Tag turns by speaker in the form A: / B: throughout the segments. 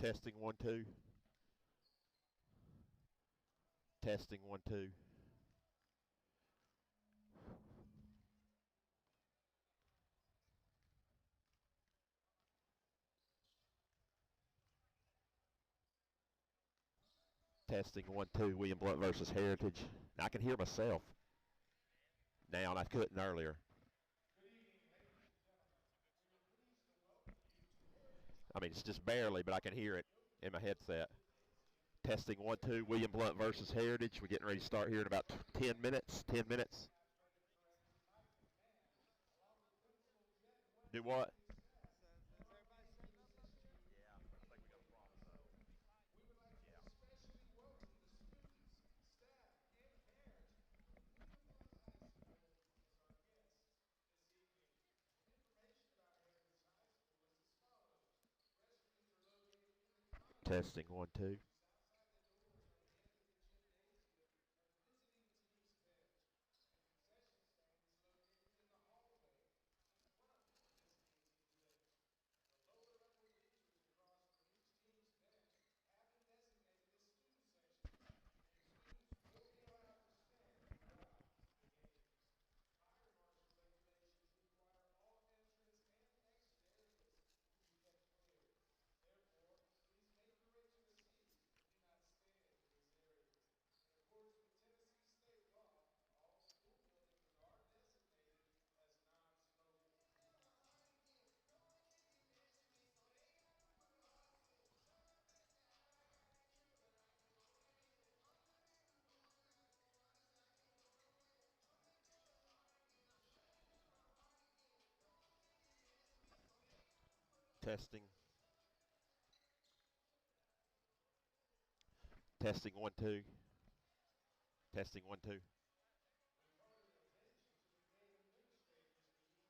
A: Testing 1 2. Testing 1 2. Testing 1 2. William Blount versus Heritage. Now I can hear myself now, and I couldn't earlier. I mean, it's just barely, but I can hear it in my headset. Testing 1 2. William Blount versus Heritage. We're getting ready to start here in about 10 minutes. 10 minutes. Do what?
B: Yeah, I think we got a problem, so.
C: We would like to especially welcome the students, staff, and parents from William Blount High School as our guests this evening. Information about Heritage High School is as follows. Restrooms are located in the common
A: Testing
C: area,
A: 1 2.
C: just outside the doors on the end of the gymnasium or the visiting team's bench. The concession stand is located in the hallway in front of the visiting team bench. The lower level bleachers across from each team's bench have been designated as student sections, and students will be allowed to stand throughout the games. Fire marshal regulations require all entrance and exit areas to be kept clear. Therefore, please make your way to the seats and do not stand in these areas. In accordance with Tennessee state law, all school buildings are designated as non-smoking.
A: Testing. Testing 1 2. Testing 1 2.
C: We call your attention to the game administrators meeting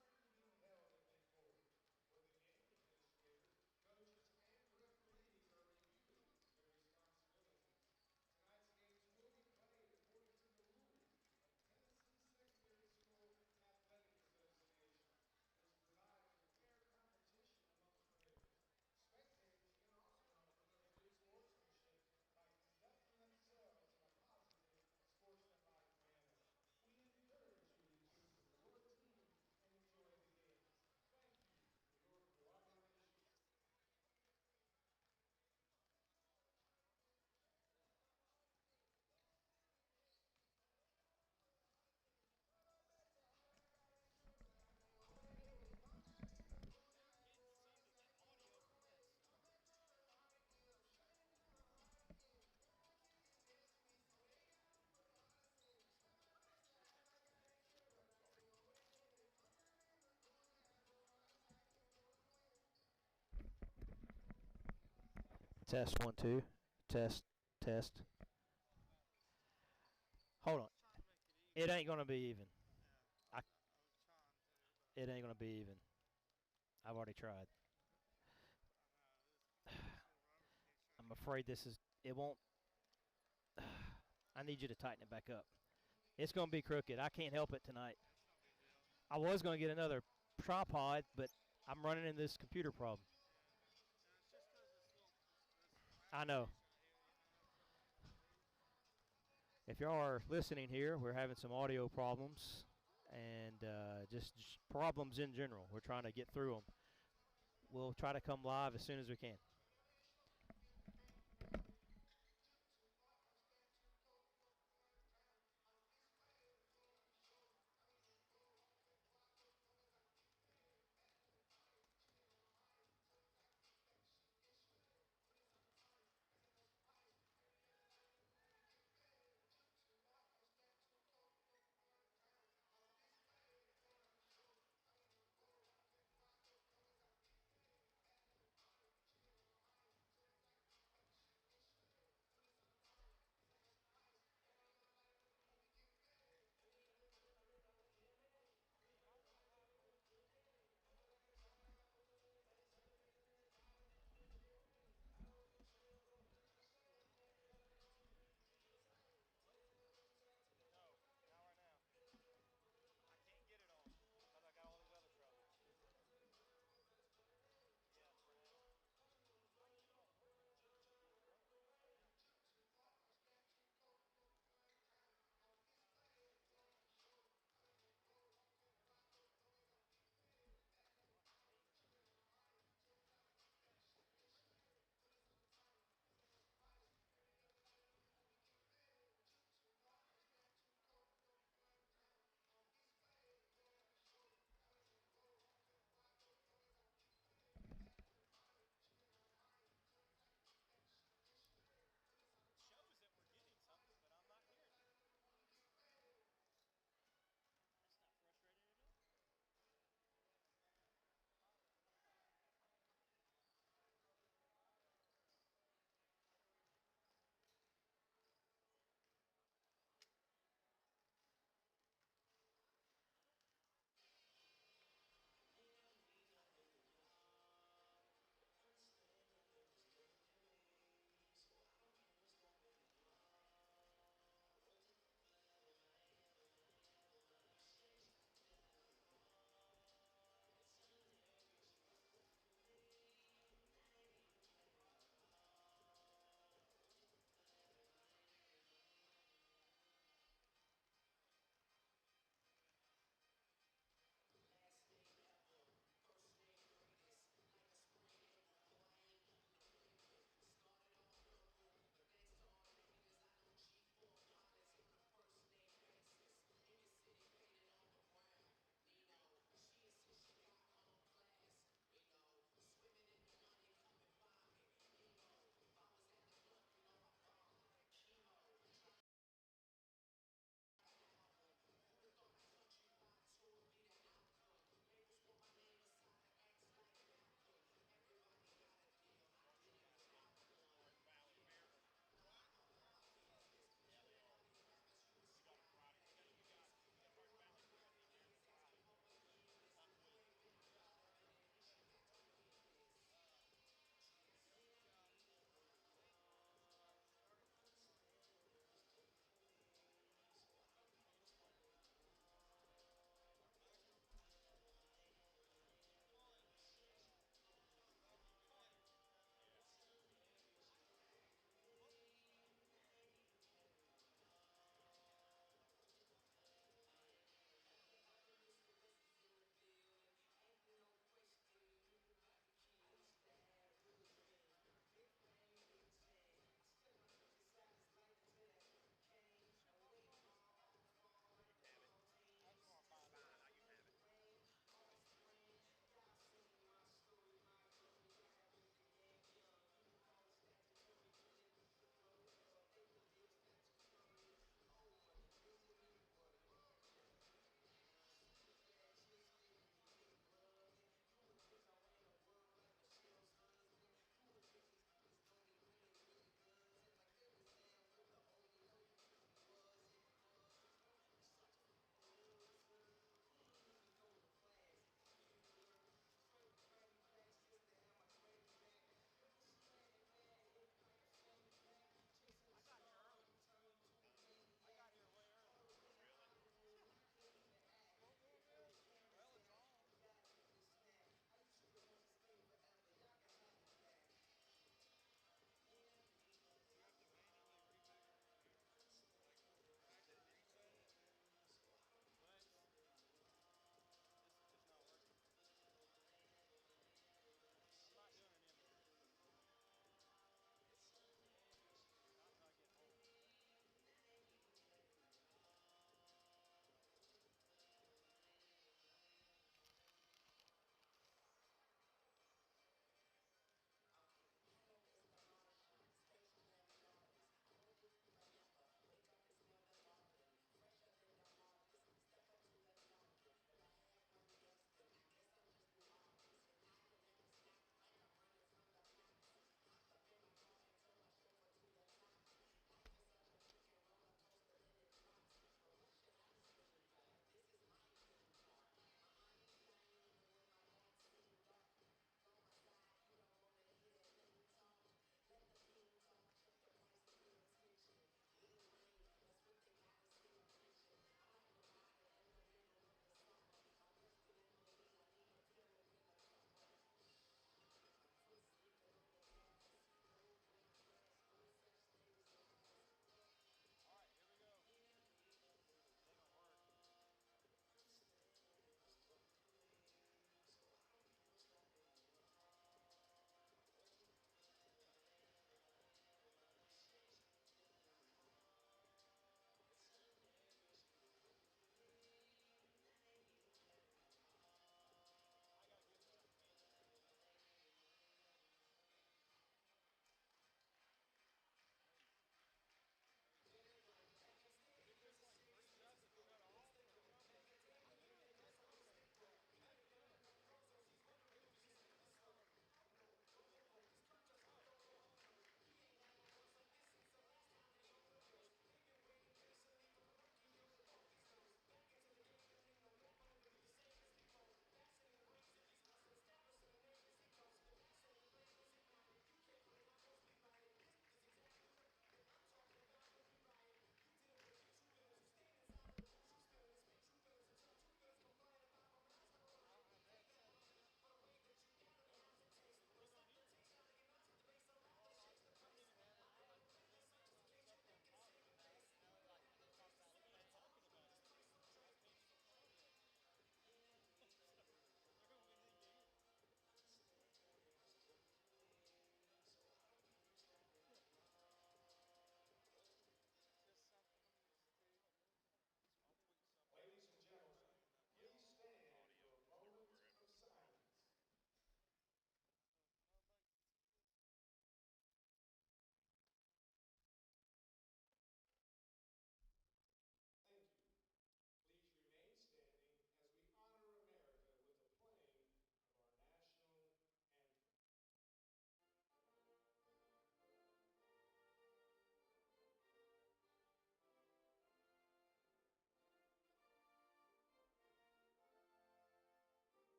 C: that is currently being held at the court, where the game administrators, coaches, and referees are reviewing their responsibilities. Tonight's games will be played according to the rules of Tennessee Secondary School Athletic Association, which provide for fair competition amongst players. Spectators can also help promote good sportsmanship by conducting themselves in a positive, sportsmanlike manner. We encourage you to cheer for your team and enjoy the games. Thank you for your cooperation.
D: Test 1 2. Test. Test. Hold on. It ain't gonna be even. It ain't gonna be even. I've already tried. I'm afraid this is. It won't. I need you to tighten it back up. It's gonna be crooked. I can't help it tonight. I was gonna get another tripod, but I'm running into this computer problem. I know. If y'all are listening here, we're having some audio problems and just problems in general. We're trying to get through them. We'll try to come live as soon as we can.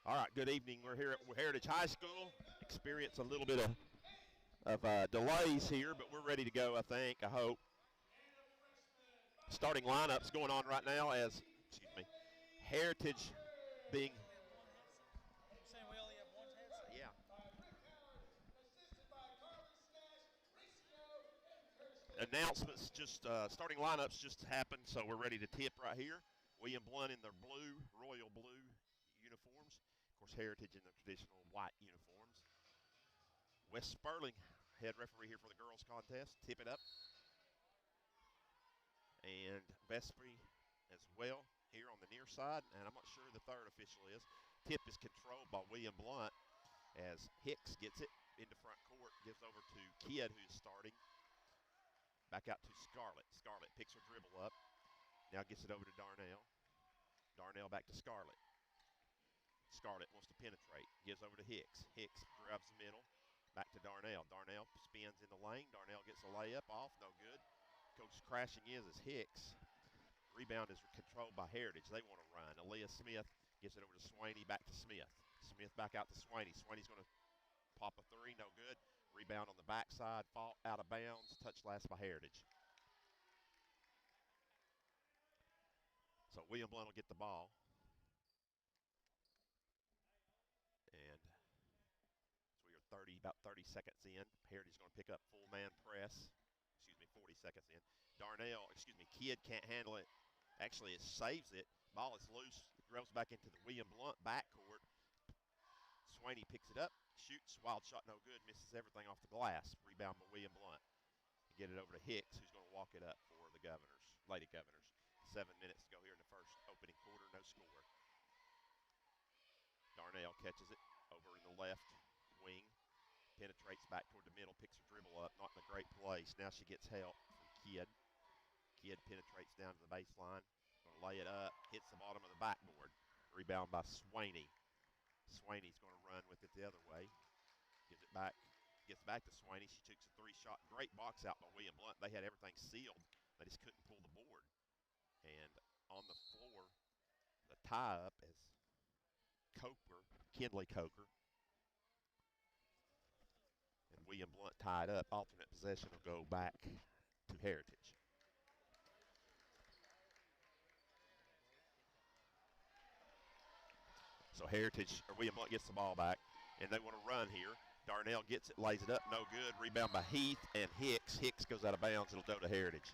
A: All right, good evening. We're here at Heritage High School. Experience a little bit of delays here, but we're ready to go, I think, I hope. Starting lineups going on right now as, Heritage being.
B: You're saying we only have one headset?
A: Yeah. Announcements, just starting lineups just happened, so we're ready to tip right here. William Blount in their blue, royal blue uniforms. Of course, Heritage in their traditional white uniforms. Wes Sperling, head referee here for the girls contest. Tip it up. And Vespri as well here on the near side, and I'm not sure who the third official is. Tip is controlled by William Blount as Hicks gets it into front court, gives over to Kidd, who's starting. Back out to Scarlett. Scarlett picks her dribble up. Now gets it over to Darnell. Darnell back to Scarlett. Scarlett wants to penetrate. Gives over to Hicks. Hicks grabs the middle. Back to Darnell. Darnell spins in the lane. Darnell gets a layup off. No good. Coach crashing is Hicks. Rebound is controlled by Heritage. They want to run. Aaliyah Smith gets it over to Swaney. Back to Smith. Smith back out to Swaney. Swaney's going to pop a three. No good. Rebound on the backside. Fall out of bounds. Touch last by Heritage. So William Blount will get the ball. And so we are about 30 seconds in. Heritage is going to pick up full man press. 40 seconds in. Kidd can't handle it. Actually, it saves it. Ball is loose. It rolls back into the William Blount backcourt. Swaney picks it up, shoots. Wild shot, no good. Misses everything off the glass. Rebound by William Blount. Get it over to Hicks, who's going to walk it up for the Lady Governors. 7 minutes to go here in the first opening quarter. No score. Darnell catches it over in the left wing. Penetrates back toward the middle, picks her dribble up, not in a great place. Now she gets help from Kidd. Kidd penetrates down to the baseline, going to lay it up, hits the bottom of the backboard. Rebound by Swaney. Swaney's going to run with it the other way. Gives it back, gets back to Swaney. She takes a three-shot. Great box out by William Blount. They had everything sealed. They just couldn't pull the board. And on the floor, the tie-up is Kinley Coker. William Blount tied up. Alternate possession will go back to Heritage. So William Blount gets the ball back, and they want to run here. Darnell gets it, lays it up, no good. Rebound by Heath and Hicks. Hicks goes out of bounds. It'll go to Heritage.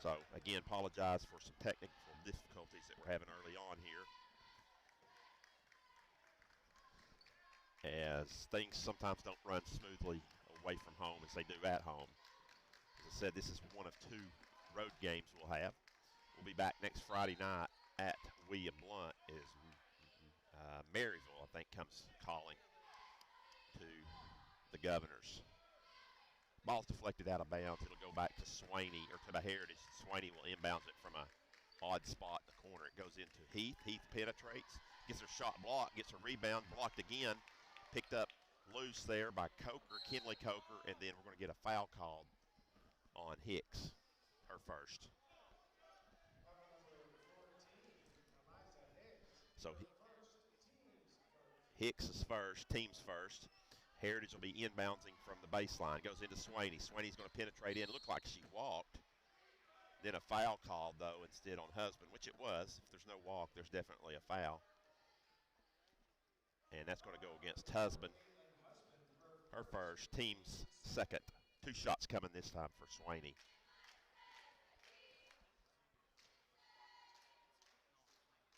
A: So, again, apologize for some technical difficulties that we're having early on here. As things sometimes don't run smoothly away from home as they do at home. As I said, this is one of 2 road games we'll have. We'll be back next Friday night at William Blount as Maryville, I think, comes calling to the Governors. Ball's deflected out of bounds. It'll go back to Swaney, or to the Heritage. Swaney will inbounds it from a odd spot in the corner. It goes into Heath. Heath penetrates, gets her shot blocked, gets her rebound, blocked again. Picked up loose there by Kinley Coker, and then we're going to get a foul called on Hicks, her first. So Hicks is first, team's first. Heritage will be inbouncing from the baseline. Goes into Swaney. Swaney's going to penetrate in. Looked like she walked. Then a foul called, though, instead on Husband, which it was. If there's no walk, there's definitely a foul. And that's going to go against Husband. Her first, team's second. 2 shots coming this time for Swaney.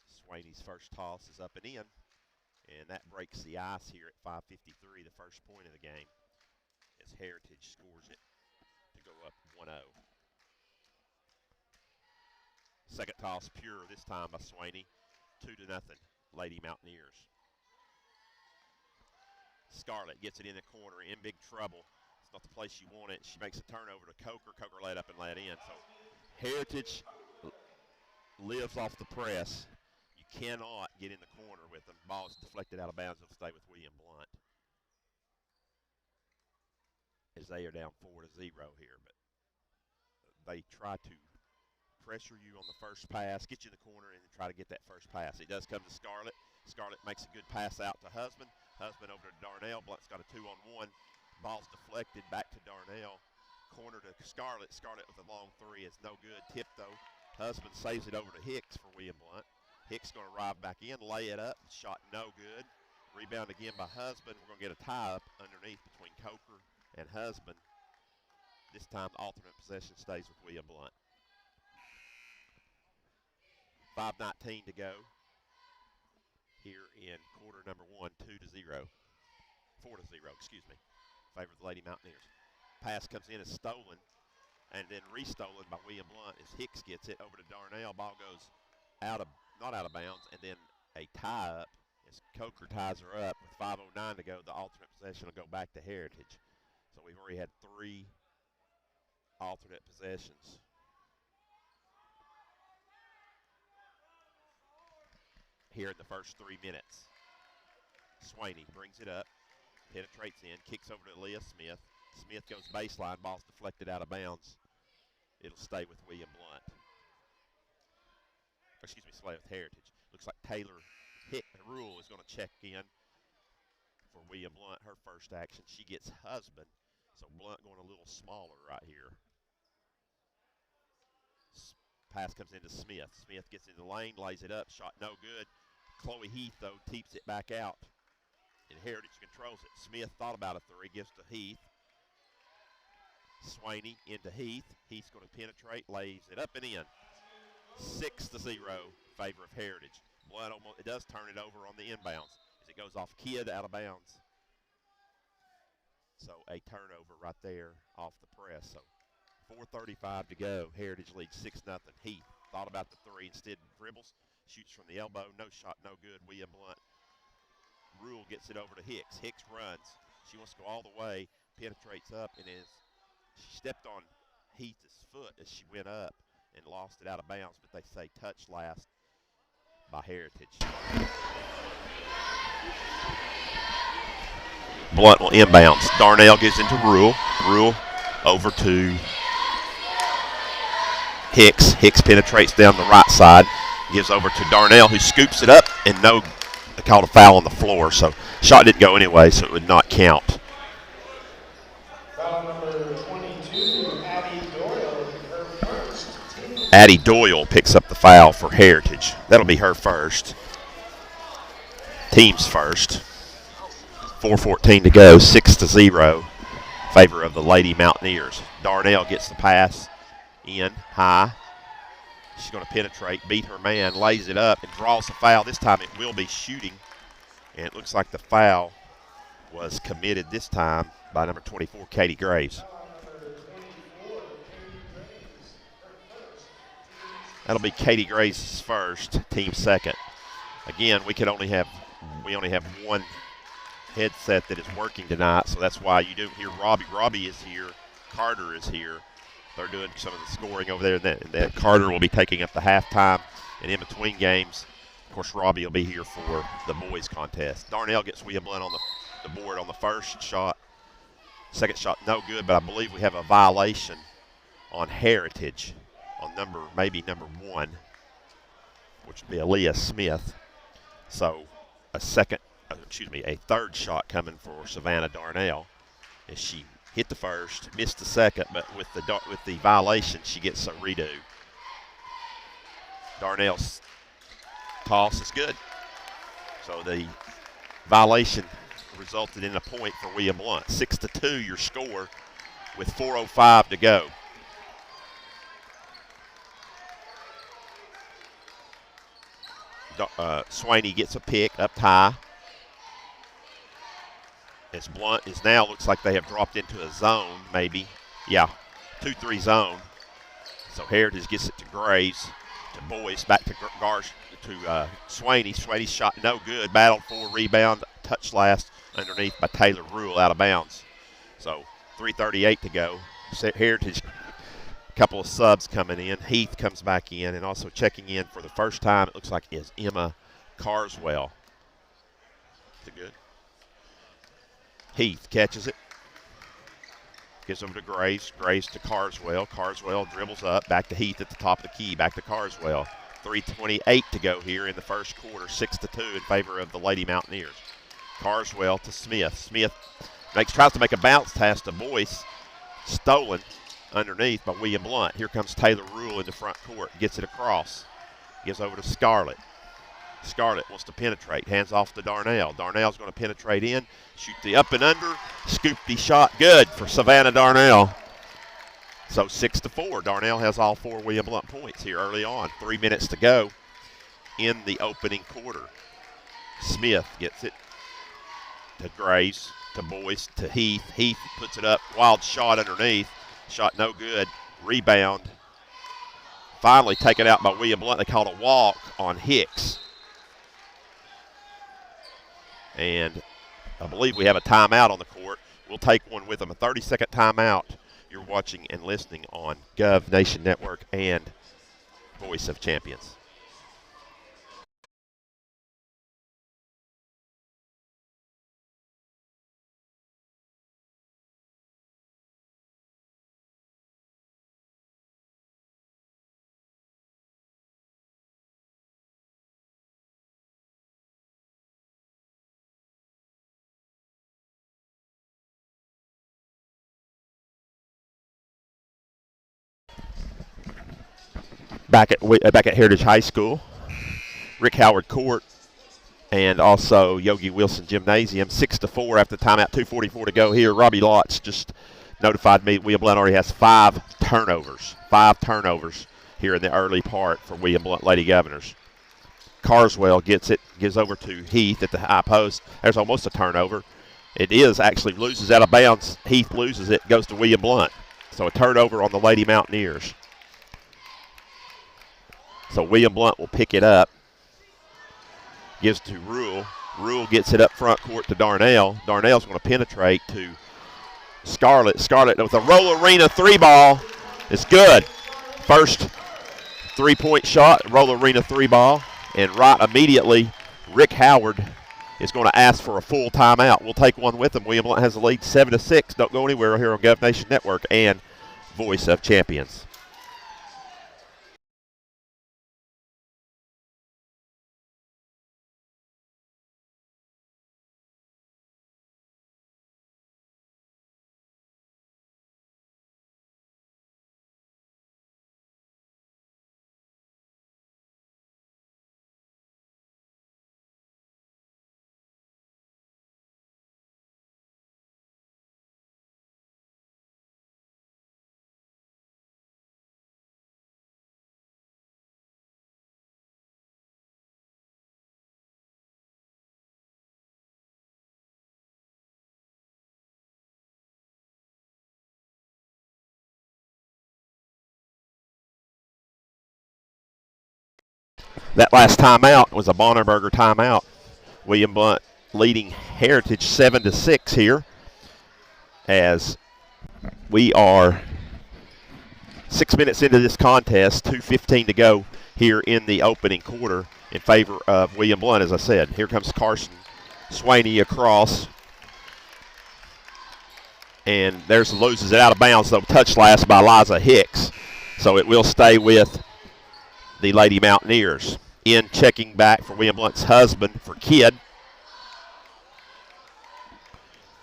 A: Swaney's first toss is up and in. And that breaks the ice here at 5:53, the first point of the game, as Heritage scores it to go up 1-0. Second toss pure this time by Swaney. 2-0, Lady Mountaineers. Scarlett gets it in the corner, in big trouble. It's not the place you want it. She makes a turnover to Coker. Coker let up and let in. So Heritage lives off the press. You cannot get in the corner with them. Ball is deflected out of bounds. It'll stay with William Blount, as they are down 4-0 here. But they try to pressure you on the first pass, get you in the corner, and try to get that first pass. It does come to Scarlett. Scarlett makes a good pass out to Husband. Husband over to Darnell. Blunt's got a 2-on-1. Ball's deflected back to Darnell. Corner to Scarlett. Scarlett with a long three is no good. Tip, though. Husband saves it over to Hicks for William Blount. Hicks going to arrive back in, lay it up. Shot no good. Rebound again by Husband. We're going to get a tie-up underneath between Coker and Husband. This time, the alternate possession stays with William Blount. 5:19 to go here in quarter number 1, 4-0, excuse me. Favor of the Lady Mountaineers. Pass comes in, is stolen, and then restolen by William Blount as Hicks gets it over to Darnell. Ball goes not out of bounds, and then a tie-up as Coker ties her up with 5:09 to go. The alternate possession will go back to Heritage. So we've already had 3 alternate possessions. Here in the first 3 minutes. Swaney brings it up, penetrates in, kicks over to Leah Smith. Smith goes baseline, ball's deflected out of bounds. It'll stay with William Blount. Excuse me, stay with Heritage. Looks like Taylor Rule is going to check in for William Blount, her first action. She gets Husband, so Blount going a little smaller right here. Pass comes into Smith. Smith gets in the lane, lays it up, shot no good. Chloe Heath, though, teeps it back out, and Heritage controls it. Smith thought about a three, gives to Heath. Swaney into Heath. Heath's going to penetrate, lays it up and in. 6-0, favor of Heritage. Blount almost, it does turn it over on the inbounds as it goes off Kidd out of bounds. So a turnover right there off the press. So 4:35 to go. Heritage leads 6-0. Heath thought about the three, instead dribbles, shoots from the elbow, no shot, no good. William Blount. Rule gets it over to Hicks. Hicks runs. She wants to go all the way, penetrates up, and she stepped on Heath's foot as she went up and lost it out of bounds, but they say touch last by Heritage. Blount will inbounds. Darnell gets into Rule. Rule over to Hicks. Hicks penetrates down the right side, gives over to Darnell, who scoops it up, and they called a foul on the floor, so shot didn't go anyway, so it would not count.
C: Foul number 22, Addie Doyle, her first.
A: Addie Doyle picks up the foul for Heritage. That'll be her first. Team's first. 4:14 to go, 6-0. Favor of the Lady Mountaineers. Darnell gets the pass in high. She's going to penetrate, beat her man, lays it up, and draws the foul. This time it will be shooting, and it looks like the foul was committed this time by number 24, Katie Graves. That'll be Katie Graves' first, team second. Again, we only have one headset that is working tonight, so that's why you don't hear Robbie. Robbie is here. Carter is here. They're doing some of the scoring over there. And that Carter will be taking up the halftime and in between games. Of course, Robbie will be here for the boys contest. Darnell gets William Blount on the board on the first shot. Second shot, no good, but I believe we have a violation on Heritage on maybe number 1, which would be Aaliyah Smith. So a third shot coming for Savannah Darnell as she hit the first, missed the second, but with the violation, she gets a redo. Darnell's toss is good. So the violation resulted in a point for William Blount. 6-2 your score with 4:05 to go. Swaney gets a pick up high. As Blount is now, looks like they have dropped into a zone, maybe. Yeah, 2-3 zone. So Heritage gets it to Graves, to Boyce, back to Swaney. Swaney's shot no good. Battled for rebound, touch last underneath by Taylor Rule out of bounds. So 3:38 to go. Heritage, a couple of subs coming in. Heath comes back in, and also checking in for the first time, it looks like, is Emma Carswell. Is it good? Heath catches it. Gives over to Graves. Graves to Carswell. Carswell dribbles up. Back to Heath at the top of the key. Back to Carswell. 3:28 to go here in the first quarter, 6-2 in favor of the Lady Mountaineers. Carswell to Smith. Smith tries to make a bounce pass to Boyce. Stolen underneath by William Blount. Here comes Taylor Rule in the front court. Gets it across. Gives over to Scarlett. Scarlett wants to penetrate. Hands off to Darnell. Darnell's going to penetrate in. Shoot the up and under. Scoop the shot. Good for Savannah Darnell. So 6-4. Darnell has all 4 William Blount points here early on. 3 minutes to go in the opening quarter. Smith gets it to Grace, to Boyce, to Heath. Heath puts it up. Wild shot underneath. Shot no good. Rebound. Finally taken out by William Blount. They called a walk on Hicks. And I believe we have a timeout on the court. We'll take one with them. A 30-second timeout. You're watching and listening on Gov Nation Network and Voice of Champions. Back at Heritage High School, Rick Howard Court, and also Yogi Wilson Gymnasium. 6-4 after the timeout. 2:44 to go here. Robbie Lotz just notified me William Blount already has 5 turnovers. 5 turnovers here in the early part for William Blount Lady Governors. Carswell gets it, gives over to Heath at the high post. There's almost a turnover. It is actually loses out of bounds. Heath loses it, goes to William Blount. So a turnover on the Lady Mountaineers. So William Blount will pick it up. Gives to Rule. Rule gets it up front court to Darnell. Darnell's going to penetrate to Scarlett. Scarlett with a Roll Arena 3-ball. It's good. First 3-point shot, Roll Arena 3-ball. And right immediately, Rick Howard is going to ask for a full timeout. We'll take one with him. William Blount has the lead 7-6. Don't go anywhere here on Gov Nation Network and Voice of Champions. That last timeout was a Bonnerberger timeout. William Blount leading Heritage 7-6 here as we are 6 minutes into this contest, 2:15 to go here in the opening quarter in favor of William Blount, as I said. Here comes Carson Swaney across. And there's loses it out of bounds, though. Touch last by Liza Hicks. So it will stay with the Lady Mountaineers. In checking back for William Blount's husband for Kidd.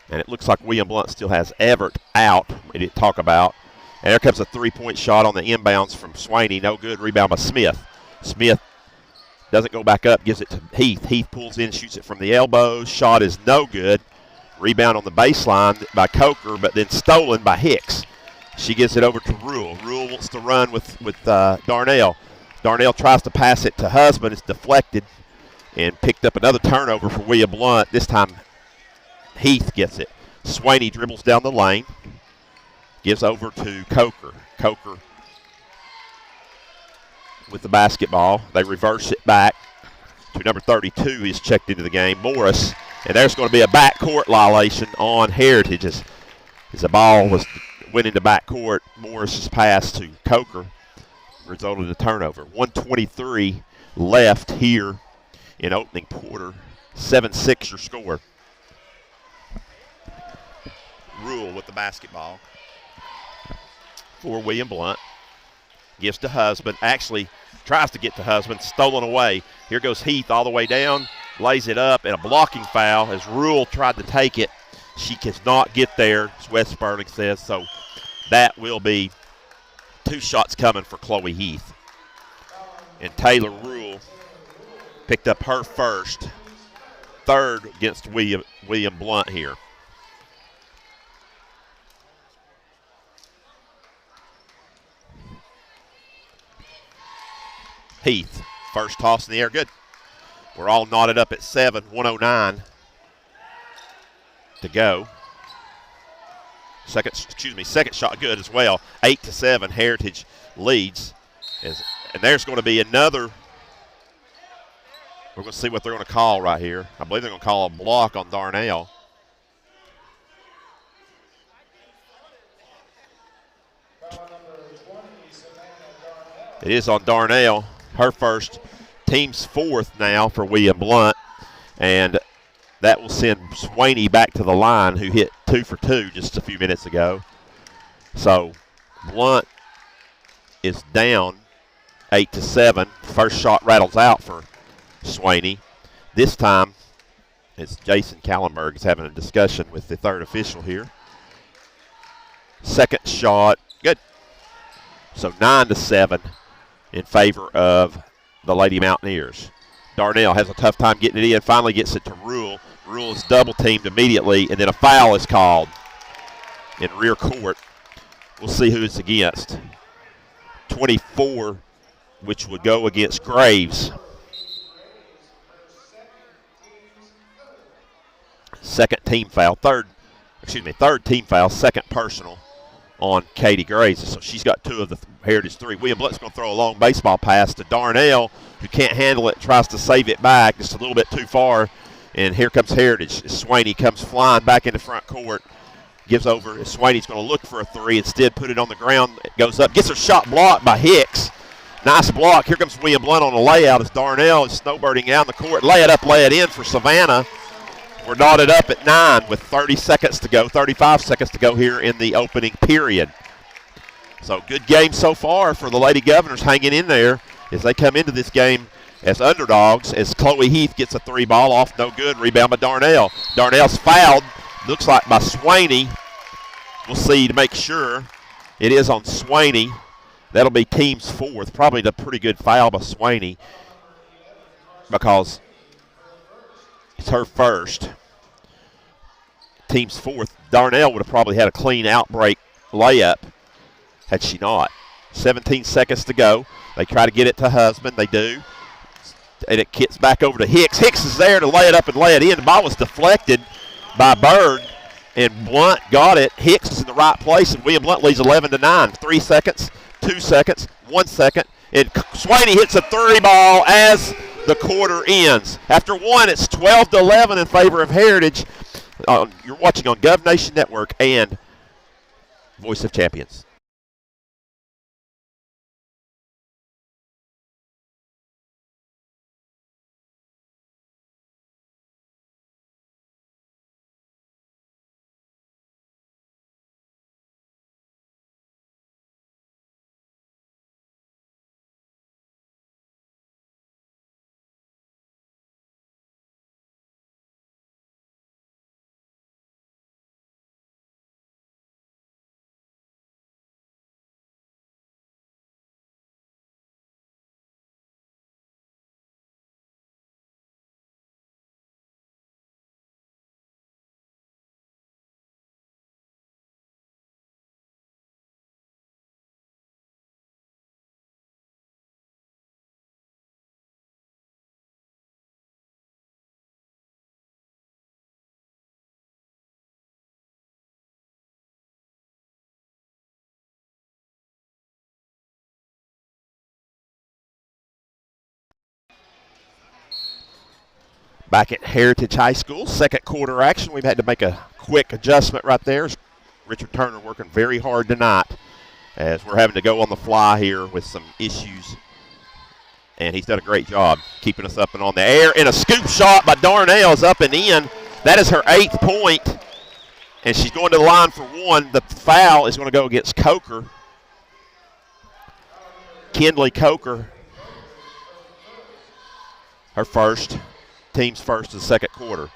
A: And it looks like William Blount still has Everett out. We didn't talk about. And there comes a 3-point shot on the inbounds from Swaney. No good. Rebound by Smith. Smith doesn't go back up. Gives it to Heath. Heath pulls in, shoots it from the elbow. Shot is no good. Rebound on the baseline by Coker, but then stolen by Hicks. She gives it over to Rule. Rule wants to run with Darnell. Darnell tries to pass it to husband. It's deflected and picked up another turnover for William Blount. This time Heath gets it. Swaney dribbles down the lane. Gives over to Coker. Coker with the basketball. They reverse it back to number 32. He's checked into the game, Morris. And there's going to be a backcourt violation on Heritage as the ball went into backcourt. Morris's pass to Coker resulted in a turnover. 1:23 left here in opening quarter. 7-6 your score. Rule with the basketball for William Blount. gives to Husband. Actually tries to get to Husband, stolen away. Here goes Heath all the way down, lays it up, and a blocking foul as Rule tried to take it. She cannot get there, as Wes Sperling says, so that will be 2 shots coming for Chloe Heath. And Taylor Rule picked up her first, third against William Blount here. Heath, first toss in the air, good. We're all knotted up at 7, 1:09 to go. Second shot good as well. 8-7, Heritage leads. And there's going to be another. We're going to see what they're going to call right here. I believe they're going to call a block on Darnell. It is on Darnell. Her first, team's 4th now for William Blount. And that will send Swaney back to the line, who hit 2 for 2 just a few minutes ago. So Blount is down 8-7. First shot rattles out for Swaney. This time, it's Jason Kallenberg is having a discussion with the third official here. Second shot, good. So 9-7 in favor of the Lady Mountaineers. Darnell has a tough time getting it in, finally gets it to Rule. Rule is double teamed immediately, and then a foul is called in rear court. We'll see who it's against. 24, which would go against Graves. Third team foul, second personal on Katie Graves. So she's got 2 of the Heritage 3. William Blount's going to throw a long baseball pass to Darnell, who can't handle it, tries to save it back just a little bit too far. And here comes Heritage. Swaney comes flying back into front court. Gives over. Swaney's going to look for a 3. Instead, put it on the ground. It goes up. Gets her shot blocked by Hicks. Nice block. Here comes William Blount on a layout as Darnell is snowbirding down the court. Lay it up, lay it in for Savannah. We're knotted up at 9 with 30 seconds to go, 35 seconds to go here in the opening period. So good game so far for the Lady Governors, hanging in there as they come into this game as underdogs, as Chloe Heath gets a 3 ball off, no good. Rebound by Darnell. Darnell's fouled, looks like by Swaney. We'll see to make sure. It is on Swaney. That'll be team's 4th. Probably a pretty good foul by Swaney because it's her first. Team's 4th. Darnell would have probably had a clean outbreak layup had she not. 17 seconds to go. They try to get it to Husband. They do. And it kicks back over to Hicks. Hicks is there to lay it up and lay it in. The ball was deflected by Bird, and Blount got it. Hicks is in the right place, and William Blount leads 11-9. 3 seconds, 2 seconds, 1 second. And Swaney hits a 3 ball as the quarter ends. After 1, it's 12-11 in favor of Heritage. You're watching on Gov Nation Network and Voice of Champions. Back at Heritage High School, second quarter action. We've had to make a quick adjustment right there. Richard Turner working very hard tonight as we're having to go on the fly here with some issues. And he's done a great job keeping us up and on the air. And a scoop shot by Darnell is up and in. That is her 8th point. And she's going to the line for 1. The foul is going to go against Coker. Kinley Coker, her first, team's first in the second quarter.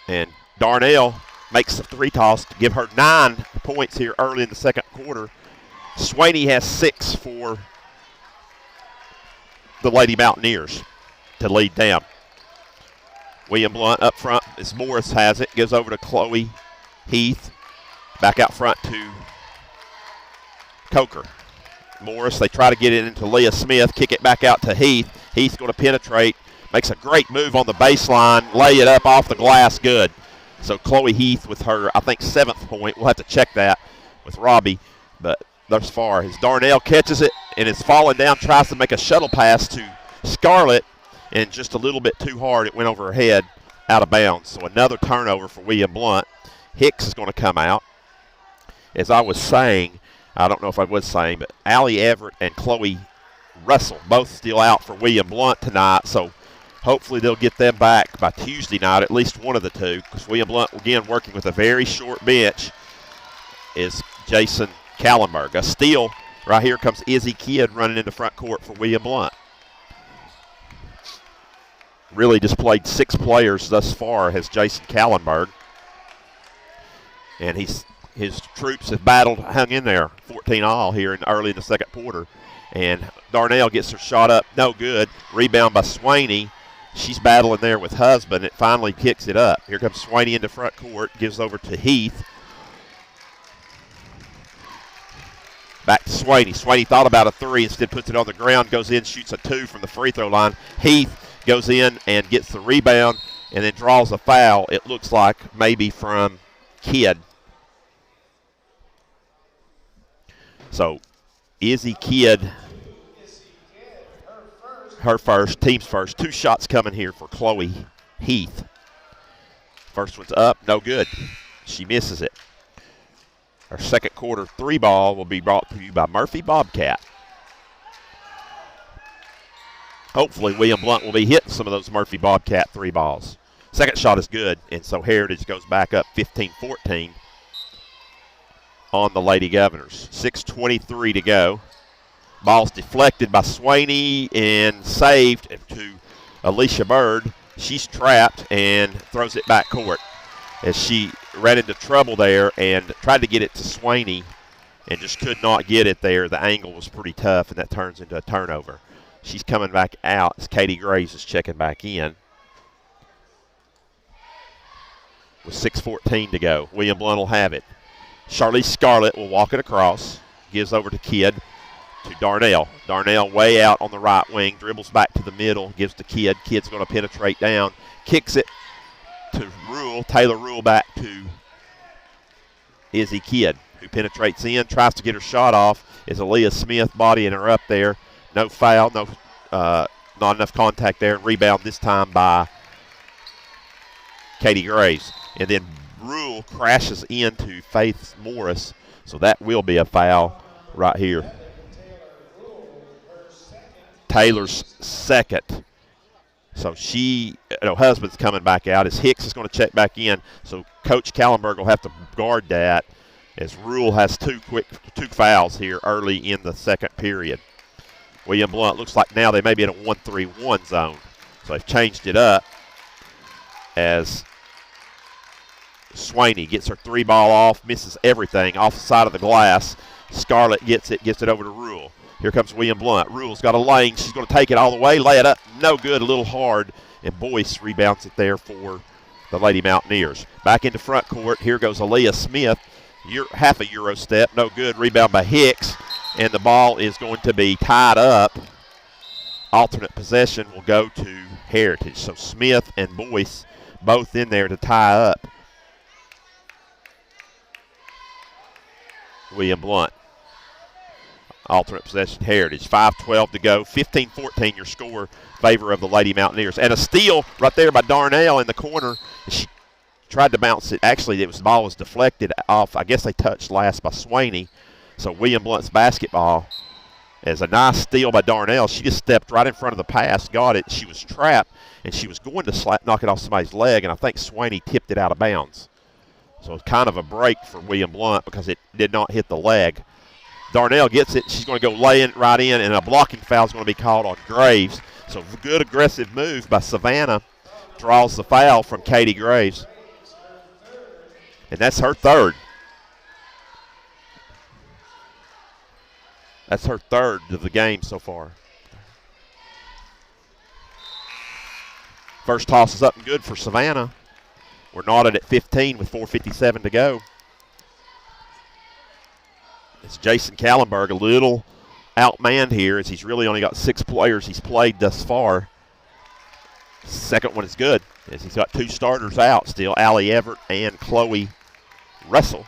A: And Darnell makes the three toss to give her 9 points here early in the second quarter. Swaney has 6 for the Lady Mountaineers to lead them. William Blount up front as Morris has it. Goes over to Chloe Heath. Back out front to Coker. Morris, they try to get it into Leah Smith. Kick it back out to Heath. Heath's going to penetrate. Makes a great move on the baseline. Lay it up off the glass. Good. So Chloe Heath with her, I think, 7th point. We'll have to check that with Robbie. But thus far, as Darnell catches it and is falling down, tries to make a shuttle pass to Scarlett, and just a little bit too hard, it went over her head, out of bounds. So another turnover for William Blount. Hicks is going to come out. As I was saying, I don't know if I was saying, but Allie Everett and Chloe Russell both still out for William Blount tonight. So hopefully they'll get them back by Tuesday night, at least one of the two, because William Blount, again, working with a very short bench, is Jason Kallenberg. A steal right here comes Izzy Kidd running into front court for William Blount. Really displayed 6 players thus far, has Jason Kallenberg. And his troops have hung in there, 14 all here early in the second quarter. And Darnell gets her shot up, no good. Rebound by Swaney. She's battling there with Husband. It finally kicks it up. Here comes Swaney into front court, gives over to Heath. Back to Swaney. Swaney thought about a 3, instead puts it on the ground, goes in, shoots a 2 from the free throw line. Heath goes in and gets the rebound and then draws a foul, it looks like maybe from Kidd. So Izzy Kidd, her first, team's first. 2 shots coming here for Chloe Heath. First one's up, no good. She misses it. Our second quarter 3 ball will be brought to you by Murphy Bobcat. Hopefully William Blount will be hitting some of those Murphy Bobcat 3 balls. Second shot is good, and so Heritage goes back up 15-14 on the Lady Governors. 6:23 to go. Ball's deflected by Swaney and saved to Alicia Bird. She's trapped and throws it back court as she ran into trouble there and tried to get it to Swaney and just could not get it there. The angle was pretty tough, and that turns into a turnover. She's coming back out as Katie Graves is checking back in. With 6:14 to go, William Blount will have it. Charlize Scarlett will walk it across, gives over to Kidd, to Darnell. Darnell way out on the right wing, dribbles back to the middle, gives to Kidd. Kidd's going to penetrate down, kicks it to Rule. Taylor Rule back to Izzy Kidd, who penetrates in, tries to get her shot off. Is Aaliyah Smith bodying her up there. No foul, not enough contact there. Rebound this time by Katie Graves. And then Rule crashes into Faith Morris, so that will be a foul right here. Taylor's second. So Husband's coming back out as Hicks is going to check back in. So Coach Kallenberg will have to guard that as Rule has two fouls here early in the second period. William Blount looks like now they may be in a 1-3-1 zone. So they've changed it up as Swaney gets her 3 ball off, misses everything off the side of the glass. Scarlett gets it over to Rule. Here comes William Blount. Rule's got a lane. She's going to take it all the way, lay it up. No good, a little hard. And Boyce rebounds it there for the Lady Mountaineers. Back into front court. Here goes Aaliyah Smith. Half a Euro step. No good. Rebound by Hicks. And the ball is going to be tied up. Alternate possession will go to Heritage. So Smith and Boyce both in there to tie up William Blount. Alternate possession, Heritage. 5:12 to go. 15-14 your score, favor of the Lady Mountaineers. And a steal right there by Darnell in the corner. She tried to bounce it. Actually, the ball was deflected off. I guess they touched last by Swaney. So William Blount's basketball as a nice steal by Darnell. She just stepped right in front of the pass, got it. She was trapped, and she was going to knock it off somebody's leg, and I think Swaney tipped it out of bounds. So it's kind of a break for William Blount because it did not hit the leg Darnell gets it. She's going to go lay it right in, and a blocking foul is going to be called on Graves. So good aggressive move by Savannah. Draws the foul from Katie Graves. And that's her third. That's her third of the game so far. First toss is up and good for Savannah. We're knotted at 15 with 4:57 to go. It's Jason Kallenberg a little outmanned here as he's really only got 6 players he's played thus far. Second one is good as he's got 2 starters out still, Allie Everett and Chloe Russell.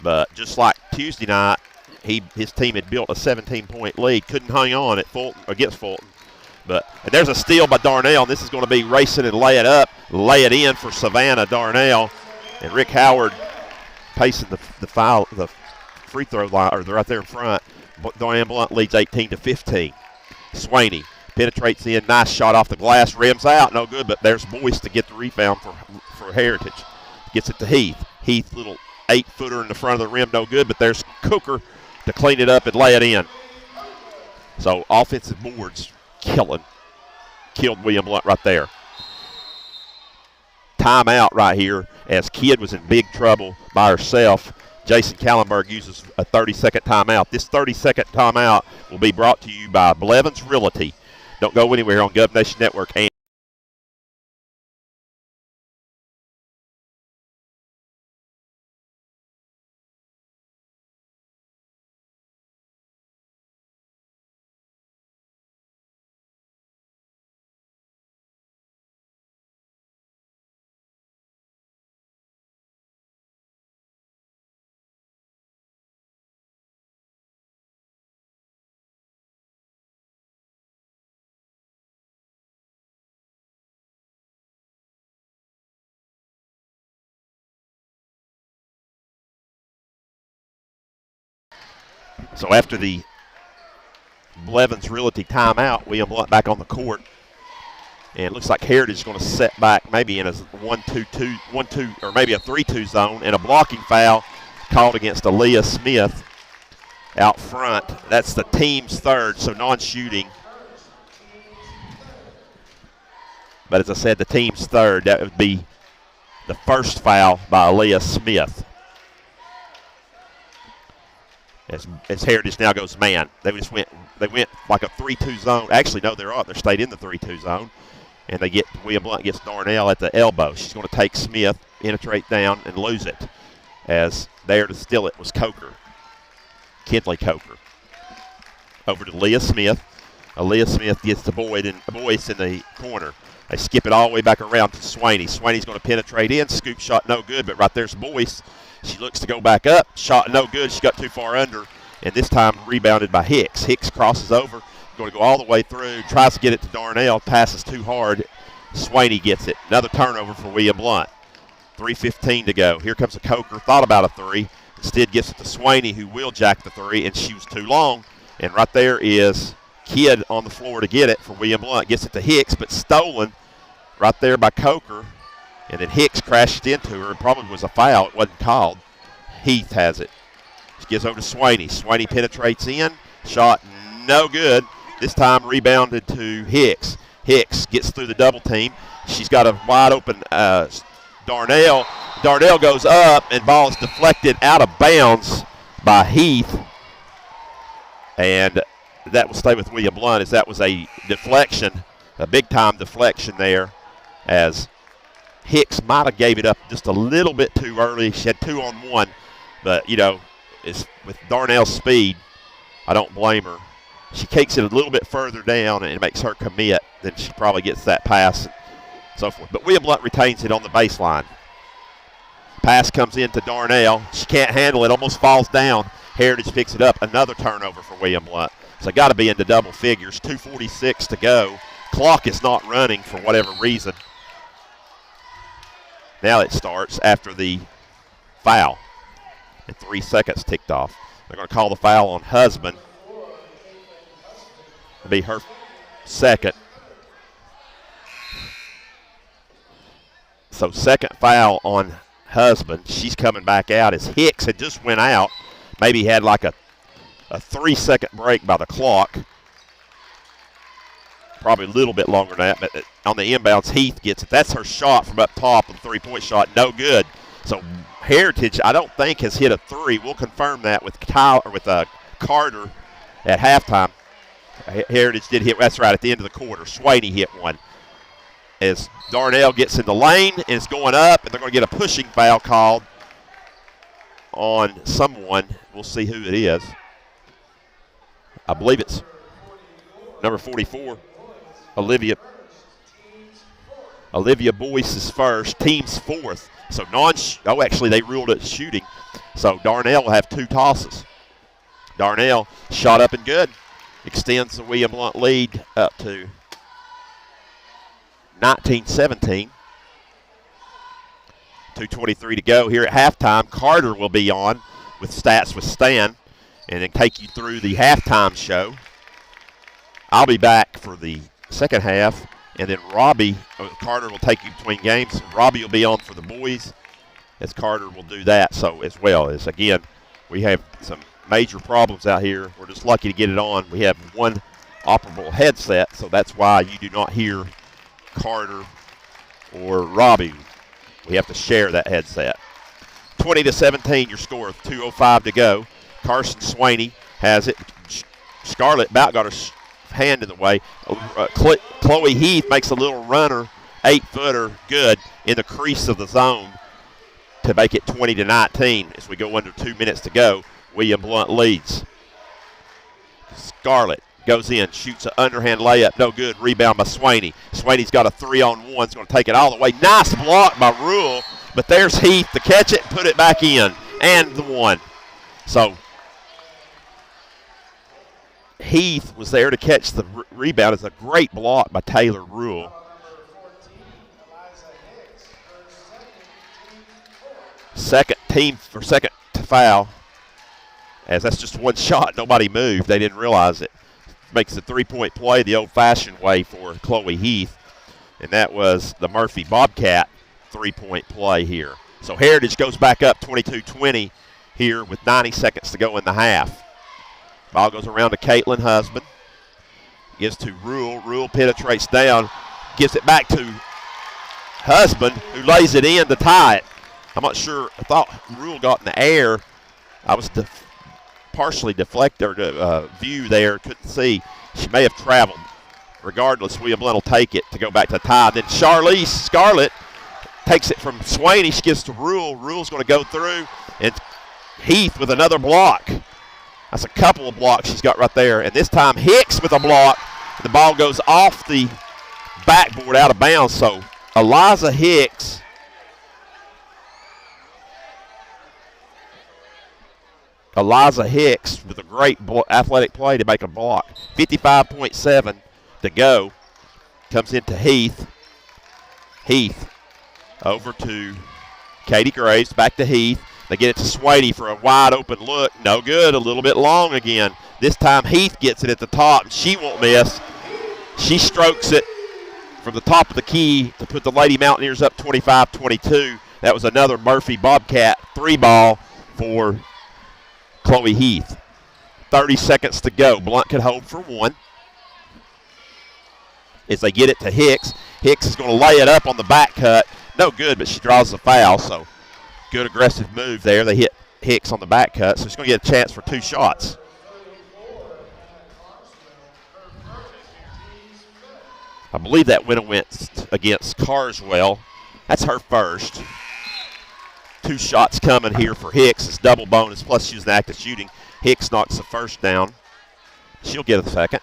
A: But just like Tuesday night, his team had built a 17-point lead, couldn't hang on at Fulton against Fulton. And there's a steal by Darnell. This is going to be racing and lay it in for Savannah. Darnell and Rick Howard pacing the free throw line, or they're right there in front. Diane Blount leads 18-15. Swaney penetrates in, nice shot off the glass, rims out, no good. But there's Boyce to get the rebound for Heritage. Gets it to Heath. Heath, little 8-footer in the front of the rim, no good. But there's Cooker to clean it up and lay it in. So offensive boards. Killed William Blount right there. Timeout right here as Kidd was in big trouble by herself. Jason Kallenberg uses a 30-second timeout. This 30-second timeout will be brought to you by Blevins Realty. Don't go anywhere on Gov Nation Network. And so after the Blevins Realty timeout, William Blount back on the court. And it looks like Heritage is going to set back maybe in a 1-2, or maybe a 3-2 zone, and a blocking foul called against Aaliyah Smith out front. That's the team's third, so non-shooting. But as I said, the team's third. That would be the first foul by Aaliyah Smith. As Heritage now goes man. They went like a 3-2 zone. Actually, no, they stayed in the 3-2 zone. And William Blount gets Darnell at the elbow. She's going to take Smith, penetrate down, and lose it. As there to steal it was Coker. Kinley Coker. Over to Leah Smith. Aaliyah Smith gets the Boyce in the corner. They skip it all the way back around to Swaney. Swaney's going to penetrate in. Scoop shot no good, but right there's Boyce. She looks to go back up. Shot no good. She got too far under. And this time rebounded by Hicks. Hicks crosses over. Going to go all the way through. Tries to get it to Darnell. Passes too hard. Swaney gets it. Another turnover for William Blount. 3:15 to go. Here comes a Coker. Thought about a 3. Instead gets it to Swaney, who will jack the 3, and she was too long. And right there is Kidd on the floor to get it for William Blount. Gets it to Hicks, but stolen right there by Coker. And then Hicks crashed into her. It probably was a foul. It wasn't called. Heath has it. She gives over to Swaney. Swaney penetrates in. Shot no good. This time rebounded to Hicks. Hicks gets through the double team. She's got a wide open Darnell. Darnell goes up, and ball is deflected out of bounds by Heath. And that will stay with William Blount, as that was a deflection, a big-time deflection there, as Hicks might have gave it up just a little bit too early. She had 2-on-1, but, with Darnell's speed, I don't blame her. She kicks it a little bit further down, and it makes her commit. Then she probably gets that pass and so forth. But William Blount retains it on the baseline. Pass comes in to Darnell. She can't handle it, almost falls down. Heritage picks it up. Another turnover for William Blount. So got to be into double figures. 2:46 to go. Clock is not running for whatever reason. Now it starts after the foul. And 3 seconds ticked off. They're going to call the foul on Husband. It'll be her second. So second foul on Husband. She's coming back out as Hicks had just went out. Maybe had like a a 3-second break by the clock. Probably a little bit longer than that, but on the inbounds, Heath gets it. That's her shot from up top, a three-point shot, no good. So Heritage, I don't think, has hit a three. We'll confirm that with Carter at halftime. Heritage did hit, that's right, at the end of the quarter. Swaney hit one. As Darnell gets in the lane and is going up, and they're going to get a pushing foul called on someone. We'll see who it is. I believe it's number 44, Olivia Boyce is first, team's fourth. So actually they ruled it shooting. So Darnell will have 2 tosses. Darnell shot up and good. Extends the William Blount lead up to 19-17. 2:23 to go here at halftime. Carter will be on with Stats with Stan and then take you through the halftime show. I'll be back for the second half, and then Carter will take you between games. Robbie will be on for the boys as Carter will do that. So as well as, again, we have some major problems out here. We're just lucky to get it on. We have one operable headset, so that's why you do not hear Carter or Robbie. We have to share that headset. 20-17, your score with 2:05 to go. Carson Swaney has it. Scarlett about got her hand in the way. Chloe Heath makes a little runner, 8-footer, good in the crease of the zone to make it 20-19 as we go under 2 minutes to go. William Blount leads. Scarlett goes in, shoots an underhand layup, no good. Rebound by Swaney. Swaney's got a 3-on-1. He's going to take it all the way. Nice block by Rule, but there's Heath to catch it and put it back in, and the one. So Heath was there to catch the rebound. It's a great block by Taylor Rule. Second to foul, as that's just one shot. Nobody moved. They didn't realize it. Makes the three-point play the old-fashioned way for Chloe Heath, and that was the Murphy Bobcat three-point play here. So Heritage goes back up 22-20 here with 90 seconds to go in the half. Ball goes around to Caitlin Husband. Gives to Rule. Rule penetrates down. Gives it back to Husband, who lays it in to tie it. I'm not sure. I thought Rule got in the air. I was partially deflected view there. Couldn't see. She may have traveled. Regardless, William Blount will take it to go back to the tie. Then Charlize Scarlett takes it from Swaney. She gives to Rule. Rule's going to go through. And Heath with another block. That's a couple of blocks she's got right there. And this time Hicks with a block. The ball goes off the backboard out of bounds. So Eliza Hicks with a great athletic play to make a block. 55.7 to go. Comes into Heath. Heath over to Katie Graves. Back to Heath. They get it to Swaney for a wide open look. No good. A little bit long again. This time Heath gets it at the top, and she won't miss. She strokes it from the top of the key to put the Lady Mountaineers up 25-22. That was another Murphy Bobcat 3-ball for Chloe Heath. 30 seconds to go. Blount could hold for one. As they get it to Hicks. Hicks is going to lay it up on the back cut. No good, but she draws the foul, so good aggressive move there. They hit Hicks on the back cut, so she's going to get a chance for 2 shots. I believe that went against Carswell. That's her first. 2 shots coming here for Hicks. It's double bonus, plus she was an active shooting. Hicks knocks the first down. She'll get a second.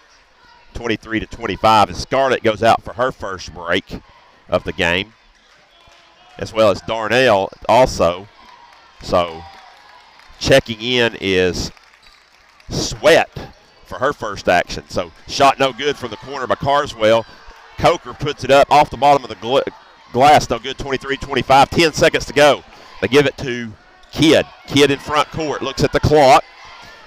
A: 23-25, and Scarlett goes out for her first break of the game, as well as Darnell also. So checking in is Sweat for her first action. So shot no good from the corner by Carswell. Coker puts it up off the bottom of the glass. No good, 23-25, 10 seconds to go. They give it to Kidd. Kidd in front court, looks at the clock.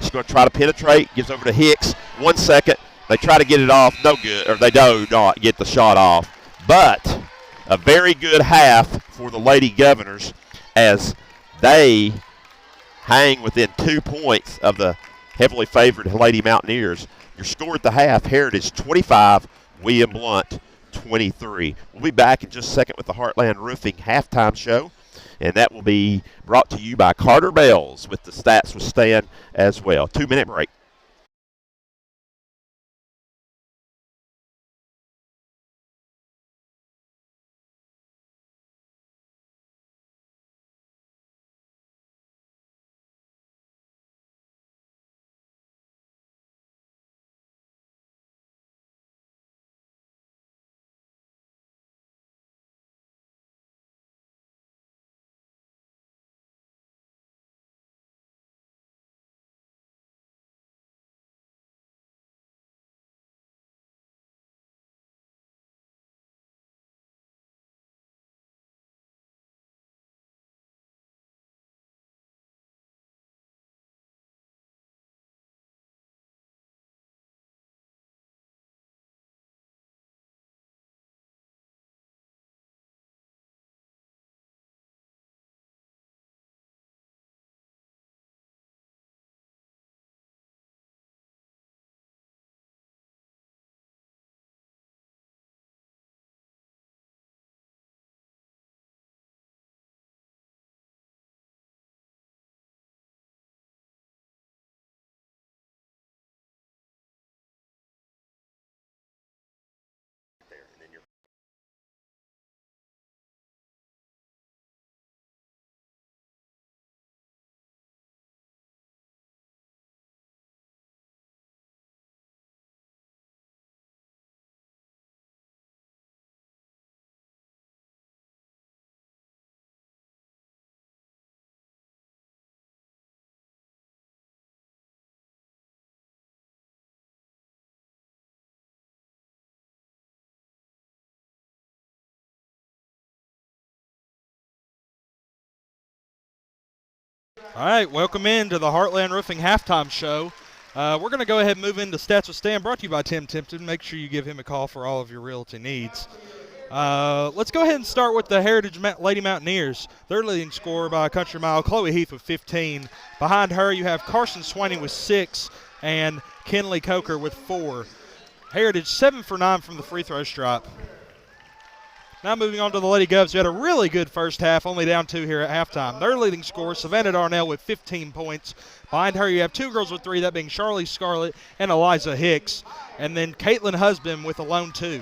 A: She's going to try to penetrate, gives over to Hicks. 1 second. They try to get it off, no good, or they do not get the shot off. But a very good half for the Lady Governors as they hang within 2 points of the heavily favored Lady Mountaineers. Your score at the half, Heritage 25, William Blount 23. We'll be back in just a second with the Heartland Roofing halftime show, and that will be brought to you by Carter Bells with the stats with Stan as well. 2-minute break.
E: All right, welcome into the Heartland Roofing halftime show. We're going to go ahead and move into Stats with Stan, brought to you by Tim Tipton. Make sure you give him a call for all of your realty needs. Let's go ahead and start with the Heritage Lady Mountaineers. Their leading scorer by a country mile, Chloe Heath with 15. Behind her, you have Carson Swaney with 6 and Kenley Coker with 4. Heritage 7 for 9 from the free throw stripe. Now moving on to the Lady Govs, who had a really good first half, only down 2 here at halftime. Their leading scorer, Savannah Darnell with 15 points. Behind her, you have 2 girls with 3, that being Charlie Scarlett and Eliza Hicks. And then Caitlin Husband with a lone 2.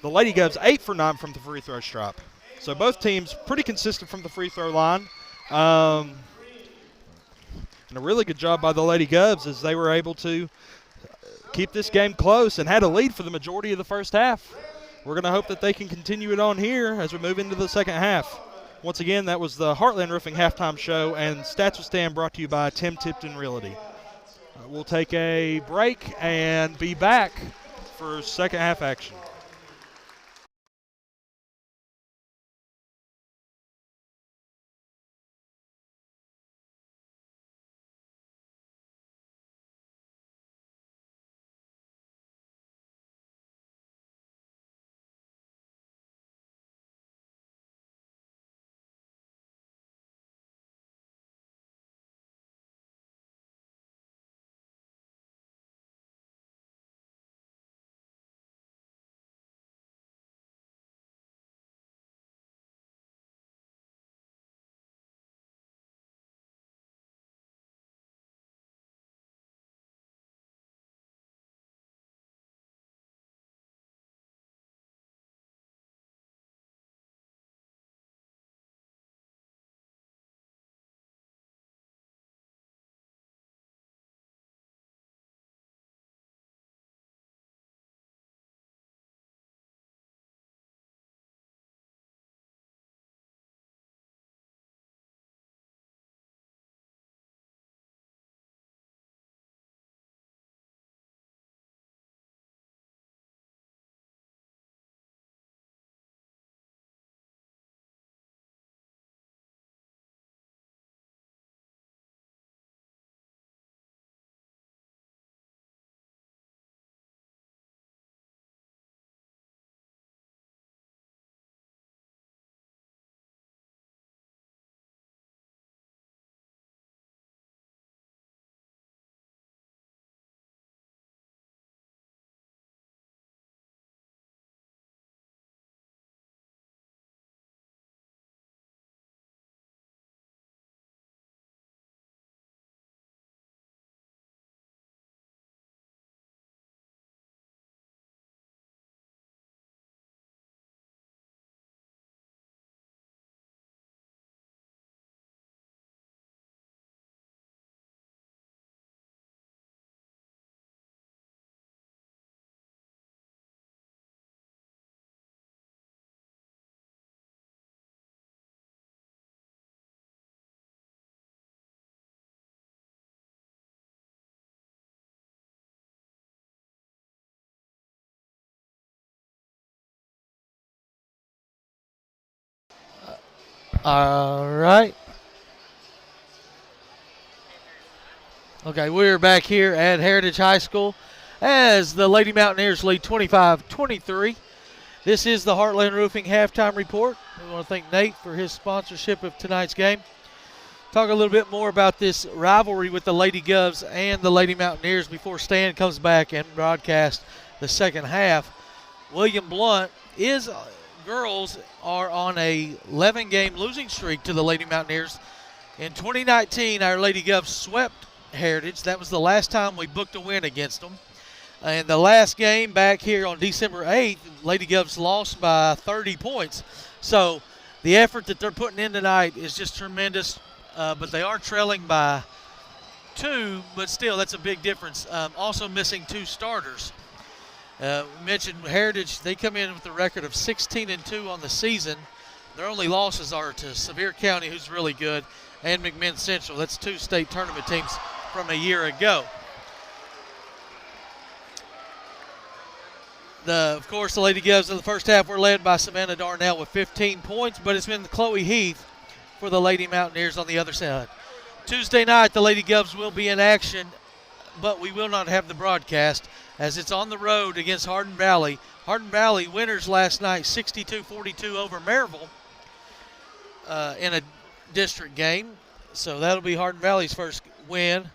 E: The Lady Govs 8 for 9 from the free throw stripe. So both teams pretty consistent from the free throw line. And a really good job by the Lady Govs as they were able to keep this game close and had a lead for the majority of the first half. We're going to hope that they can continue it on here as we move into the second half. Once again, that was the Heartland Roofing halftime show, and Stats with Stan brought to you by Tim Tipton Realty. We'll take a break and be back for second half action.
C: All right. Okay, we're back here at Heritage High School as the Lady Mountaineers lead 25-23. This is the Heartland Roofing halftime report. We want to thank Nate for his sponsorship of tonight's game. Talk a little bit more about this rivalry with the Lady Govs and the Lady Mountaineers before Stan comes back and broadcasts the second half. William Blount girls are on a 11-game losing streak to the Lady Mountaineers. In 2019, our Lady Govs swept Heritage. That was the last time we booked a win against them. And the last game back here on December 8th, Lady Govs lost by 30 points. So the effort that they're putting in tonight is just tremendous. But they are trailing by 2, but still that's a big difference. Also missing 2 starters. We mentioned Heritage, they come in with a record of 16-2 on the season. Their only losses are to Sevier County, who's really good, and McMinn Central. That's 2 state tournament teams from a year ago. Of course, the Lady Govs in the first half were led by Savannah Darnell with 15 points, but it's been Chloe Heath for the Lady Mountaineers on the other side. Tuesday night, the Lady Govs will be in action, but we will not have the broadcast as it's on the road against Hardin Valley. Hardin Valley winners last night 62-42 over Maryville in a district game. So that'll be Hardin Valley's first win.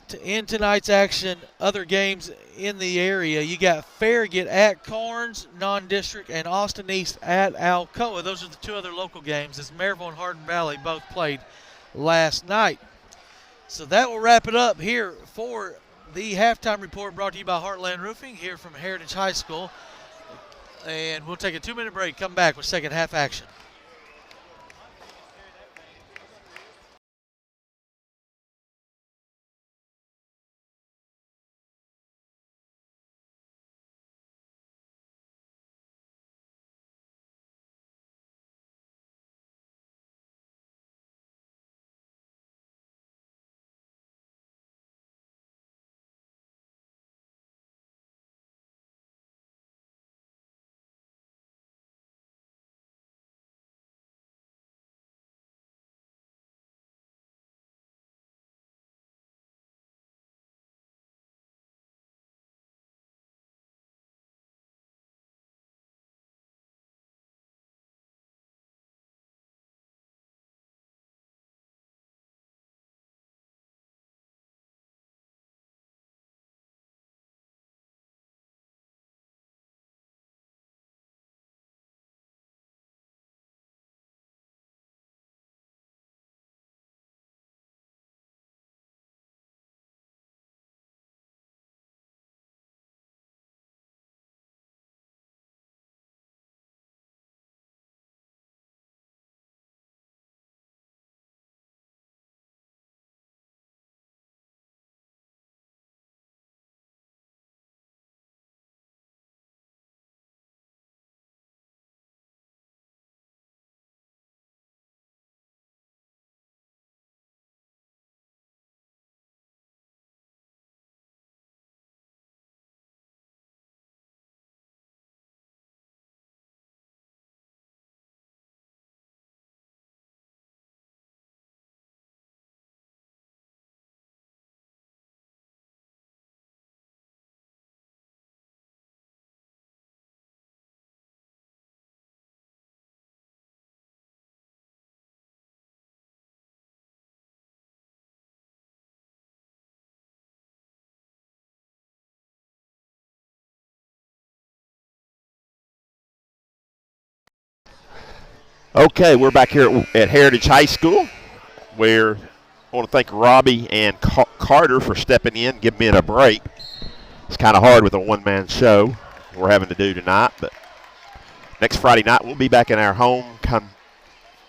C: To end tonight's action, other games in the area, you got Farragut at Carnes, non-district, and Austin East at Alcoa. Those are the 2 other local games as Maryville and Hardin Valley both played last night. So that will wrap it up here for the halftime report brought to you by Heartland Roofing here from Heritage High School. And we'll take a 2-minute break, come back with second half action.
A: Okay, we're back here at Heritage High School, where I want to thank Robbie and Carter for stepping in, giving me a break. It's kind of hard with a one-man show we're having to do tonight, but next Friday night we'll be back in our home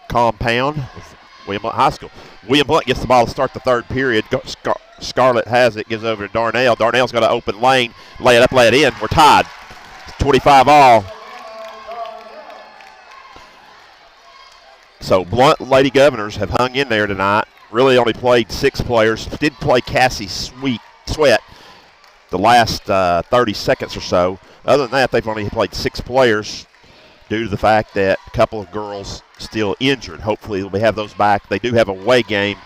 A: compound with William Blount High School. William Blount gets the ball to start the third period. Scarlett has it, gives over to Darnell. Darnell's got an open lane, lay it up, lay it in. We're tied. 25 all. So Blount Lady Governors have hung in there tonight. Really only played 6 players. Did play Cassie Sweat the last 30 seconds or so. Other than that, they've only played 6 players. due to the fact that a couple of girls still injured. Hopefully they'll have those back. They do have a away game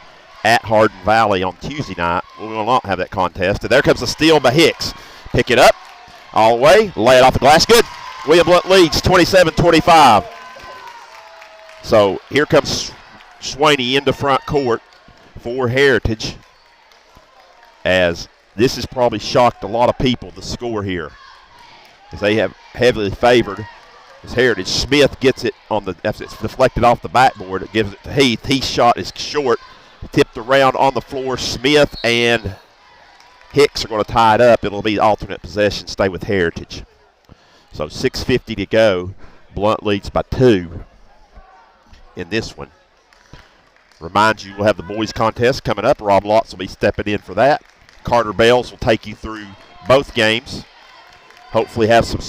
A: at Hardin Valley on Tuesday night. We will not have that contest. And there comes a steal by Hicks. Pick it up all the way, lay it off the glass. Good. William Blount leads 27-25. So here comes Swaney into front court for Heritage, as this has probably shocked a lot of people, the score here, as they have heavily favored as Heritage. Smith gets it on the, after it's deflected off the backboard, it gives it to Heath. Heath's shot is short, tipped around on the floor. Smith and Hicks are going to tie it up. It'll be alternate possession, stay with Heritage. So 6:50 to go. Blount leads by 2 in this one. Remind you, we'll have the boys contest coming up. Rob Lotz will be stepping in for that. Carter Bales will take you through both games. Hopefully have some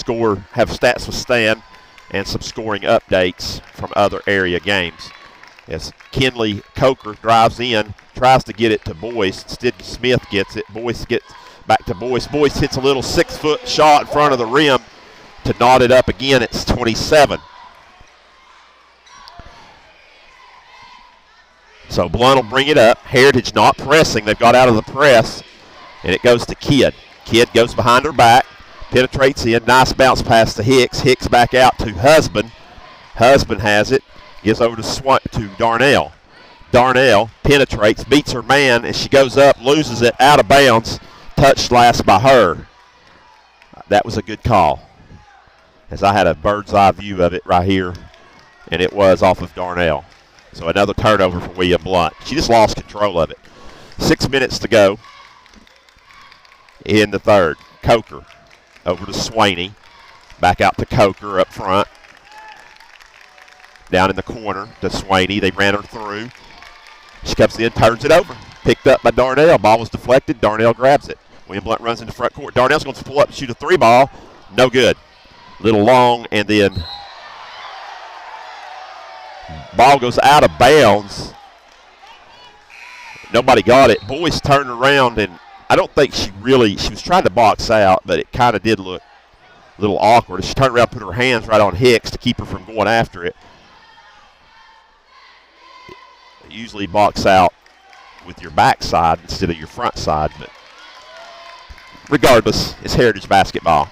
A: have stats with Stan and some scoring updates from other area games. As Kenley Coker drives in, tries to get it to Boyce. Instead, Smith gets it. Boyce gets back to Boyce. Boyce hits a little 6-foot shot in front of the rim to knot it up again. It's 27. So Blount will bring it up. Heritage not pressing. They've got out of the press, and it goes to Kidd. Kidd goes behind her back, penetrates in. Nice bounce pass to Hicks. Hicks back out to Husband. Husband has it. Gives over to Darnell. Darnell penetrates, beats her man, and she goes up, loses it, out of bounds. Touched last by her. That was a good call, as I had a bird's eye view of it right here, and it was off of Darnell. So another turnover for William Blount. She just lost control of it. 6 minutes to go in the third. Coker over to Swaney. Back out to Coker up front. Down in the corner to Swaney. They ran her through. She comes in, turns it over. Picked up by Darnell. Ball was deflected. Darnell grabs it. William Blount runs into front court. Darnell's going to pull up and shoot a 3-ball. No good. Little long, and then ball goes out of bounds. Nobody got it. Boyce turned around, and I don't think she was trying to box out, but it kind of did look a little awkward. She turned around, put her hands right on Hicks to keep her from going after it. Usually box out with your backside instead of your front side, but regardless, it's Heritage basketball.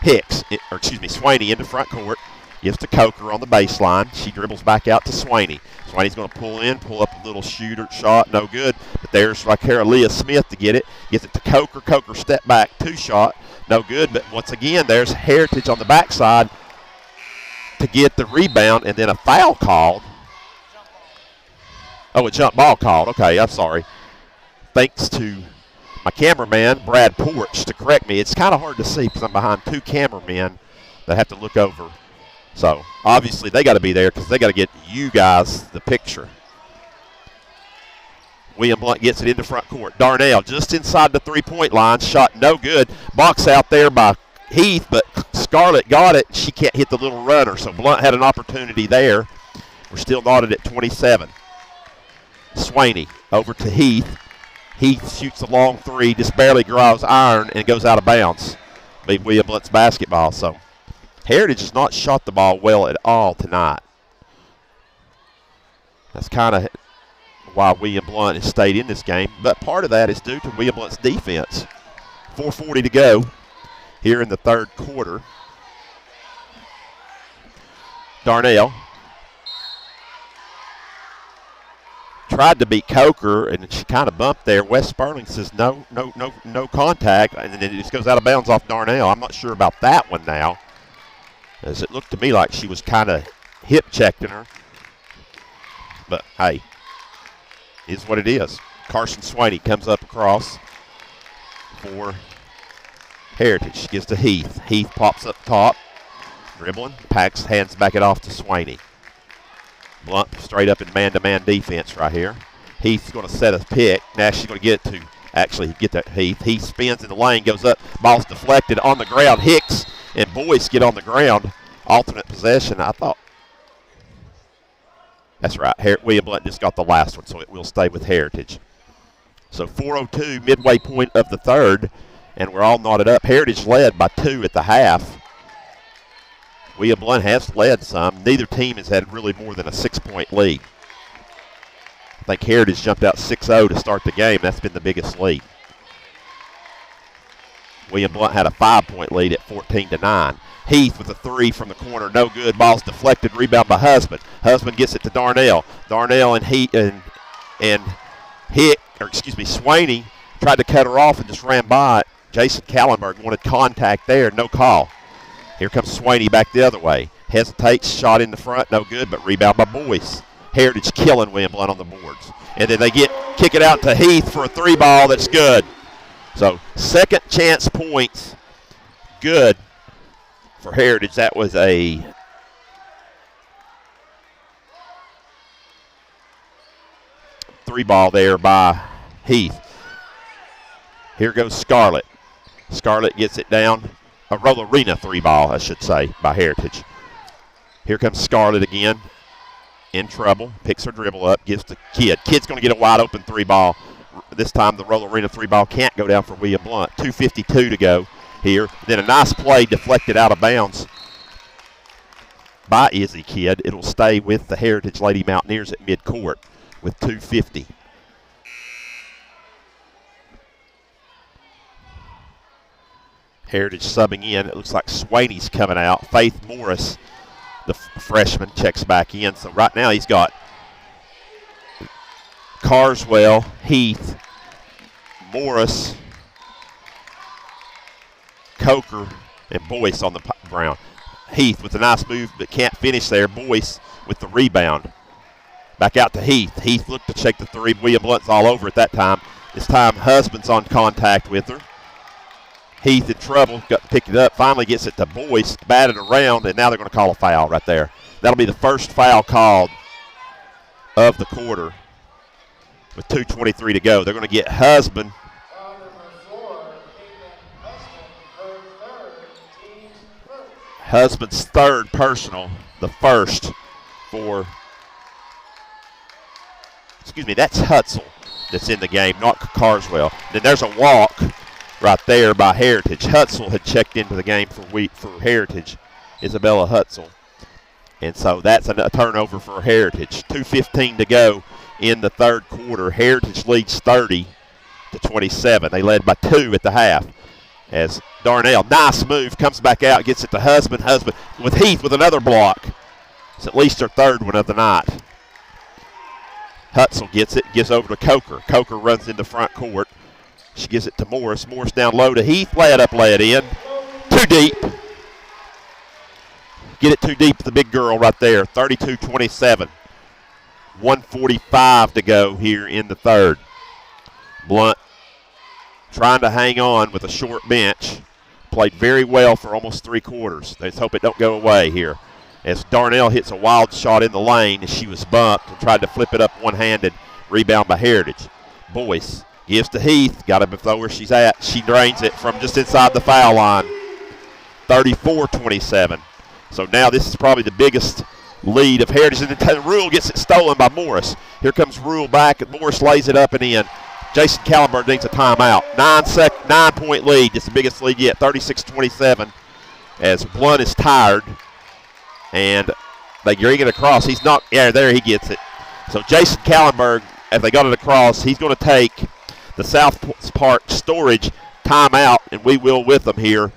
A: Swaney into front court. Gives to Coker on the baseline. She dribbles back out to Swaney. Swaney's going to pull up a little shot, no good. But there's Leah Smith to get it. Gets it to Coker. Coker step back, 2-shot, no good. But once again, there's Heritage on the backside to get the rebound, and then a foul called. Oh, a jump ball called. Okay, I'm sorry. Thanks to my cameraman, Brad Porch, to correct me. It's kind of hard to see because I'm behind 2 cameramen that have to look over. So, obviously, they got to be there because they got to get you guys the picture. William Blount gets it into front court. Darnell just inside the 3-point line. Shot no good. Box out there by Heath, but Scarlett got it. She can't hit the little runner, so Blount had an opportunity there. We're still knotted at 27. Swaney over to Heath. Heath shoots a long 3, just barely draws iron, and goes out of bounds. Be William Blount's basketball, so Heritage has not shot the ball well at all tonight. That's kind of why William Blount has stayed in this game, but part of that is due to William Blount's defense. 4:40 to go here in the third quarter. Darnell tried to beat Coker, and she kind of bumped there. Wes Sperling says no contact, and then it just goes out of bounds off Darnell. I'm not sure about that one now, as it looked to me like she was kind of hip-checking her. But, hey, is what it is. Carson Swaney comes up across for Heritage. Gives to Heath. Heath pops up top, dribbling, hands back it off to Swaney. Blount straight up in man-to-man defense right here. Heath's going to set a pick. Now she's going to get that Heath. Heath spins in the lane, goes up. Ball's deflected on the ground. Hicks and Boyce get on the ground. Alternate possession, I thought. That's right. William Blount just got the last one, so it will stay with Heritage. So 4:02, midway point of the third, and we're all knotted up. Heritage led by 2 at the half. William Blount has led some. Neither team has had really more than a 6-point lead. I think Heritage jumped out 6-0 to start the game. That's been the biggest lead. William Blount had a 5-point lead at 14-9. Heath with a 3 from the corner, no good. Ball's deflected, rebound by Husband. Husband gets it to Darnell. Darnell and Swaney tried to cut her off and just ran by it. Jason Kallenberg wanted contact there, no call. Here comes Swaney back the other way. Hesitates, shot in the front, no good, but rebound by Boyce. Heritage killing William Blount on the boards. And then they kick it out to Heath for a 3-ball that's good. So second chance points, good for Heritage. That was a three-ball there by Heath. Here goes Scarlett. Scarlett gets it down. A Rollerina 3-ball, I should say, by Heritage. Here comes Scarlett again. In trouble. Picks her dribble up. Gives to Kidd. Kidd's going to get a wide-open 3-ball. This time the Rollerina 3-ball can't go down for William Blount. 2:52 to go here. Then a nice play deflected out of bounds by Izzy Kidd. It'll stay with the Heritage Lady Mountaineers at midcourt with 2:50. Heritage subbing in. It looks like Swaney's coming out. Faith Morris, the freshman, checks back in. So right now he's got Carswell, Heath, Morris, Coker, and Boyce on the ground. Heath with a nice move but can't finish there. Boyce with the rebound. Back out to Heath. Heath looked to check the 3. William Blount's all over at that time. This time Husband's on contact with her. Heath in trouble, got to pick it up, finally gets it to Boyce, batted around, and now they're going to call a foul right there. That'll be the first foul called of the quarter with 2:23 to go. They're going to get Husband. Husband's third personal, the first for, that's Hutzel that's in the game, not Carswell. Then there's a walk right there by Heritage. Hutzel had checked into the game for Heritage, Isabella Hutzel. And so that's a turnover for Heritage. 2:15 to go in the third quarter. Heritage leads 30-27. They led by 2 at the half. As Darnell, nice move, comes back out, gets it to Husband. Husband with Heath with another block. It's at least her third one of the night. Hutzel gets it, gives over to Coker. Coker runs into front court. She gives it to Morris. Morris down low to Heath. Lay it up, lay it in. Too deep. Get it too deep, the big girl right there. 32-27. 1:45 to go here in the third. Blount trying to hang on with a short bench. Played very well for almost 3 quarters. Let's hope it don't go away here. As Darnell hits a wild shot in the lane, and she was bumped and tried to flip it up one-handed. Rebound by Heritage. Boyce gives to Heath. Got to throw where she's at. She drains it from just inside the foul line. 34-27. So now this is probably the biggest lead of Heritage. And Rule gets it stolen by Morris. Here comes Rule back, and Morris lays it up and in. Jason Kallenberg needs a timeout. 9-point lead. It's the biggest lead yet. 36-27. As Blount is tired. And they bring it across. He's not. Yeah, there he gets it. So Jason Kallenberg, as they got it across, he's going to take the South Park Storage timeout, and we will with them here.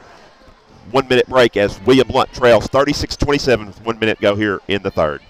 A: 1-minute break as William Blount trails 36-27 with 1 minute go here in the third.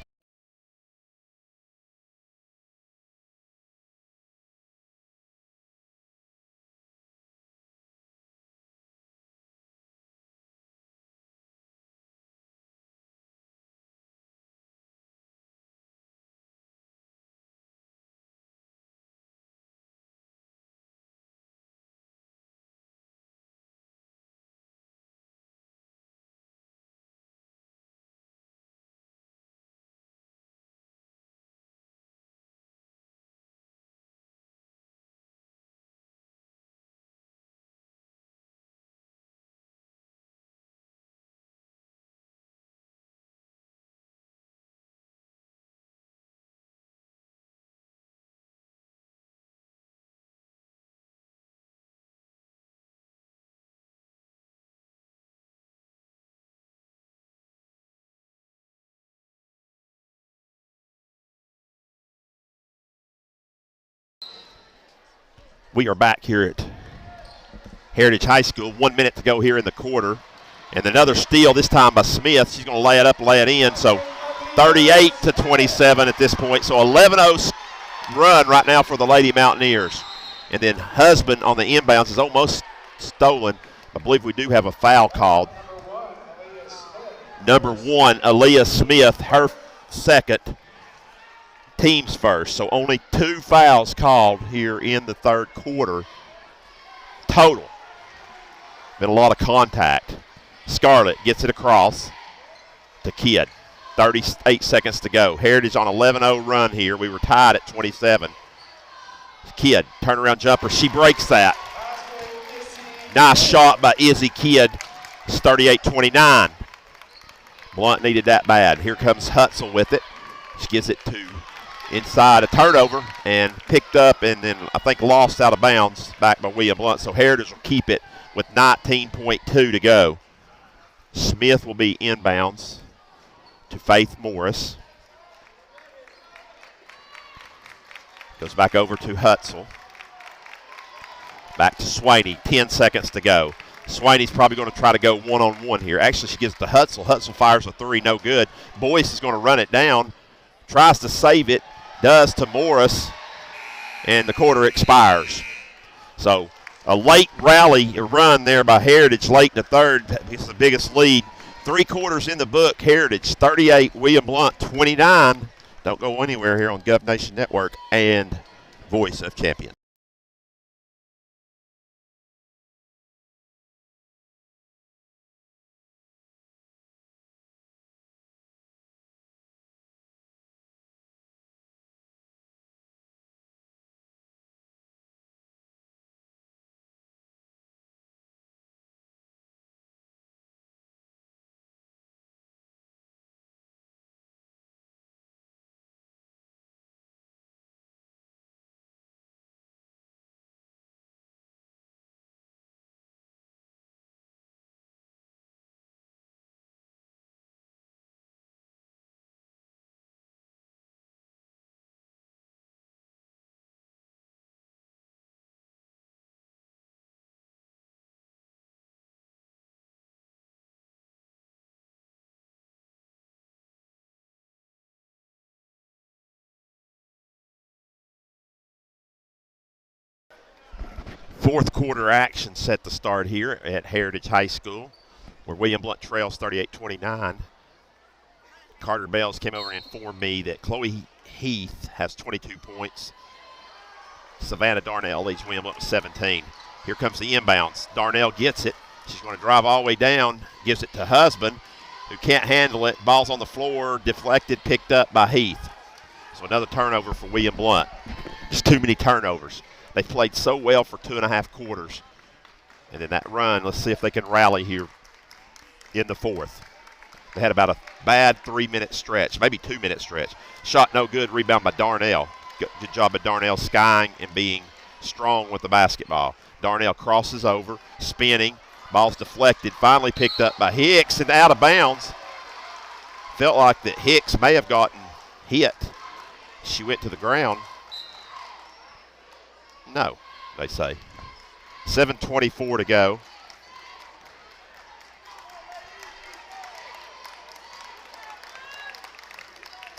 A: We are back here at Heritage High School. 1 minute to go here in the quarter. And another steal, this time by Smith. She's going to lay it up, lay it in. So 38-27 at this point. So 11-0 run right now for the Lady Mountaineers. And then Husband on the inbounds is almost stolen. I believe we do have a foul called. Number 1, Aaliyah Smith, her second, team's first. So only 2 fouls called here in the third quarter total. Been a lot of contact. Scarlett gets it across to Kidd. 38 seconds to go. Heritage on 11-0 run here. We were tied at 27. Kidd, turnaround jumper. She breaks that. Nice shot by Izzy Kidd. It's 38-29. Blount needed that bad. Here comes Hutzel with it. She gives it to inside, a turnover, and picked up and then I think lost out of bounds back by William Blount. So Heritage will keep it with 19.2 to go. Smith will be inbounds to Faith Morris. Goes back over to Hutzel. Back to Swaney, 10 seconds to go. Swaney's probably going to try to go one-on-one here. Actually, she gives it to Hutzel. Hutzel fires a three, no good. Boyce is going to run it down, tries to save it, does to Morris, and the quarter expires. So a late rally run there by Heritage late in the third. It's the biggest lead. 3 quarters in the book. Heritage 38, William Blount 29. Don't go anywhere here on Gov Nation Network and Voice of Champions. Fourth quarter action set to start here at Heritage High School, where William Blount trails 38-29. Carter Bells came over and informed me that Chloe Heath has 22 points. Savannah Darnell leads William Blount with 17. Here comes the inbounds. Darnell gets it. She's going to drive all the way down, gives it to Husband, who can't handle it. Ball's on the floor, deflected, picked up by Heath. So another turnover for William Blount. Just too many turnovers. They played so well for 2.5 quarters. And then that run, let's see if they can rally here in the fourth. They had about a bad 3-minute stretch, maybe 2-minute stretch. Shot no good, rebound by Darnell. Good job by Darnell skying and being strong with the basketball. Darnell crosses over, spinning. Ball's deflected, finally picked up by Hicks and out of bounds. Felt like that Hicks may have gotten hit. She went to the ground. No, they say. 7:24 to go.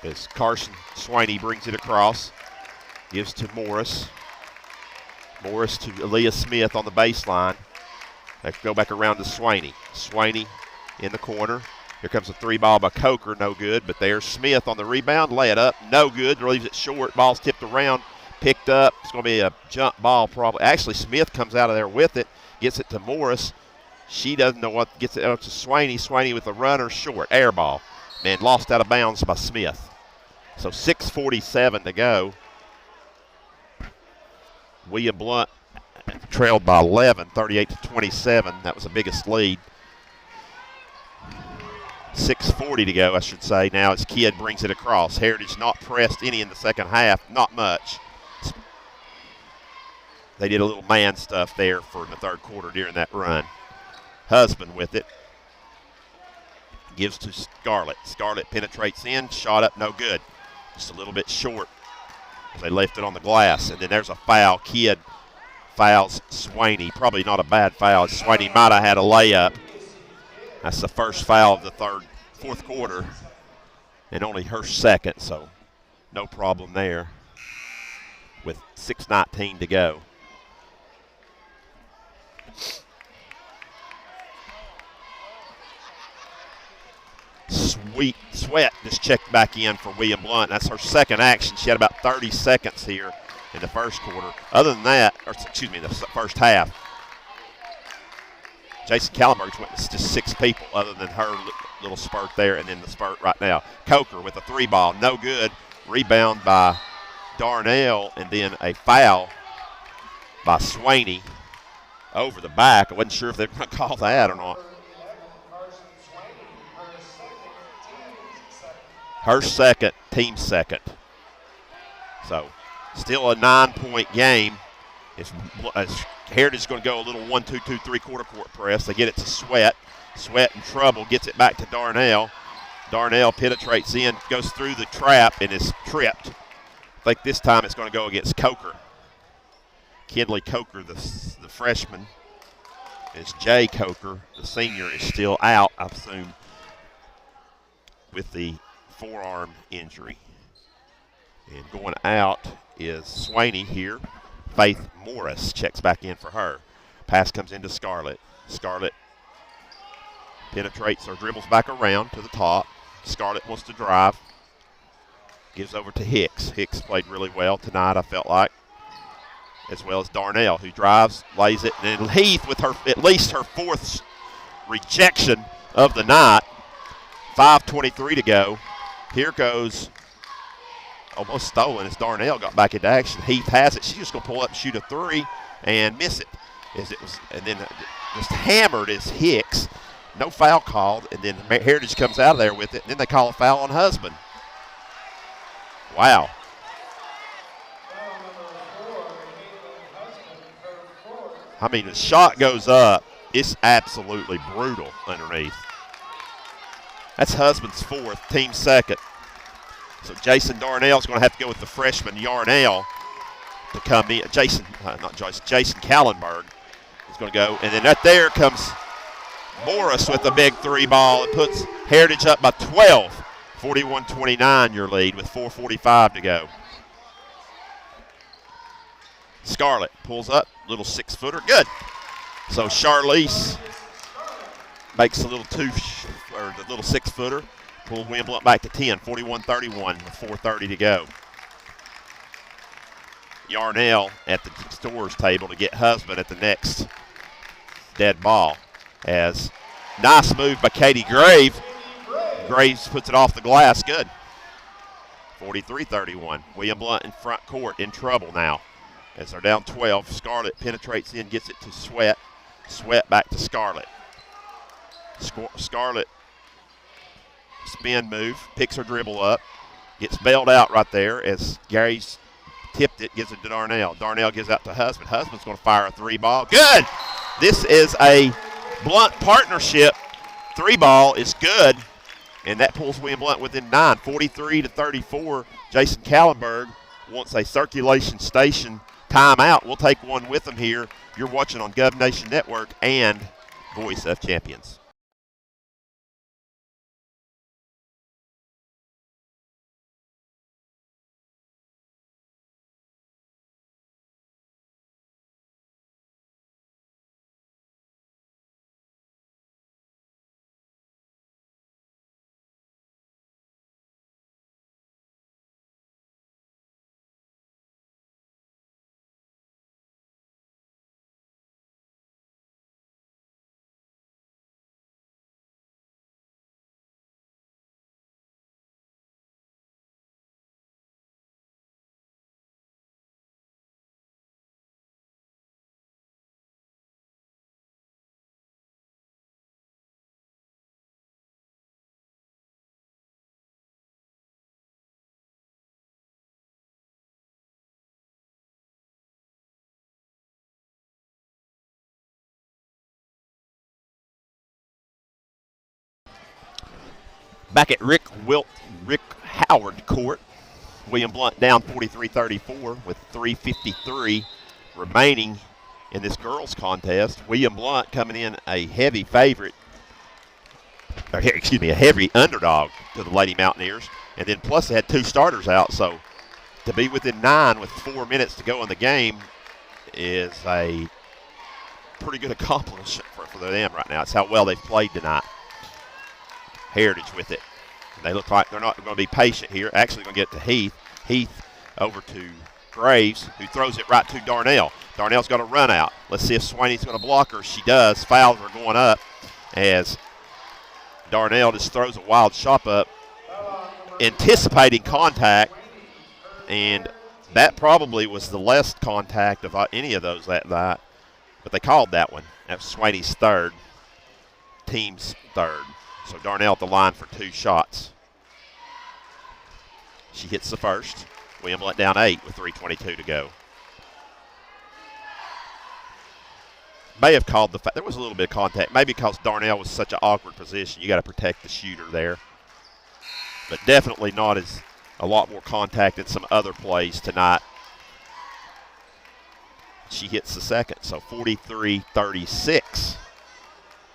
A: As Carson Swaney brings it across, gives to Morris. Morris to Aaliyah Smith on the baseline. They go back around to Swaney. Swaney in the corner. Here comes a 3 ball by Coker, no good, but there's Smith on the rebound, lay it up, no good, leaves it short, ball's tipped around. Picked up. It's going to be a jump ball probably. Actually, Smith comes out of there with it, gets it to Morris. She doesn't know what, gets it out to Swaney. Swaney with a runner short, air ball. And lost out of bounds by Smith. So 6:47 to go. William Blount trailed by 11, 38-27. That was the biggest lead. 6:40 to go, I should say. Now as Kidd brings it across. Heritage not pressed any in the second half, not much. They did a little man stuff there for the third quarter during that run. Husband with it. Gives to Scarlett. Scarlett penetrates in, shot up, no good. Just a little bit short as they left it on the glass. And then there's a foul. Kidd fouls Swaney. Probably not a bad foul. Swaney might have had a layup. That's the first foul of the fourth quarter, and only her second, so no problem there with 6:19 to go. Sweat just checked back in for William Blount. That's her second action. She had about 30 seconds here in the first quarter. Other than that, or excuse me, the first half, Jason Kallenberg's went to just 6 people other than her little spurt there and then the spurt right now. Coker with a 3-ball, no good. Rebound by Darnell, and then a foul by Swaney over the back. I wasn't sure if they were going to call that or not. Her second, team second. So still a 9-point game. Heritage is going to go a little 1-2-2 3-quarter court press. They get it to Sweat. Sweat in trouble, gets it back to Darnell. Darnell penetrates in, goes through the trap, and is tripped. I think this time it's going to go against Coker. Kinley Coker, the freshman, is Jay Coker. The senior is still out, I assume, with the forearm injury. And going out is Swaney here. Faith Morris checks back in for her. Pass comes into Scarlett. Scarlett penetrates or dribbles back around to the top. Scarlett wants to drive. Gives over to Hicks. Hicks played really well tonight, I felt like, as well as Darnell, who drives, lays it, and then Heath with her at least her 4th rejection of the night. 5:23 to go. Here goes, almost stolen as Darnell got back into action. Heath has it. She's just going to pull up and shoot a 3 and miss it. And then just hammered is Hicks. No foul called, and then Heritage comes out of there with it, and then they call a foul on Husband. Wow. I mean, the shot goes up. It's absolutely brutal underneath. That's Husband's 4th, team second. So Jason Darnell's going to have to go with the freshman Yarnell to come in. Jason Kallenberg is going to go. And then right there comes Morris with a big 3-ball. It puts Heritage up by 12. 41-29 your lead with 4:45 to go. Scarlett pulls up, little 6-footer, good. So Charlize makes a little the little 6-footer. Pull William Blount back to 10, 41-31 with 4:30 to go. Yarnell at the stores table to get Husband at the next dead ball. As nice move by Katie Grave. Graves puts it off the glass, good. 43-31. William Blount in front court in trouble now. As they're down 12, Scarlett penetrates in, gets it to Sweat. Sweat back to Scarlett. Scarlett spin move, picks her dribble up, gets bailed out right there as Gary's tipped it, gives it to Darnell. Darnell gives out to Husband. Husband's going to fire a 3-ball. Good! This is a Blount partnership. 3-ball is good, and that pulls William Blount within 9, 43-34. Jason Kallenberg wants a circulation station timeout. We'll take one with them here. You're watching on Gov Nation Network and Voice of Champions. Back at Rick Howard Court, William Blount down 43-34 with 3:53 remaining in this girls contest. William Blount coming in a heavy favorite, or excuse me, a heavy underdog to the Lady Mountaineers. And then plus they had 2 starters out, so to be within 9 with 4 minutes to go in the game is a pretty good accomplishment for them right now. It's how well they've played tonight. Heritage with it. They look like they're not going to be patient here. Actually going to get to Heath. Heath over to Graves, who throws it right to Darnell. Darnell's got a run out. Let's see if Swaney's going to block her. She does. Fouls are going up as Darnell just throws a wild shot up, anticipating contact, and that probably was the less contact of any of those that night, but they called that one. That's Swaney's third, team's third. So Darnell at the line for 2 shots. She hits the first. William let down 8 with 3:22 to go. May have called the fact there was a little bit of contact, maybe because Darnell was such an awkward position. You got to protect the shooter there, but definitely not as a lot more contact in some other plays tonight. She hits the second, so 43-36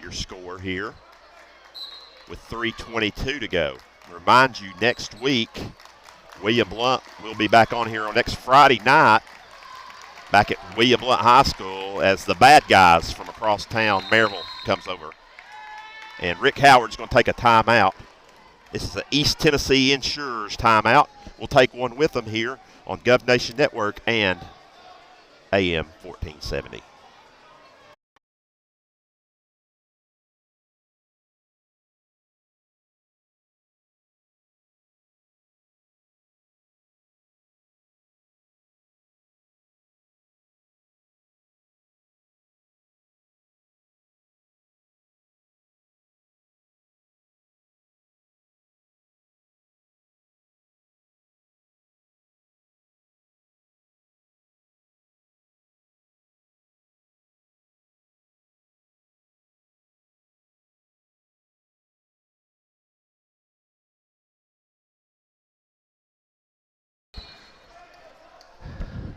A: your score here with 3:22 to go. Remind you, next week, William Blount will be back on here on next Friday night back at William Blount High School as the bad guys from across town, Maryville, comes over. And Rick Howard's going to take a timeout. This is the East Tennessee Insurers timeout. We'll take one with them here on Gov Nation Network and AM 1470.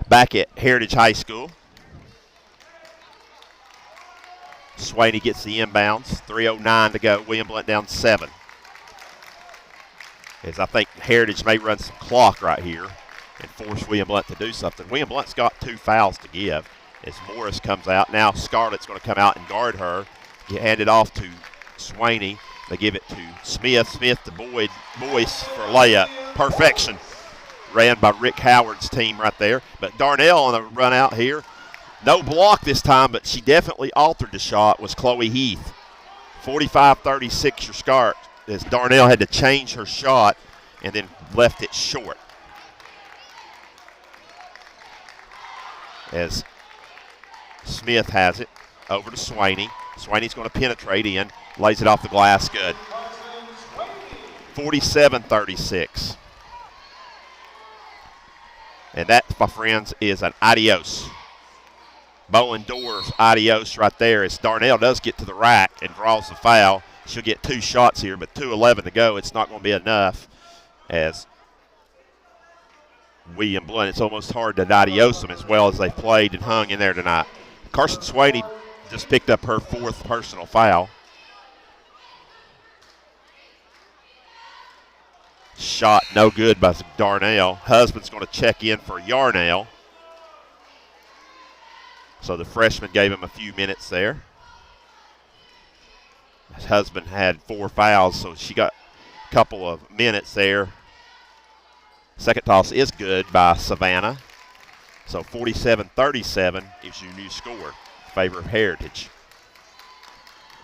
A: Back at Heritage High School. Swaney gets the inbounds. 3:09 to go. William Blount down 7. As I think Heritage may run some clock right here and force William Blount to do something. William Blount's got 2 fouls to give as Morris comes out. Now Scarlett's going to come out and guard her. You hand it off to Swaney. They give it to Smith. Smith to Boyd. Boyce for a layup. Perfection. Ran by Rick Howard's team right there. But Darnell on a run out here. No block this time, but she definitely altered the shot, was Chloe Heath. 45-36 your start as Darnell had to change her shot and then left it short. As Smith has it over to Swaney. Swaney's going to penetrate in, lays it off the glass, good. 47-36. And that, my friends, is an adios. Bowen Doors adios right there as Darnell does get to the rack and draws the foul. She'll get 2 shots here, but 2:11 to go. It's not going to be enough as William Blount. It's almost hard to adios them as well as they played and hung in there tonight. Carson Swaney just picked up her 4th personal foul. Shot no good by Darnell. Husband's going to check in for Yarnell. So the freshman gave him a few minutes there. His husband had 4 fouls, so she got a couple of minutes there. Second toss is good by Savannah. So 47-37 is your new score in favor of Heritage.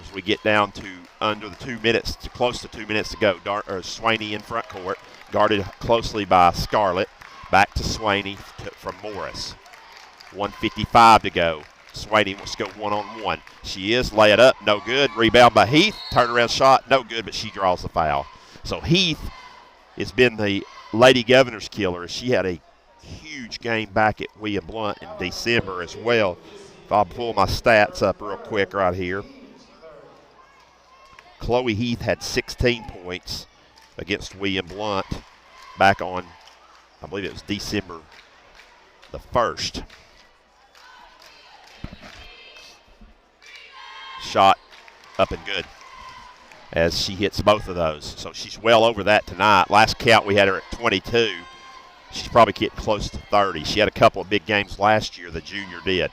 A: As we get down to under the 2 minutes, to close to 2 minutes to go, Swaney in front court, guarded closely by Scarlett. Back to Swaney from Morris. 1:55 to go. Swaney wants to go one-on-one. She is, lay it up, no good. Rebound by Heath, turnaround shot, no good, but she draws the foul. So Heath has been the Lady Governor's killer. She had a huge game back at William Blount in December as well. If I'll pull my stats up real quick right here. Chloe Heath had 16 points against William Blount back on, I believe it was December the 1st. up and good as she hits both of those. So she's well over that tonight. Last count we had her at 22. She's probably getting close to 30. She had a couple of big games last year, the junior did.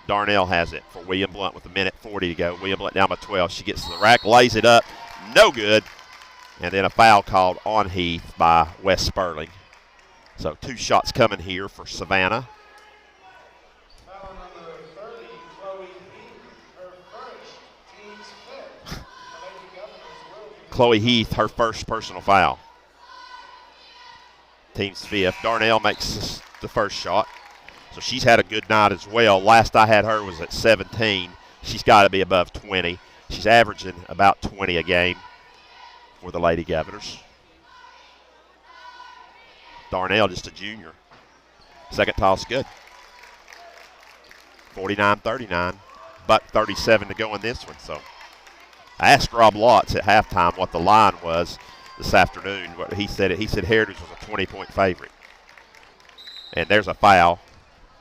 A: Darnell has it for William Blount with a minute 40 to go. William Blount down by 12. She gets to the rack, lays it up, no good. And then a foul called on Heath by Wes Sperling. So 2 shots coming here for Savannah.
C: Foul number 30, Chloe Heath, her first, team's fifth. The Lady Governors will be
A: Chloe Heath, her first personal foul. Team's 5th. Darnell makes the first shot. So she's had a good night as well. Last I had her was at 17. She's got to be above 20. She's averaging about 20 a game for the Lady Governors. Darnell just a junior. Second toss good. 49-39. Buck 37 to go in this one. So I asked Rob Lotz at halftime what the line was this afternoon. But he said Heritage was a 20-point favorite. And there's a foul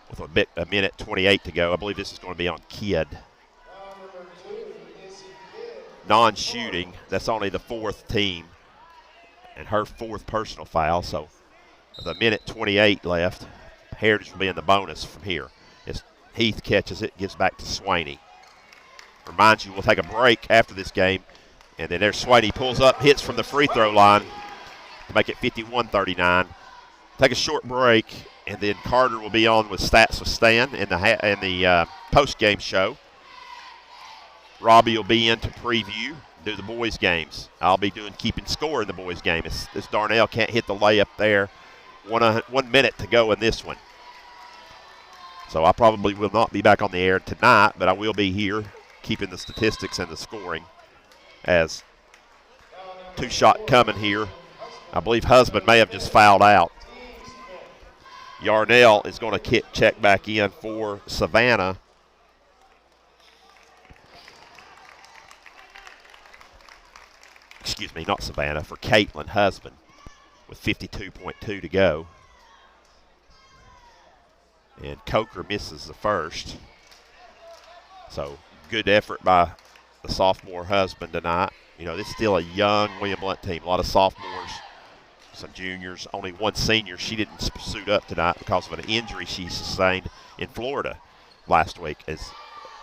A: with a minute 28 to go. I believe this is going to be on Kidd.
C: foul number 2, Missy Kidd.
A: Non-shooting. That's only the 4th team. And her 4th personal foul. So with a minute 28 left, Heritage will be in the bonus from here. As Heath catches it, gives back to Swaney. Reminds you, we'll take a break after this game. And then there's Swaney, pulls up, hits from the free throw line to make it 51-39. Take a short break, and then Carter will be on with Stats with Stan in the post-game show. Robbie will be in to preview, do the boys' games. I'll be doing keeping score in the boys' game. As Darnell can't hit the layup there. 1 minute to go in this one. So I probably will not be back on the air tonight, but I will be here keeping the statistics and the scoring. As 2 shot coming here. I believe Husband may have just fouled out. Yarnell is going to check back in for Savannah. Excuse me, not Savannah, for Caitlin Husband with 52.2 to go. And Coker misses the first. So good effort by the sophomore Husband tonight. You know, this is still a young William Blount team. A lot of sophomores, some juniors, only one senior. She didn't suit up tonight because of an injury she sustained in Florida last week. As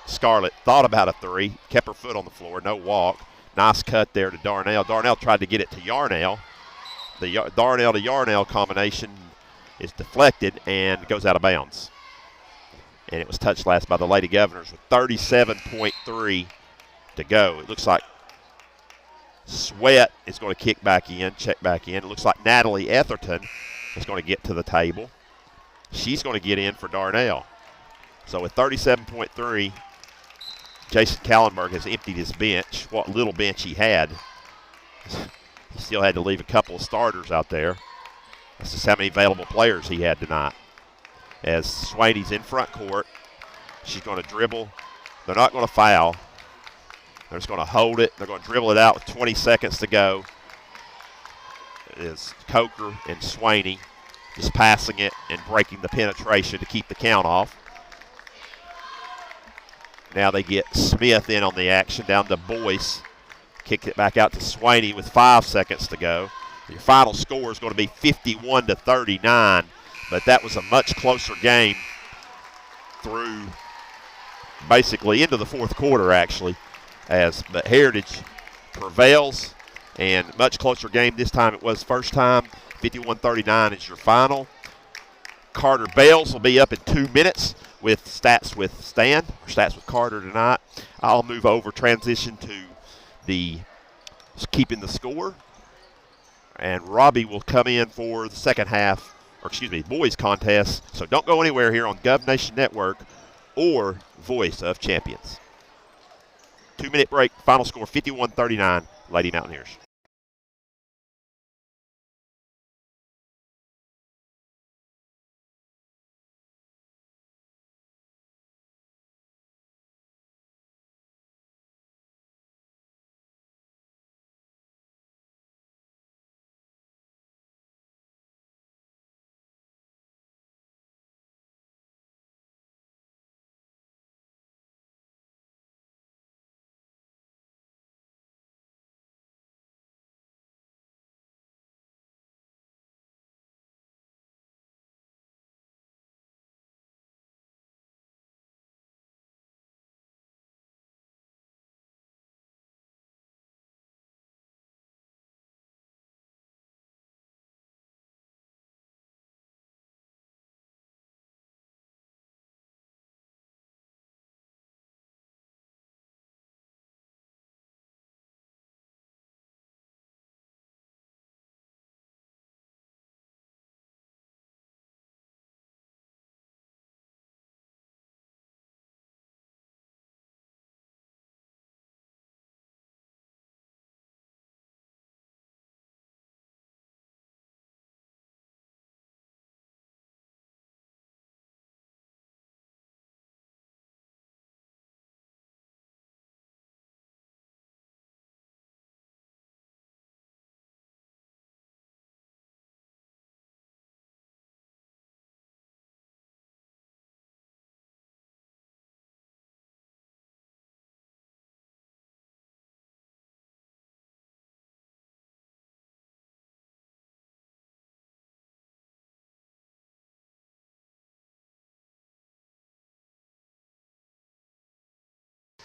A: Scarlett thought about a 3, kept her foot on the floor, no walk. Nice cut there to Darnell. Darnell tried to get it to Yarnell. The Darnell to Yarnell combination is deflected and goes out of bounds. And it was touched last by the Lady Governors with 37.3 to go. It looks like Sweat is going to check back in. It looks like Natalie Etherton is going to get to the table. She's going to get in for Darnell. So with 37.3, Jason Kallenberg has emptied his bench, what little bench he had. He still had to leave a couple of starters out there. That's just how many available players he had tonight. As Swaney's in front court, she's going to dribble. They're not going to foul. They're just going to hold it. They're going to dribble it out with 20 seconds to go. It is Coker and Swaney just passing it and breaking the penetration to keep the count off. Now they get Smith in on the action, down to Boyce. Kicked it back out to Swaney with 5 seconds to go. Your final score is going to be 51-39, but that was a much closer game through basically into the 4th quarter, actually, but Heritage prevails, and much closer game this time it was first time. 51-39 is your final. Carter Bales will be up in 2 minutes with Stats with Stan, or Stats with Carter tonight. I'll move over, transition to the keeping the score. And Robbie will come in for the second half, or excuse me, boys contest. So don't go anywhere here on Gov Nation Network or Voice of Champions. 2-minute break, final score 51-39, Lady Mountaineers.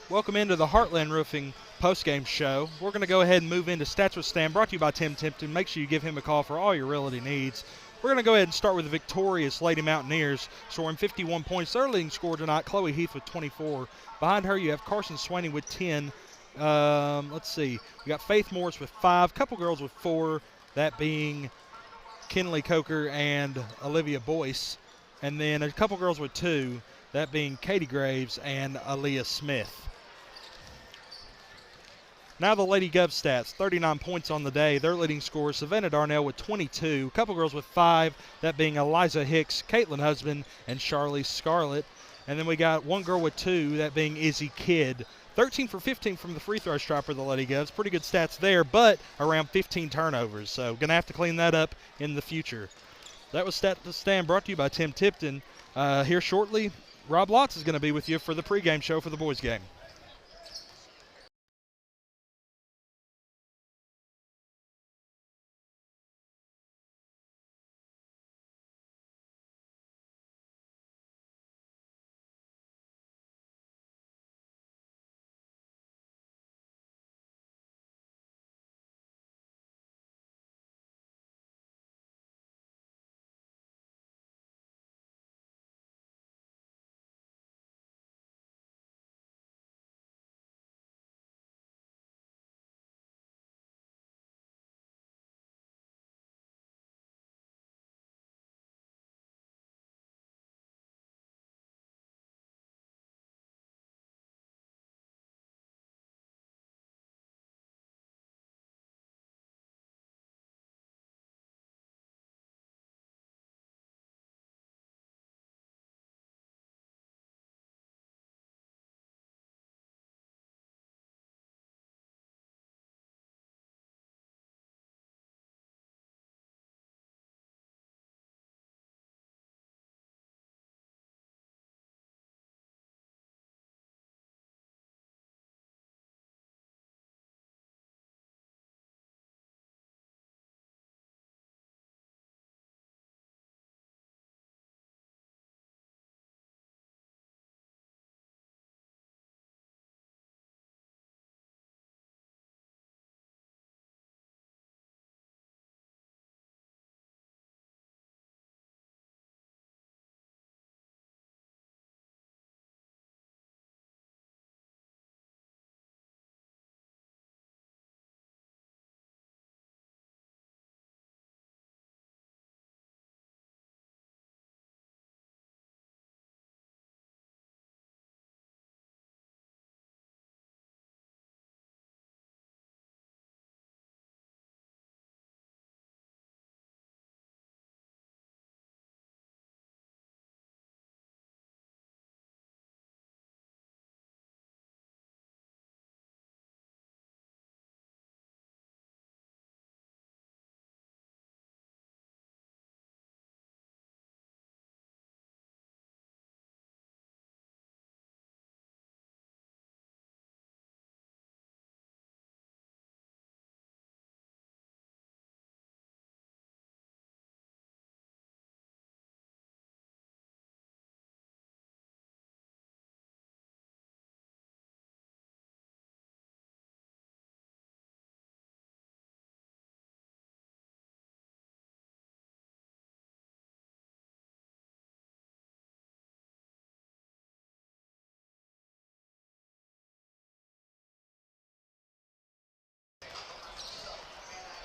E: Welcome into the Heartland Roofing postgame show. We're going to go ahead and move into Stats with Stan, brought to you by Tim Tipton. Make sure you give him a call for all your realty needs. We're going to go ahead and start with the victorious Lady Mountaineers, scoring 51 points. Their leading scorer tonight, Chloe Heath with 24. Behind her, you have Carson Swaney with 10. Let's see. We got Faith Morris with 5. Couple girls with 4, that being Kinley Coker and Olivia Boyce. And then a couple girls with 2, that being Katie Graves and Aaliyah Smith. Now the Lady Gov stats, 39 points on the day. Their leading scorer, Savannah Darnell with 22. A couple girls with 5, that being Eliza Hicks, Caitlin Husband, and Charlie Scarlett. And then we got one girl with 2, that being Izzy Kidd. 13 for 15 from the free throw stripe for the Lady Govs. Pretty good stats there, but around 15 turnovers. So going to have to clean that up in the future. That was Stat to Stand, brought to you by Tim Tipton. Here shortly, Rob Lotz is going to be with you for the pregame show for the boys game.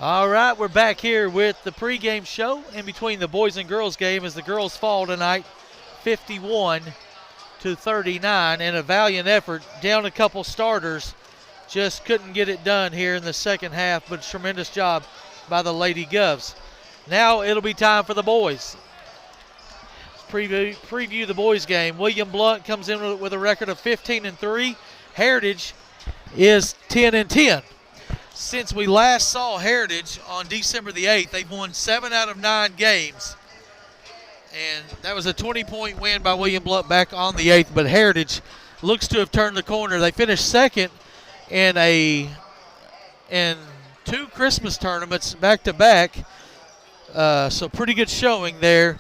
B: All right, we're back here with the pregame show in between the boys and girls game as the girls fall tonight 51-39 in a valiant effort. Down a couple starters, just couldn't get it done here in the second half, but tremendous job by the Lady Govs. Now it'll be time for the boys. Preview the boys game. William Blount comes in with a record of 15-3. Heritage is 10-10. Since we last saw Heritage on December the 8th, they've won 7 out of 9 games. And that was a 20-point win by William Blount back on the 8th, but Heritage looks to have turned the corner. They finished second in 2 Christmas tournaments back-to-back. So pretty good showing there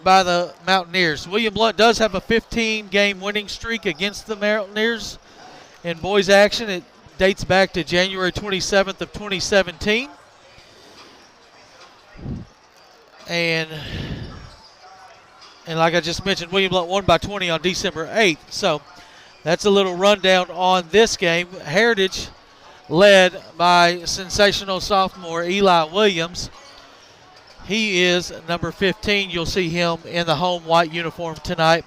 B: by the Mountaineers. William Blount does have a 15-game winning streak against the Mountaineers. in boys action. It dates back to January 27th of 2017. And like I just mentioned, William Blount won by 20 on December 8th. So that's a little rundown on this game. Heritage led by sensational sophomore Eli Williams. He is number 15. You'll see him in the home white uniform tonight.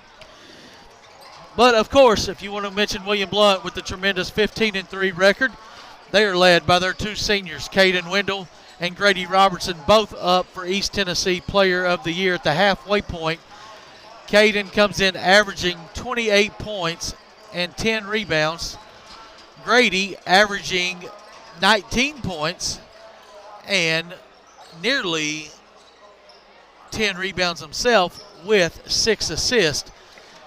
B: But, of course, if you want to mention William Blount with the tremendous 15-3 record, they are led by their two seniors, Caden Wendell and Grady Robertson, both up for East Tennessee Player of the Year at the halfway point. Caden comes in averaging 28 points and 10 rebounds. Grady averaging 19 points and nearly 10 rebounds himself with 6 assists.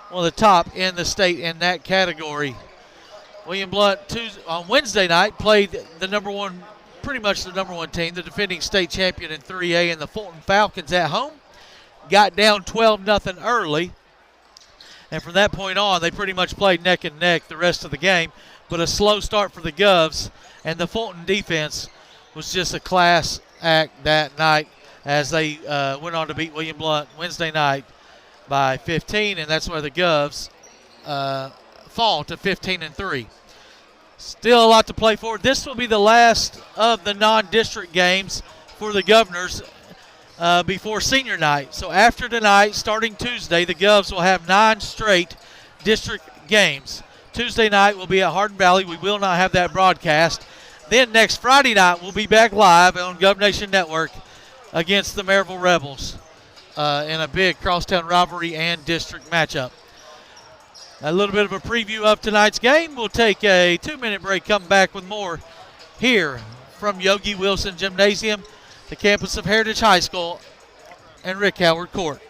B: One of the top in the state in that category. William Blount on Wednesday night played pretty much the number one team, the defending state champion in 3A, and the Fulton Falcons at home. Got down 12-0 early, and from that point on, they pretty much played neck and neck the rest of the game. But a slow start for the Govs, and the Fulton defense was just a class act that night as they went on to beat William Blount Wednesday night by 15, and that's where the Govs fall to 15-3. Still a lot to play for. This will be the last of the non-district games for the Governors before senior night. So after tonight, starting Tuesday, the Govs will have 9 straight district games. Tuesday night will be at Hardin Valley. We will not have that broadcast. Then next Friday night, we'll be back live on GovNation Network against the Maryville Rebels in a big crosstown rivalry and district matchup. A little bit of a preview of tonight's game. We'll take a 2-minute break, come back with more here from Yogi Wilson Gymnasium, the campus of Heritage High School, and Rick Howard Court.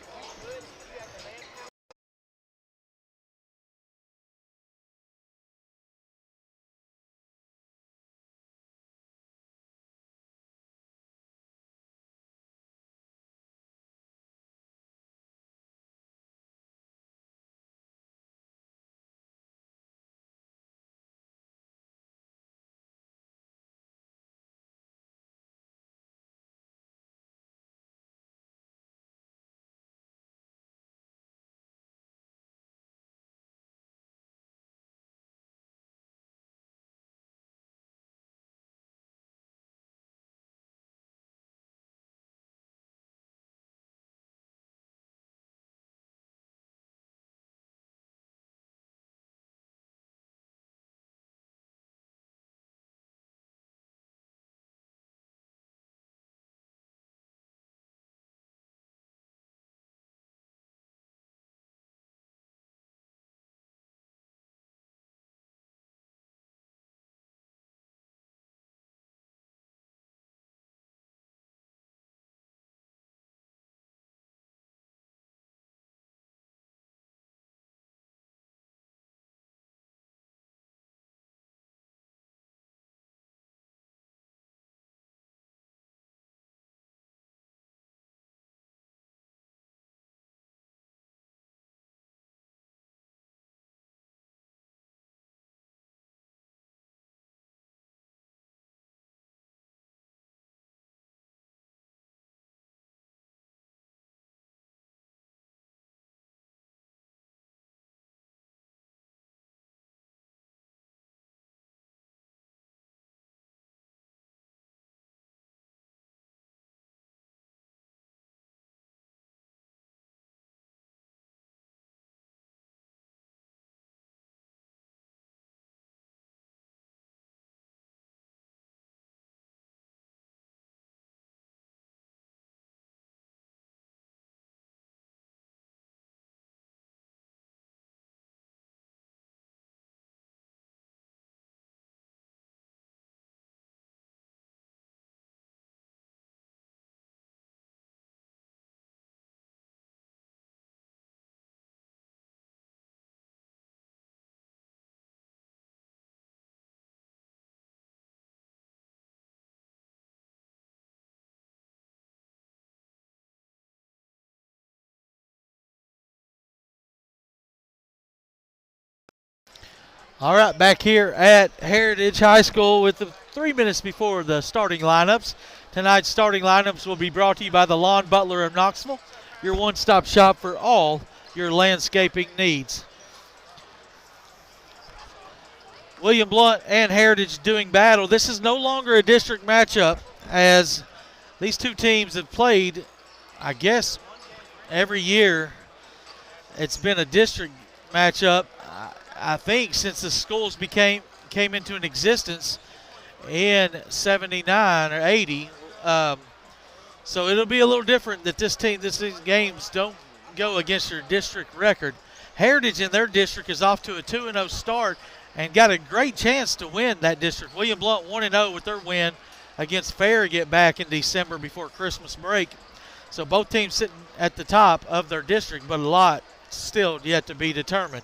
B: All right, back here at Heritage High School with the 3 minutes before the starting lineups. Tonight's starting lineups will be brought to you by the Lawn Butler of Knoxville, your one-stop shop for all your landscaping needs. William Blount and Heritage doing battle. This is no longer a district matchup, as these two teams have played, I guess, every year. It's been a district matchup, I think, since the schools came into an existence in 79 or 80. So it'll be a little different that these games don't go against your district record. Heritage in their district is off to a 2-0 start and got a great chance to win that district. William Blount 1-0 with their win against Farragut back in December before Christmas break. So both teams sitting at the top of their district, but a lot still yet to be determined.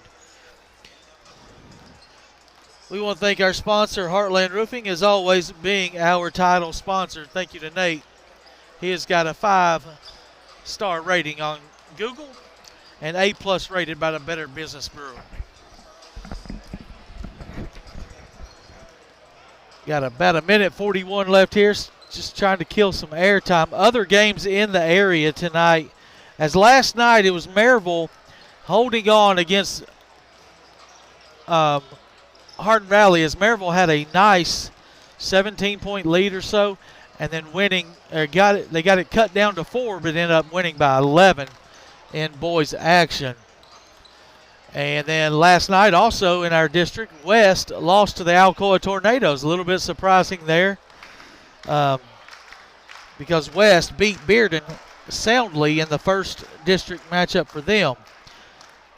B: We want to thank our sponsor, Heartland Roofing, as always being our title sponsor. Thank you to Nate. He has got a 5-star rating on Google and A+ rated by the Better Business Bureau. Got about a minute 41 left here. Just trying to kill some airtime. Other games in the area tonight. As last night it was Maryville holding on against Hardin Valley, as Maryville had a nice 17-point lead or so, and then winning. They got it cut down to 4, but ended up winning by 11 in boys action. And then last night also in our district, West lost to the Alcoa Tornadoes. A little bit surprising there, because West beat Bearden soundly in the first district matchup for them.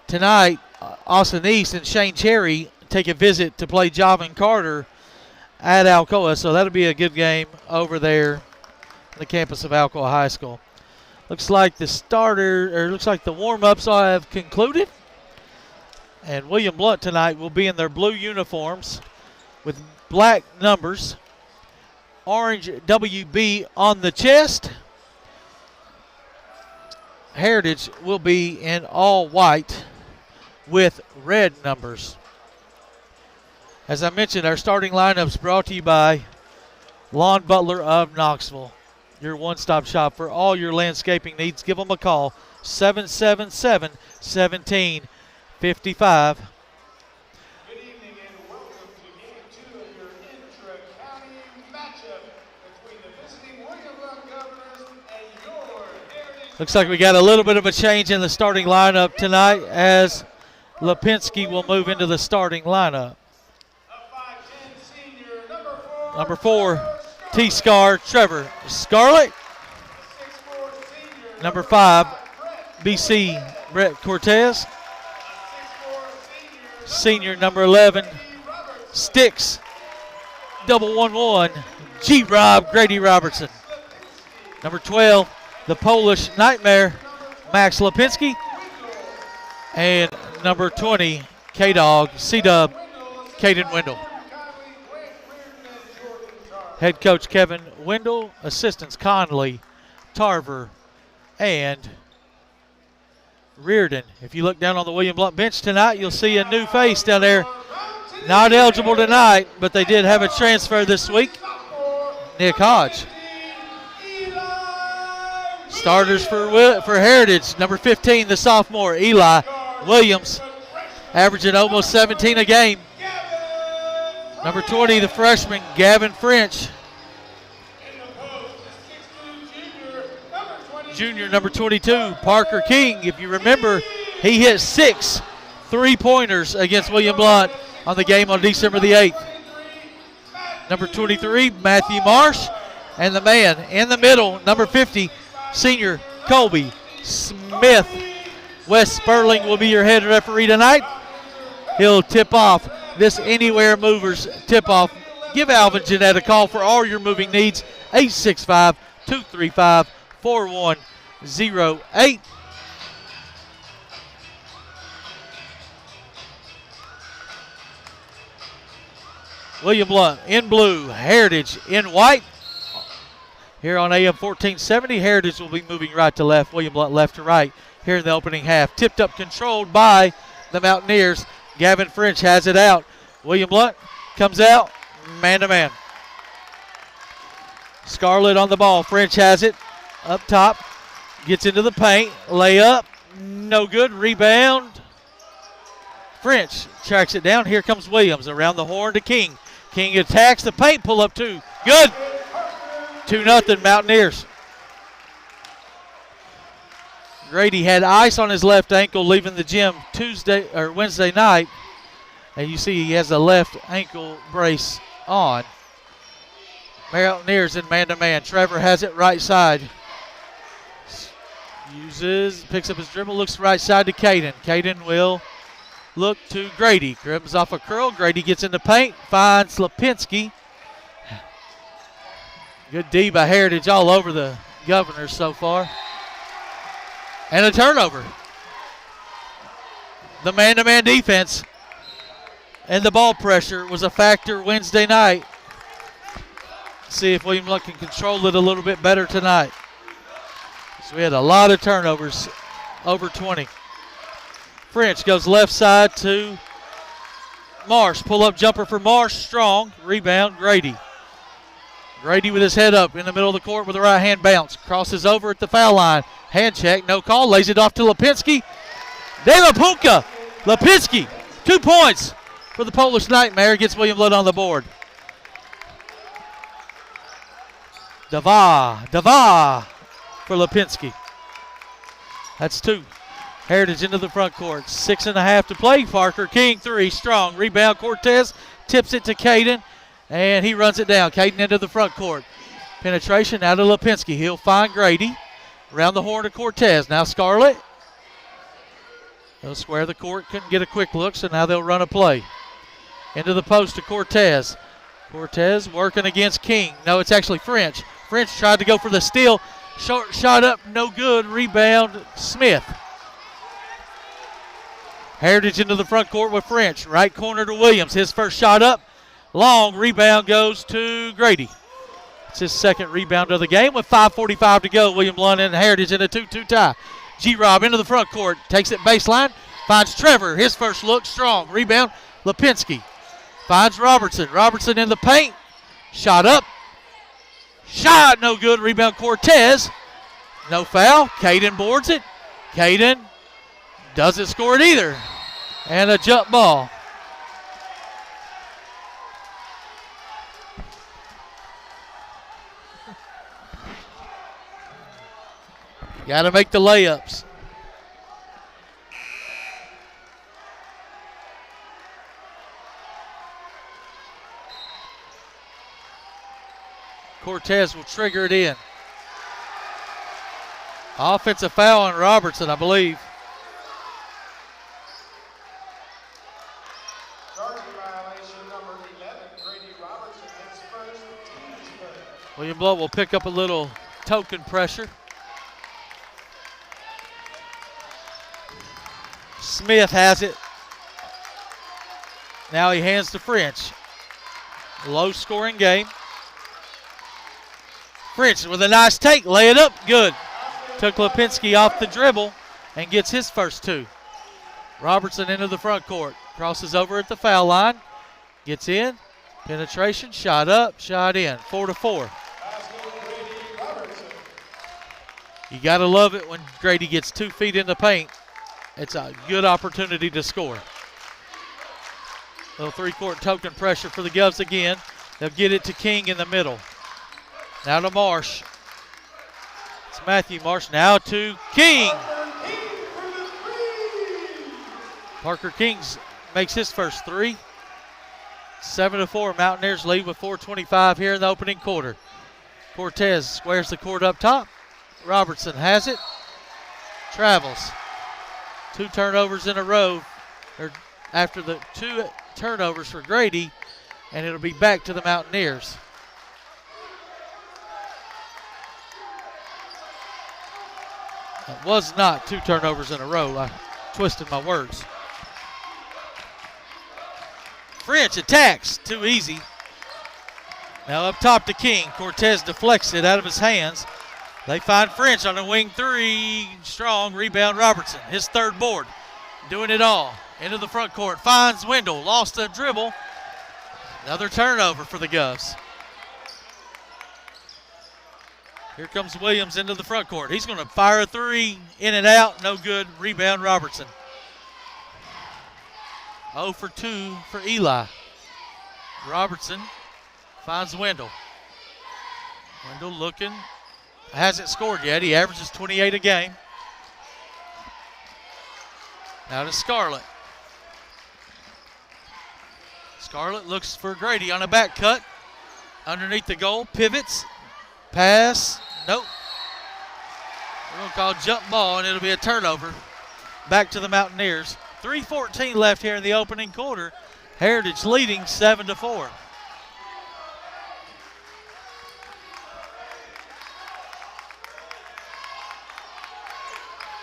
B: Tonight, Austin East and Shane Cherry take a visit to play Javin Carter at Alcoa, so that'll be a good game over there on the campus of Alcoa High School. Looks like the warm-ups have concluded. And William Blount tonight will be in their blue uniforms with black numbers, orange WB on the chest. Heritage will be in all white with red numbers. As I mentioned, our starting lineups brought to you by Lawn Butler of Knoxville, your one-stop shop for all your landscaping needs. Give them a call, 777-1755.
C: Good evening and welcome to Game 2 of your intra-county matchup between the visiting William Blount Governors and your Heritage.
B: Looks like we got a little bit of a change in the starting lineup tonight, as Lipinski will move into the starting lineup. Number 4, T-Scar Trevor Scarlett. Number 5, BC Brett Cortez. Senior number 11, Sticks, 111, G-Rob Grady Robertson. Number 12, the Polish Nightmare, Max Lipinski. And number 20, K-Dog, C-Dub, Caden Wendell. Head coach Kevin Wendell, assistants Conley, Tarver, and Reardon. If you look down on the William Blount bench tonight, you'll see a new face down there. Not eligible tonight, but they did have a transfer this week. Nick Hodge. Starters for Heritage. Number 15, the sophomore, Eli Williams, averaging almost 17 a game. Number 20, the freshman, Gavin French. Junior, number 22, Parker King. If you remember, he hit 6 3-pointers against William Blount on the game on December the 8th. Number 23, Matthew Marsh. And the man in the middle, number 50, senior Colby Smith. Wes Sperling will be your head referee tonight. He'll tip off this Anywhere Movers tip-off. Give Alvin Jeanette a call for all your moving needs, 865-235-4108. William Blount in blue, Heritage in white. Here on AM 1470, Heritage will be moving right to left, William Blount left to right here in the opening half. Tipped up, controlled by the Mountaineers. Gavin French has it out. William Blount comes out, man-to-man. Scarlett on the ball. French has it up top. Gets into the paint. Layup. No good. Rebound. French tracks it down. Here comes Williams around the horn to King. King attacks the paint. Pull up two. Good. 2-0 Mountaineers. Grady had ice on his left ankle leaving the gym Wednesday night. And you see he has a left ankle brace on. Mountaineers in man-to-man. Trevor has it right side. Picks up his dribble, looks right side to Caden. Caden will look to Grady. Grabs off a curl. Grady gets in the paint, finds Lipinski. Good D by Heritage all over the Governors so far. And a turnover. The man-to-man defense and the ball pressure was a factor Wednesday night. See if William Blount can control it a little bit better tonight. So we had a lot of turnovers, over 20. French goes left side to Marsh. Pull-up jumper for Marsh, strong. Rebound, Grady. Grady with his head up in the middle of the court with a right-hand bounce. Crosses over at the foul line. Hand check, no call. Lays it off to Lipinski. De La Punca. Lipinski, 2 points for the Polish Nightmare. Gets William Blount on the board. Dava for Lipinski. That's 2. Heritage into the front court. 6.5 to play. Parker King, 3, strong. Rebound, Cortez tips it to Caden, and he runs it down. Caden into the front court. Penetration out of Lipinski. He'll find Grady. Around the horn to Cortez. Now Scarlett. They'll square the court. Couldn't get a quick look, so now they'll run a play. Into the post to Cortez. Cortez working against King. No, it's actually French. French tried to go for the steal. Short shot up, no good. Rebound, Smith. Heritage into the front court with French. Right corner to Williams. His first shot up. Long rebound goes to Grady. It's his second rebound of the game with 5:45 to go. William Blount and Heritage in a 2-2 tie. G-Rob into the front court. Takes it baseline. Finds Trevor. His first look, strong. Rebound, Lipinski. Finds Robertson. Robertson in the paint. Shot up. Shot no good. Rebound Cortez. No foul. Caden boards it. Caden doesn't score it either. And a jump ball. Got to make the layups. Cortez will trigger it in. Offensive foul on Robertson, I believe.
C: Charging violation number 11, Grady Robertson, his first, team's first.
B: William Blount will pick up a little token pressure. Smith has it. Now he hands to French. Low scoring game. French with a nice take. Lay it up. Good. Took Lipinski off the dribble and gets his first 2. Robertson into the front court. Crosses over at the foul line. Gets in. Penetration. Shot up. Shot in. 4-4. You got to love it when Grady gets 2 feet in the paint. It's a good opportunity to score. Little 3-court token pressure for the Govs again. They'll get it to King in the middle. Now to Marsh. It's Matthew Marsh. Now to King. Parker King makes his first 3. 7-4. Mountaineers lead with 4:25 here in the opening quarter. Cortez squares the court up top. Robertson has it. Travels. 2 turnovers in a row. After the 2 turnovers for Grady, and it'll be back to the Mountaineers. It was not 2 turnovers in a row. I twisted my words. French attacks. Too easy. Now up top to King. Cortez deflects it out of his hands. They find French on the wing 3. Strong. Rebound Robertson. His 3rd board. Doing it all. Into the front court. Finds Wendell. Lost the dribble. Another turnover for the Govs. Here comes Williams into the front court. He's going to fire a three, in and out, no good. Rebound, Robertson. 0 for 2 for Eli. Robertson finds Wendell. Wendell looking. Hasn't scored yet. He averages 28 a game. Now to Scarlett. Scarlett looks for Grady on a back cut. Underneath the goal, pivots. Pass. Nope. We're going to call jump ball, and it'll be a turnover. Back to the Mountaineers. 3:14 left here in the opening quarter. Heritage leading 7-4.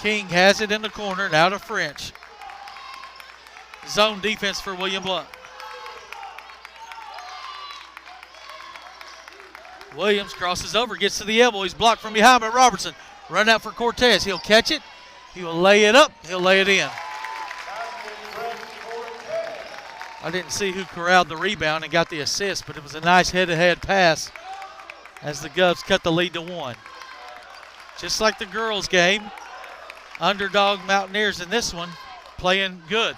B: King has it in the corner, now to French. Zone defense for William Blount. Williams crosses over, gets to the elbow. He's blocked from behind by Robertson. Run out for Cortez. He'll catch it. He will lay it up. He'll lay it in. I didn't see who corralled the rebound and got the assist, but it was a nice head-to-head pass as the Govs cut the lead to 1. Just like the girls' game, underdog Mountaineers in this one playing good.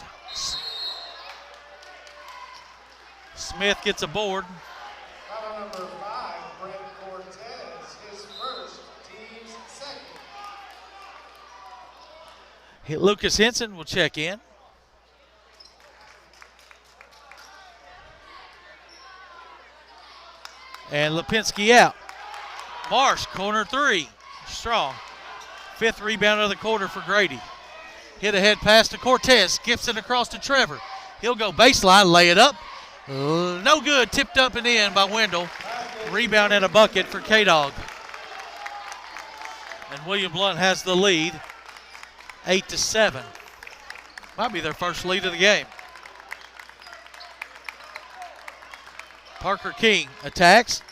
B: Smith gets a board.
C: Number 5, Brent Cortez, his first, team's second.
B: Lucas Henson will check in. And Lipinski out. Marsh, corner 3. Strong. 5th rebound of the quarter for Grady. Hit ahead pass to Cortez. Skips it across to Trevor. He'll go baseline, lay it up. No good. Tipped up and in by Wendell. Rebound and a bucket for K-Dog. And William Blount has the lead, 8-7. Might be their first lead of the game. Parker King attacks,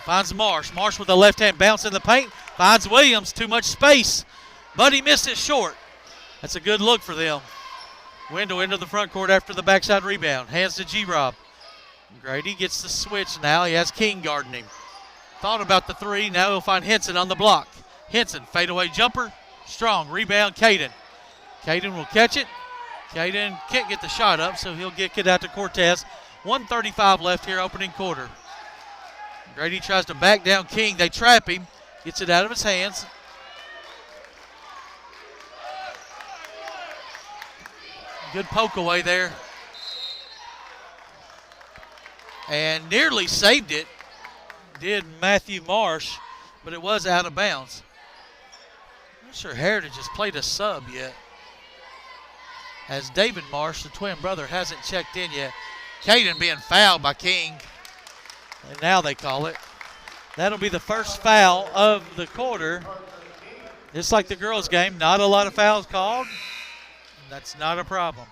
B: finds Marsh. Marsh with a left hand bounce in the paint, finds Williams, too much space, but he missed it short. That's a good look for them. Wendell into the front court after the backside rebound. Hands to G-Rob. Grady gets the switch now. He has King guarding him. Thought about the three. Now he'll find Henson on the block. Henson, fadeaway jumper. Strong. Rebound, Caden. Caden will catch it. Caden can't get the shot up, so he'll get it out to Cortez. 1:35 left here, opening quarter. Grady tries to back down King. They trap him. Gets it out of his hands. Good poke away there. And nearly saved it, did Matthew Marsh, but it was out of bounds. I'm not sure Heritage has played a sub yet, as David Marsh, the twin brother, hasn't checked in yet. Caden being fouled by King, and now they call it. That'll be the first foul of the quarter. Just like the girls' game, not a lot of fouls called. That's not a problem.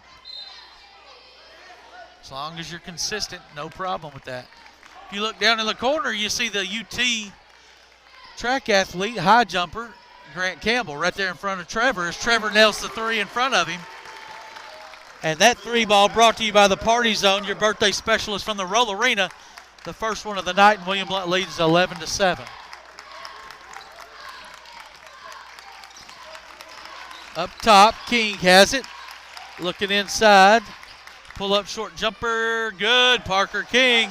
B: As long as you're consistent, no problem with that. If you look down in the corner, you see the UT track athlete, high jumper, Grant Campbell, right there in front of Trevor, as Trevor nails the three in front of him. And that three ball brought to you by the Party Zone, your birthday specialist from the Roll Arena. The first one of the night, and William Blount leads 11-7. Up top, King has it. Looking inside. Pull up short jumper. Good. Parker King.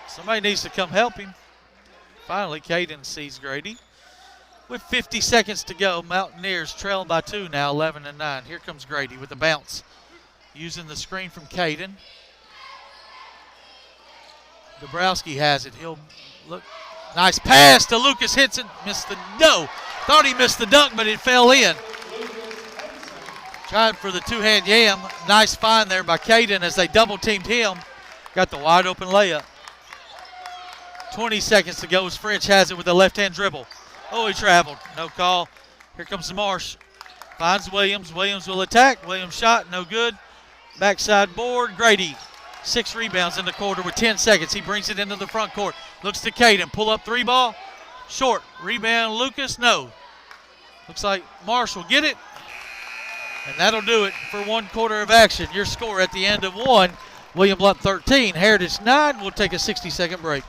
B: Somebody needs to come help him. Finally, Caden sees Grady. With 50 seconds to go, Mountaineers trailing by 2 now, 11-9. Here comes Grady with the bounce. Using the screen from Caden. Dabrowski has it. He'll look. Nice pass to Lucas Henson. Missed the, no. Thought he missed the dunk, but it fell in. Tried for the two-hand yam. Nice find there by Caden as they double-teamed him. Got the wide-open layup. 20 seconds to go as French has it with a left-hand dribble. Oh, he traveled. No call. Here comes Marsh. Finds Williams. Williams will attack. Williams shot. No good. Backside board. Grady. 6 rebounds in the quarter with 10 seconds. He brings it into the front court. Looks to Caden. Pull up three ball. Short. Rebound Lucas. No. Looks like Marsh will get it. And that'll do it for 1 quarter of action. Your score at the end of 1, William Blount 13, Heritage 9. We'll take a 60-second break.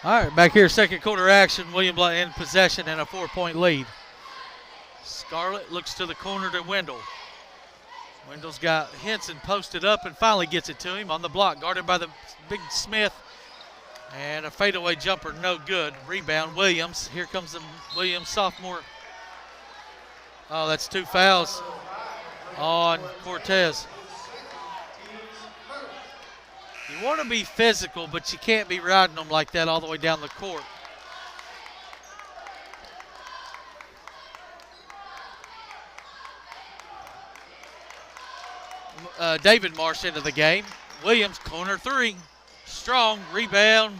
B: All right, back here, second quarter action. William Blount in possession and a 4-point lead. Scarlett looks to the corner to Wendell. Wendell's got Henson posted up and finally gets it to him on the block, guarded by the big Smith. And a fadeaway jumper, no good. Rebound, Williams. Here comes the Williams sophomore. Oh, that's 2 fouls on Cortez. You want to be physical, but you can't be riding them like that all the way down the court. David Marsh into the game. Williams, corner 3. Strong, rebound,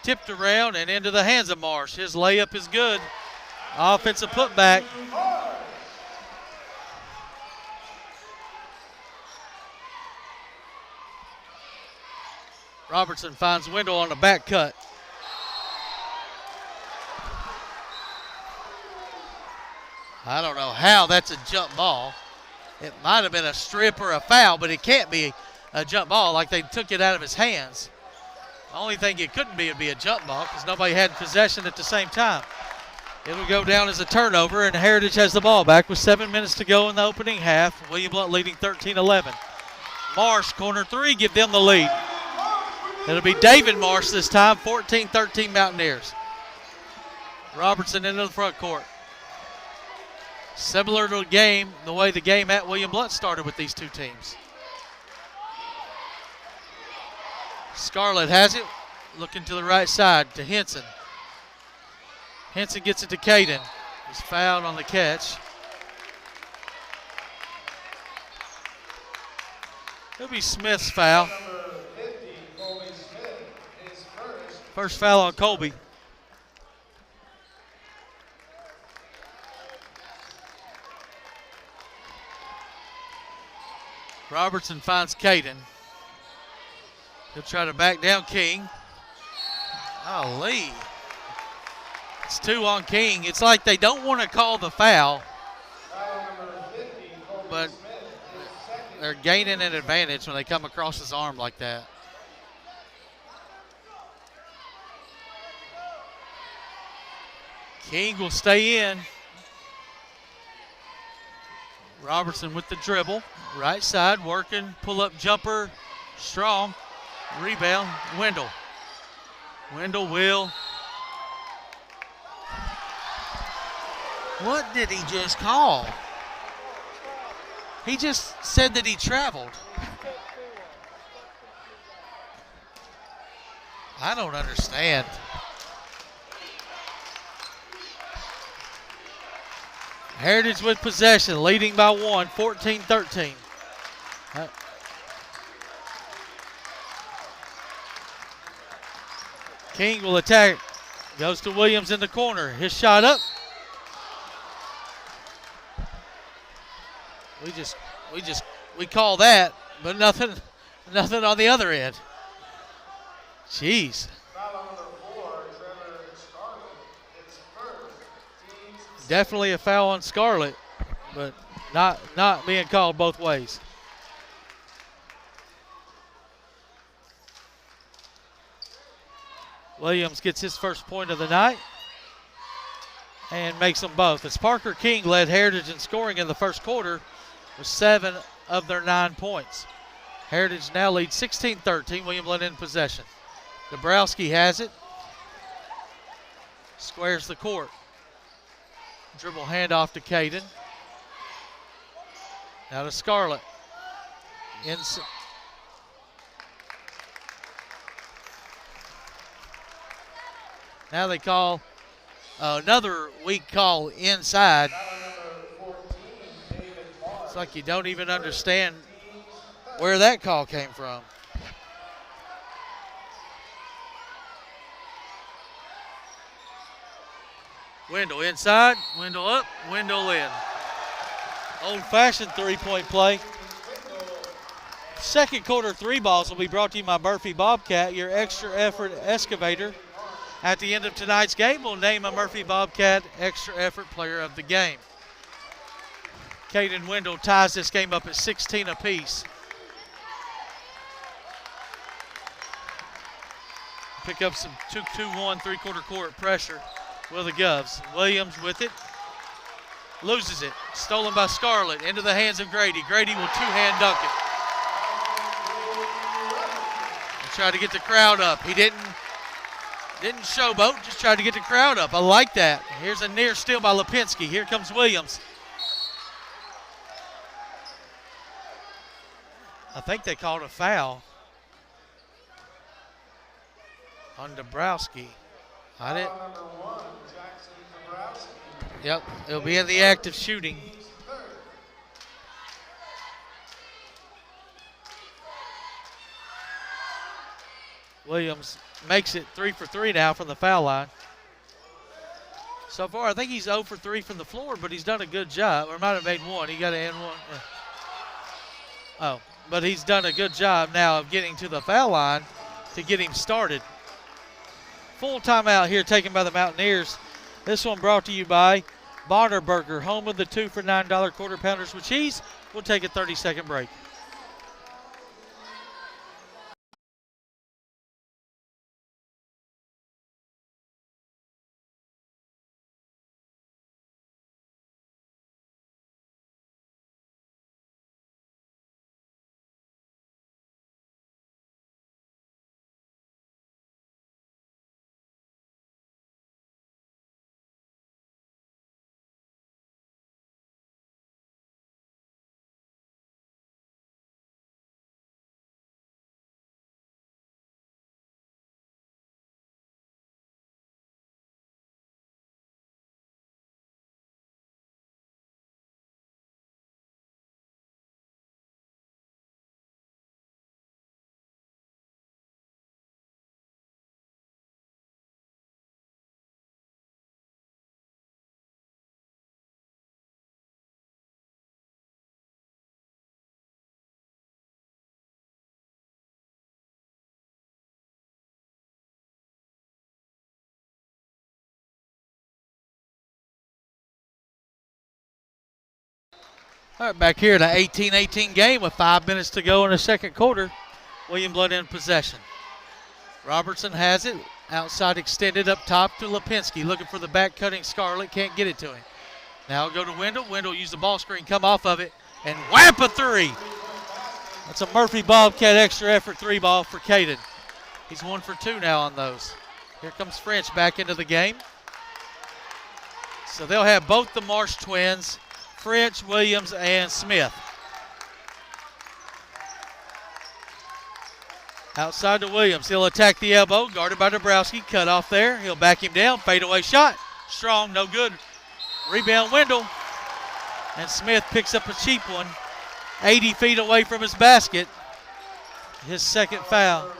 B: tipped around and into the hands of Marsh. His layup is good. Offensive putback. Robertson finds Wendell on the back cut. I don't know how that's a jump ball. It might have been a strip or a foul, but it can't be a jump ball like they took it out of his hands. The only thing it couldn't be would be a jump ball because nobody had possession at the same time. It'll go down as a turnover, and Heritage has the ball back with 7 minutes to go in the opening half. William Blount leading 13-11. Marsh, corner 3, give them the lead. It'll be David Marsh this time, 14-13 Mountaineers. Robertson into the front court. Similar to the way the game at William Blount started with these two teams. Scarlett has it, looking to the right side to Henson. Henson gets it to Caden. He's fouled on the catch. It'll be Smith's foul. First foul on Colby. Robertson finds Caden. He'll try to back down King. Oh, Lee. It's 2 on King. It's like they don't want to call the foul, but they're gaining an advantage when they come across his arm like that. King will stay in. Robertson with the dribble. Right side, working, pull-up jumper, strong. Rebound, Wendell. Wendell will. What did he just call? He just said that he traveled. I don't understand. Heritage with possession, leading by 1, 14-13. King will attack. Goes to Williams in the corner. His shot up. We call that but nothing on the other end. Jeez. Definitely a foul on Scarlett, but not being called both ways. Williams gets his first point of the night and makes them both. As Parker King led Heritage in scoring in the first quarter with 7 of their 9 points. Heritage now leads 16-13. William Blount in possession. Dabrowski has it. Squares the court. Dribble handoff to Caden. Now to Scarlett. Now they call another weak call inside. It's like you don't even understand where that call came from. Wendell inside, Wendell up, Wendell in. Old-fashioned three-point play. Second quarter 3 balls will be brought to you by Murphy Bobcat, your extra effort excavator. At the end of tonight's game, we'll name a Murphy Bobcat extra effort player of the game. Caden Wendell ties this game up at 16 apiece. Pick up some 2-2-1 three-quarter court pressure with the Govs. Williams with it. Loses it. Stolen by Scarlett. Into the hands of Grady. Grady will two-hand dunk it. And try to get the crowd up. He didn't showboat, just tried to get the crowd up. I like that. Here's a near steal by Lipinski. Here comes Williams. I think they called a foul on Dabrowski. I didn't. Yep, it'll be in the act of shooting. Williams makes it 3 for 3 now from the foul line. So far, I think he's 0 for 3 from the floor, but he's done a good job. Or might have made 1. He got to end 1. Yeah. Oh, but he's done a good job now of getting to the foul line to get him started. Full timeout here taken by the Mountaineers. This one brought to you by Bonner Burger, home of the 2 for $9 quarter pounders with cheese. We'll take a 30-second break. All right, back here in an 18-18 game with 5 minutes to go in the second quarter. William Blount in possession. Robertson has it. Outside extended up top to Lipinski. Looking for the back cutting Scarlett. Can't get it to him. Now go to Wendell. Wendell used the ball screen, come off of it, and whap a 3. That's a Murphy Bobcat extra effort 3 ball for Caden. He's 1 for 2 now on those. Here comes French back into the game. So they'll have both the Marsh twins, French, Williams, and Smith. Outside to Williams. He'll attack the elbow. Guarded by Dabrowski. Cut off there. He'll back him down. Fadeaway shot. Strong. No good. Rebound Wendell. And Smith picks up a cheap one. 80 feet away from his basket. His second foul.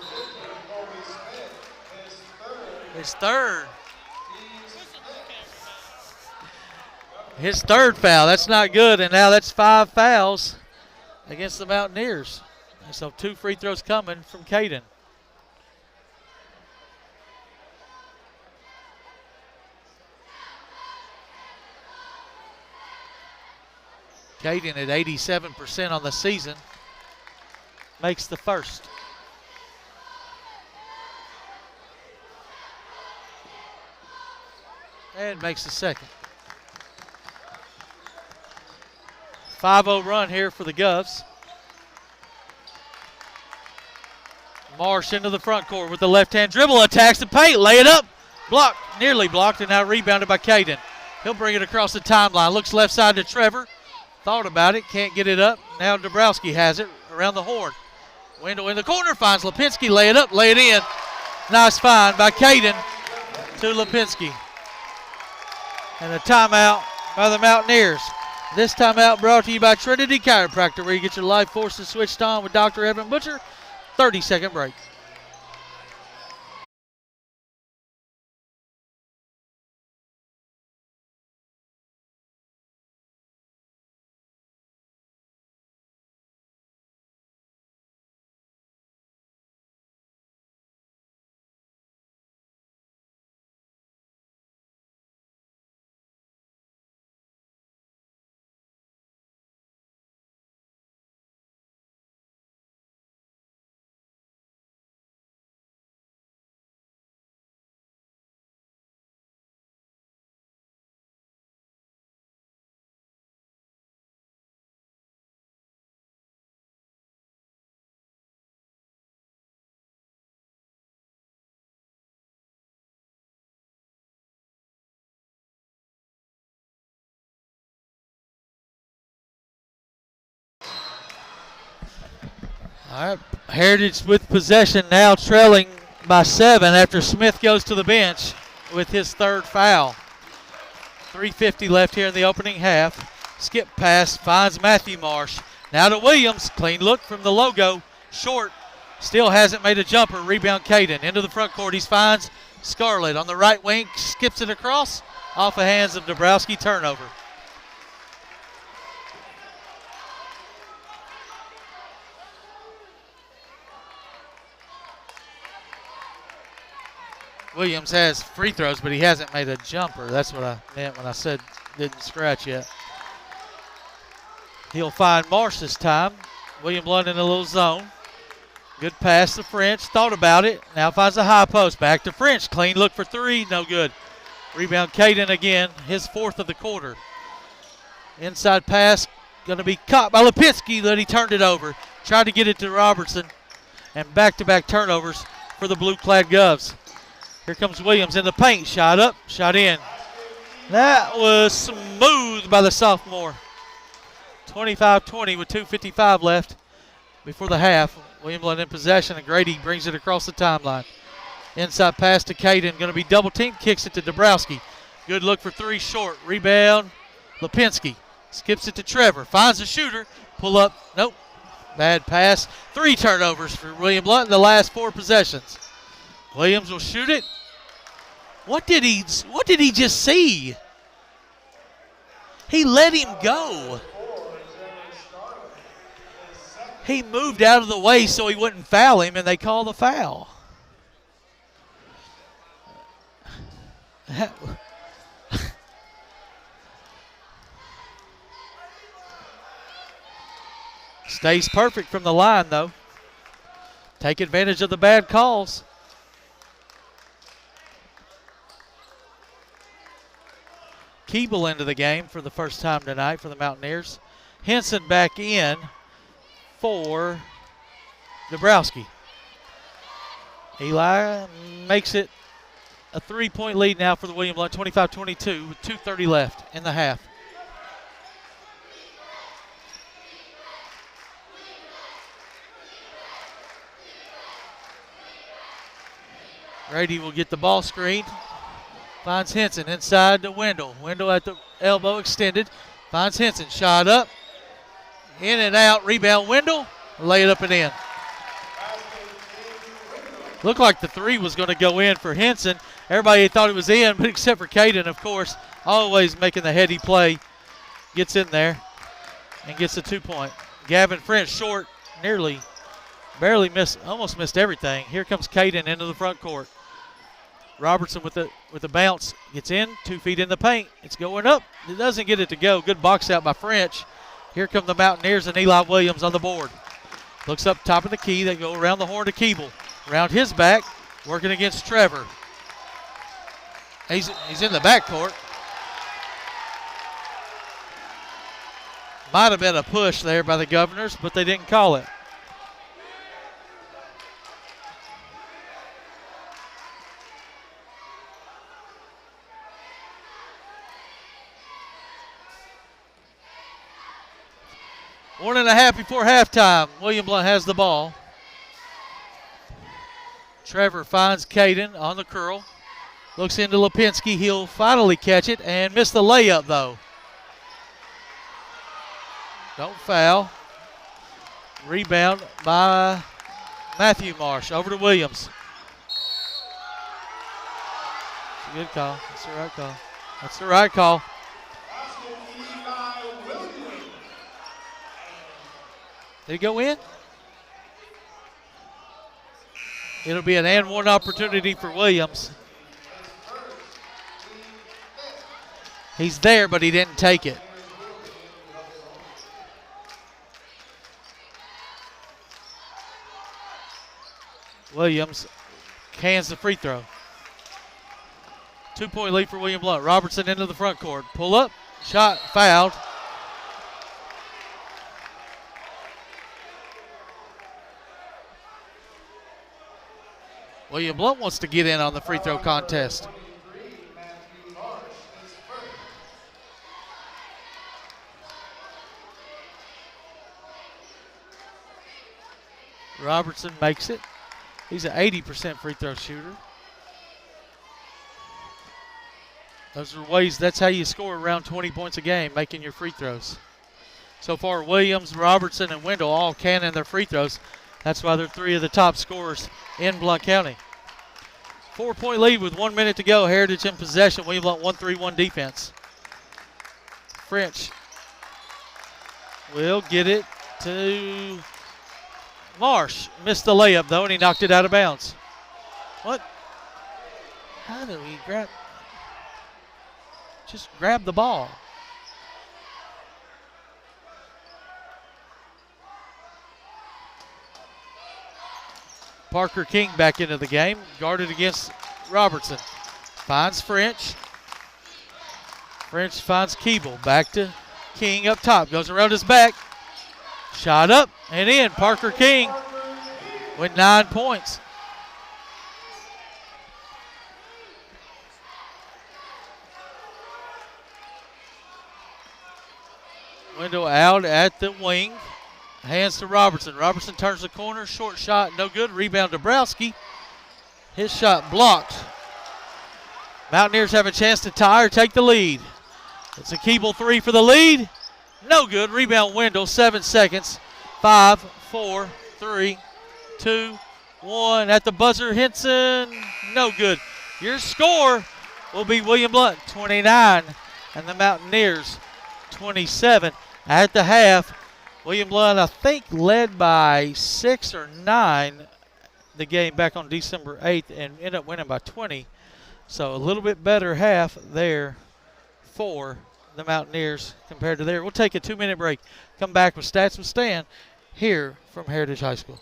B: His third. His third foul. That's not good. And now that's 5 fouls against the Mountaineers. So 2 free throws coming from Caden. Caden at 87% on the season makes the first. And makes the second. 5-0 run here for the Govs. Marsh into the front court with the left-hand dribble, attacks the paint, lay it up, blocked, nearly blocked, and now rebounded by Caden. He'll bring it across the timeline, looks left side to Trevor, thought about it, can't get it up. Now Dabrowski has it around the horn. Wendell in the corner, finds Lipinski, lay it up, lay it in. Nice find by Caden to Lipinski. And a timeout by the Mountaineers. This timeout brought to you by Trinity Chiropractor, where you get your life forces switched on with Dr. Evan Butcher. 30-second break. All right, Heritage with possession, now trailing by 7 after Smith goes to the bench with his 3rd foul. 3:50 left here in the opening half. Skip pass finds Matthew Marsh. Now to Williams, clean look from the logo, short, still hasn't made a jumper. Rebound Caden, into the front court, he finds Scarlett on the right wing, skips it across, off the hands of Dabrowski, turnover. Williams has free throws, but he hasn't made a jumper. That's what I meant when I said didn't scratch yet. He'll find Marsh this time. William Blount in a little zone. Good pass to French. Thought about it. Now finds a high post. Back to French. Clean look for 3. No good. Rebound Caden again. His 4th of the quarter. Inside pass. Going to be caught by Lipinski. Then he turned it over. Tried to get it to Robertson. And back-to-back turnovers for the blue-clad Govs. Here comes Williams in the paint. Shot up, shot in. That was smooth by the sophomore. 25-20 with 2:55 left before the half. William Blount in possession, and Grady brings it across the timeline. Inside pass to Caden. Going to be double teamed. Kicks it to Dabrowski. Good look for 3 short. Rebound. Lipinski skips it to Trevor. Finds the shooter. Pull up. Nope. Bad pass. 3 turnovers for William Blount in the last 4 possessions. Williams will shoot it. What did he just see? He let him go. He moved out of the way so he wouldn't foul him, and they call the foul. Stays perfect from the line, though. Take advantage of the bad calls. Keeble into the game for the first time tonight for the Mountaineers. Henson back in for Dabrowski. Eli makes it a 3-point lead now for the William Blount, 25-22 with 2:30 left in the half. Grady will get the ball screened. Finds Henson inside to Wendell. Wendell at the elbow extended. Finds Henson. Shot up. In and out. Rebound Wendell. Lay it up and in. Looked like the 3 was going to go in for Henson. Everybody thought it was in, but except for Caden, of course. Always making the heady play. Gets in there and gets a 2-point. Gavin French short. Nearly barely missed, almost missed everything. Here comes Caden into the front court. Robertson with the bounce, gets in, 2 feet in the paint. It's going up. It doesn't get it to go. Good box out by French. Here come the Mountaineers and Eli Williams on the board. Looks up top of the key. They go around the horn to Keeble. Around his back, working against Trevor. He's in the backcourt. Might have been a push there by the Governors, but they didn't call it. One and a half before halftime. William Blount has the ball. Trevor finds Caden on the curl. Looks into Lipinski. He'll finally catch it and miss the layup, though. Don't foul. Rebound by Matthew Marsh. Over to Williams. It's a good call. That's the right call. That's the right call. Did it go in? It'll be an and one opportunity for Williams. He's there, but he didn't take it. Williams cans the free throw. 2-point lead for William Blount. Robertson into the front court. Pull up, shot, fouled. William Blount wants to get in on the free throw contest. Robertson makes it. He's an 80% free throw shooter. Those are ways, that's how you score around 20 points a game, making your free throws. So far, Williams, Robertson, and Wendell all cannon their free throws. That's why they're 3 of the top scorers in Blount County. 4-point lead with 1 minute to go. Heritage in possession. William Blount 1-3-1 defense. French will get it to Marsh. Missed the layup, though, and he knocked it out of bounds. What? How do we grab? Just grab the ball. Parker King back into the game, guarded against Robertson. Finds French. French finds Keeble. Back to King up top. Goes around his back. Shot up and in. Parker King with 9 points. Wendell out at the wing. Hands to Robertson. Robertson turns the corner. Short shot, no good. Rebound to Browski. His shot blocked. Mountaineers have a chance to tie or take the lead. It's a Keeble 3 for the lead. No good. Rebound Wendell. 7 seconds. 5, 4, 3, 2, 1. At the buzzer, Henson. No good. Your score will be William Blount 29 and the Mountaineers 27. At the half, William Blount, I think, led by 6 or 9 the game back on December 8th and ended up winning by 20. So a little bit better half there for the Mountaineers compared to there. We'll take a 2-minute break. Come back with Stats with Stan here from Heritage High School.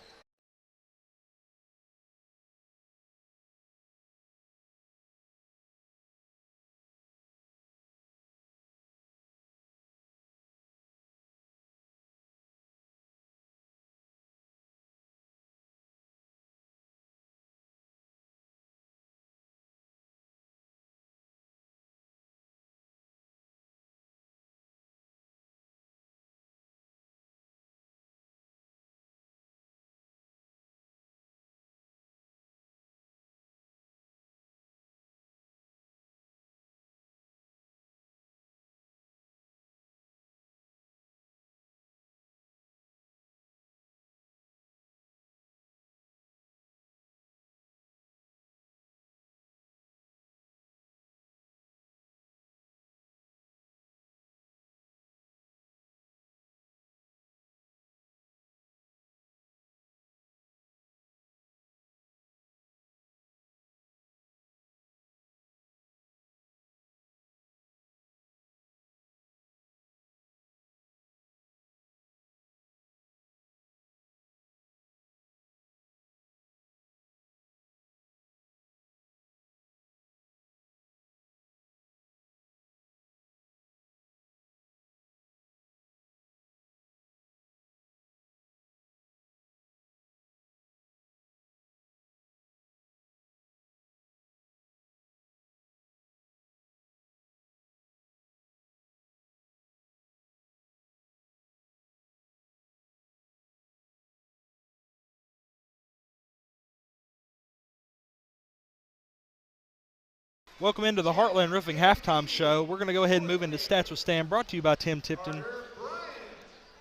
E: Welcome into the Heartland Roofing Halftime Show. We're going to go ahead and move into Stats with Stan, brought to you by Tim Tipton.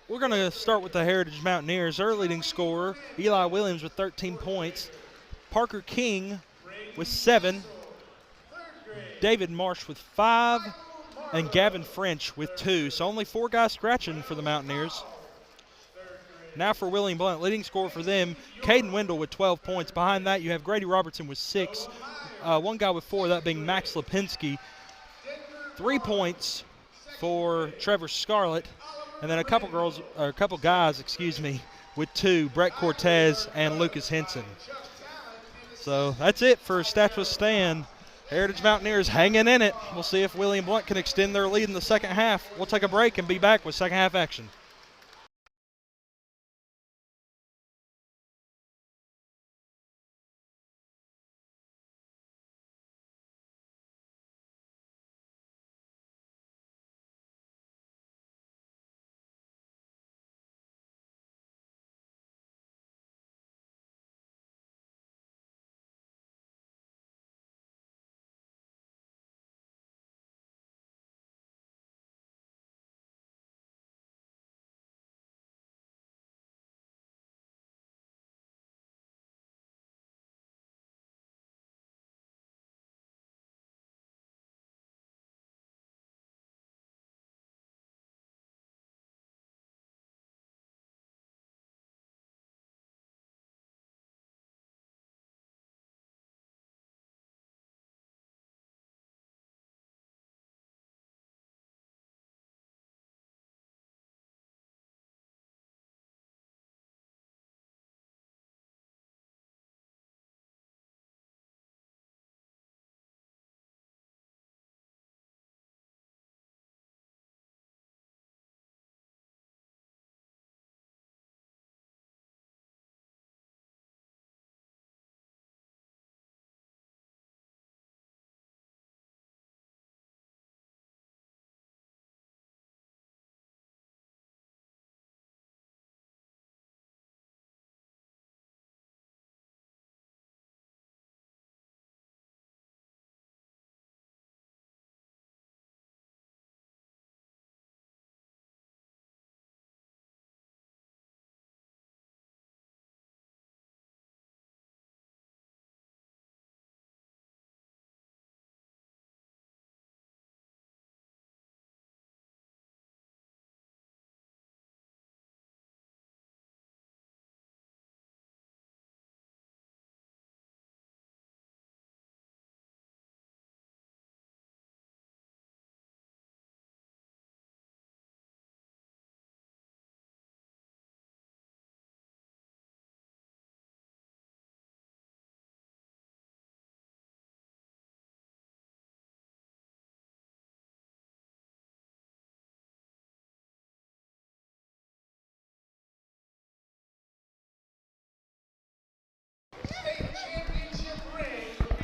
E: We're going to start with the Heritage Mountaineers. Their leading scorer, Eli Williams, with 13 points. Parker King with 7. David Marsh with 5. And Gavin French with 2. So only 4 guys scratching for the Mountaineers. Now for William Blount, leading scorer for them, Caden Wendell with 12 points. Behind that, you have Grady Robertson with 6. One guy with 4, that being Max Lipinski. 3 points for Trevor Scarlett. And then a couple guys, with 2, Brett Cortez and Lucas Henson. So that's it for Stats with Stan. Heritage Mountaineers hanging in it. We'll see if William Blount can extend their lead in the second half. We'll take a break and be back with second half action.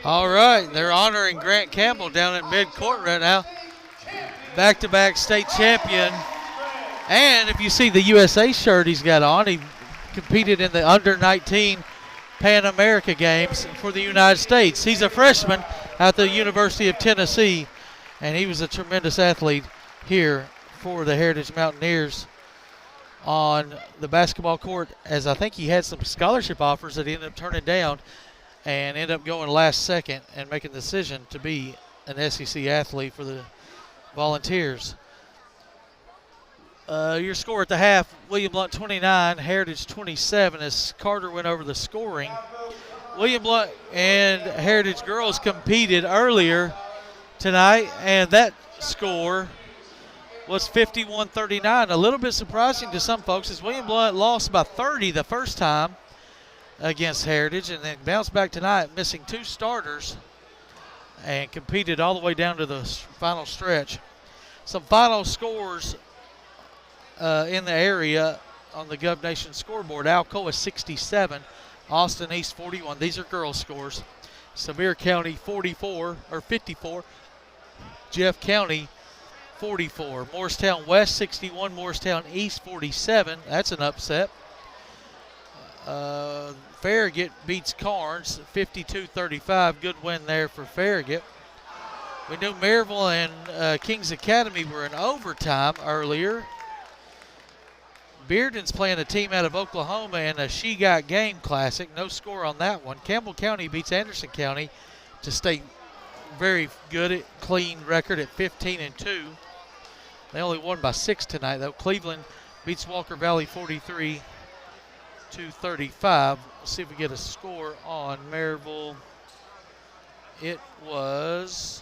B: All right, they're honoring Grant Campbell down at mid-court right now. Back-to-back state champion. And if you see the USA shirt he's got on, he competed in the under-19 Pan America Games for the United States. He's a freshman at the University of Tennessee, and he was a tremendous athlete here for the Heritage Mountaineers on the basketball court, as I think he had some scholarship offers that he ended up turning down and ended up going last second and making the decision to be an SEC athlete for the Volunteers. Your score at the half, William Blount 29, Heritage 27, as Carter went over the scoring. William Blount and Heritage girls competed earlier tonight, and that score was 51-39. A little bit surprising to some folks, as William Blount lost by 30 the first time against Heritage, and then bounced back tonight, missing 2 starters, and competed all the way down to the final stretch. Some final scores in the area on the Gov Nation scoreboard. Alcoa 67, Austin East 41. These are girls' scores. Sevier County 54, Jeff County 44. Morristown West 61, Morristown East 47. That's an upset. Farragut beats Carnes 52-35. Good win there for Farragut. We knew Maryville and Kings Academy were in overtime earlier. Bearden's playing a team out of Oklahoma in a She Got Game Classic. No score on that one. Campbell County beats Anderson County to stay very good at clean record at 15-2. They only won by 6 tonight, though. Cleveland beats Walker Valley 43-35. Let's see if we get a score on Maryville. It was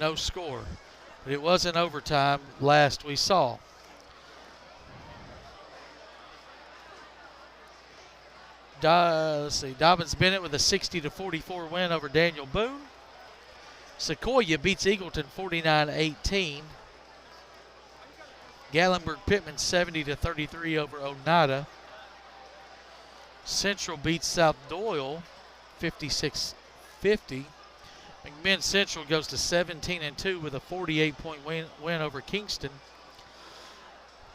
B: no score. But it was in overtime last we saw. Let's see, Dobbins Bennett with a 60-44 win over Daniel Boone. Sequoia beats Eagleton 49-18. Gatlinburg Pittman 70-33 over Oneida. Central beats South Doyle 56-50. McMinn Central goes to 17-2 with a 48-point win over Kingston.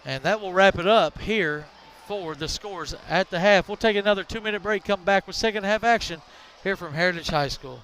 B: And that will wrap it up here for the scores at the half. We'll take another 2-minute break, come back with second half action here from Heritage High School.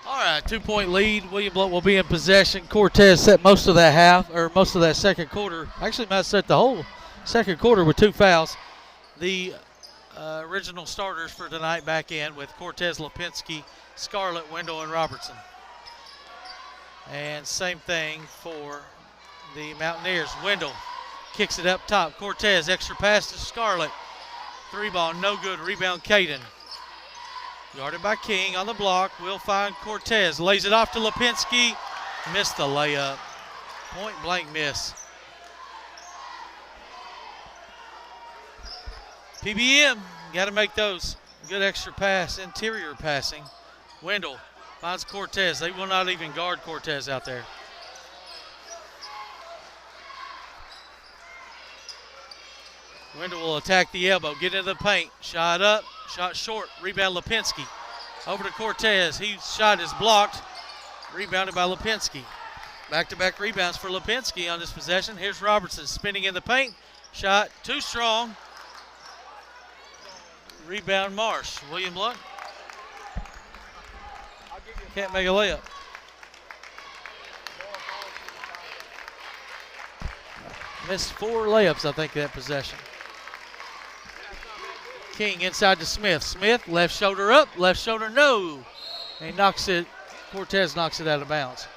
B: All right, 2-point lead. William Blount will be in possession. Cortez set most of that half, or most of that second quarter. Actually, might set the whole second quarter with 2 fouls. The original starters for tonight back in with Cortez, Lipinski, Scarlett, Wendell, and Robertson. And same thing for the Mountaineers. Wendell kicks it up top. Cortez, extra pass to Scarlett. 3-ball, no good. Rebound, Caden. Guarded by King on the block. Will find Cortez. Lays it off to Lipinski. Missed the layup. Point blank miss. PBM, got to make those. Good extra pass, interior passing. Wendell finds Cortez. They will not even guard Cortez out there. Wendell will attack the elbow, get into the paint. Shot up, shot short. Rebound Lipinski. Over to Cortez. His shot is blocked. Rebounded by Lipinski. Back-to-back rebounds for Lipinski on this possession. Here's Robertson spinning in the paint. Shot too strong. Rebound Marsh. William Blount can't make a layup. Missed 4 layups, I think, that possession. King inside to Smith. Smith, left shoulder up, left shoulder no. And he knocks it, Cortez knocks it out of bounds.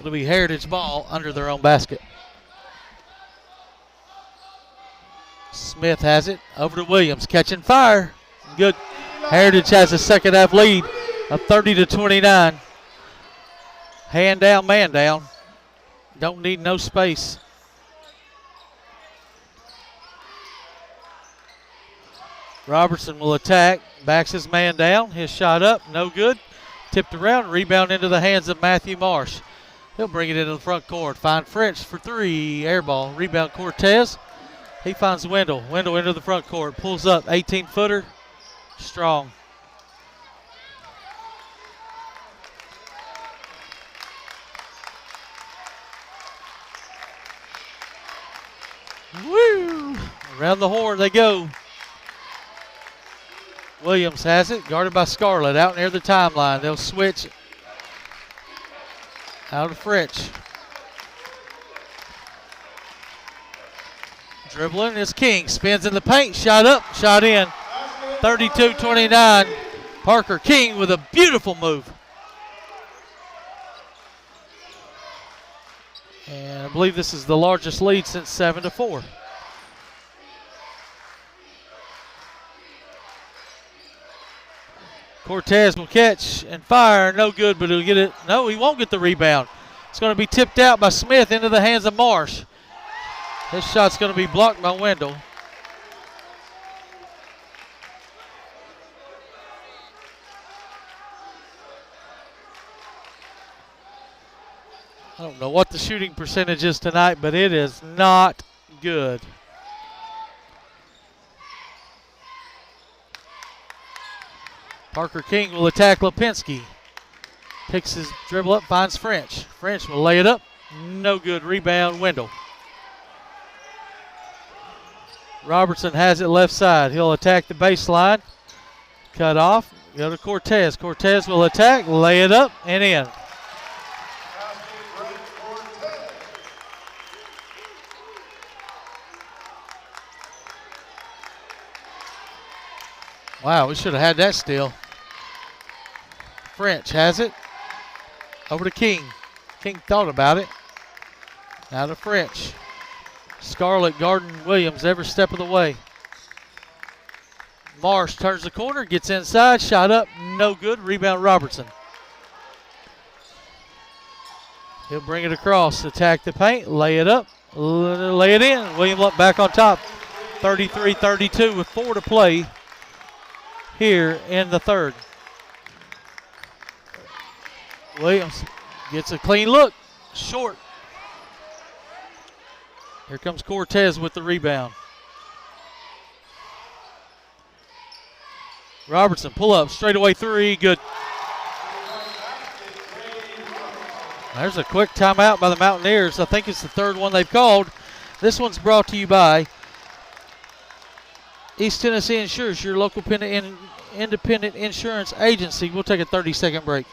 B: It'll be Heritage ball under their own basket. Smith has it over to Williams, catching fire. Good. Heritage has a second half lead of 30-29. Hand down, man down. Don't need no space. Robertson will attack, backs his man down. His shot up, no good. Tipped around, rebound into the hands of Matthew Marsh. He'll bring it into the front court. Find French for three, air ball. Rebound Cortez. He finds Wendell. Wendell into the front court, pulls up, 18-footer, strong. Woo! Around the horn they go. Williams has it, guarded by Scarlett, out near the timeline. They'll switch out of French. Dribbling is King, spins in the paint, shot up, shot in. 32-29. Parker King with a beautiful move. And I believe this is the largest lead since 7-4. Cortez will catch and fire. No good, but he'll get it. No, he won't get the rebound. It's going to be tipped out by Smith into the hands of Marsh. This shot's going to be blocked by Wendell. I don't know what the shooting percentage is tonight, but it is not good. Parker King will attack Lipinski. Picks his dribble up, finds French. French will lay it up. No good. Rebound, Wendell. Robertson has it left side. He'll attack the baseline. Cut off. Go to Cortez. Cortez will attack, lay it up, and in. Wow, we should have had that steal. French has it. Over to King. King thought about it. Now to French. Scarlett guarding Williams every step of the way. Marsh turns the corner, gets inside, shot up, no good. Rebound Robertson. He'll bring it across, attack the paint, lay it up, lay it in. William Blount back on top. 33-32 with 4 to play here in the third. Williams gets a clean look, short. Here comes Cortez with the rebound. Robertson pull up, straightaway three, good. There's a quick timeout by the Mountaineers. I think it's the third one they've called. This one's brought to you by East Tennessee Insurance, your local independent insurance agency. We'll take a 30-second break.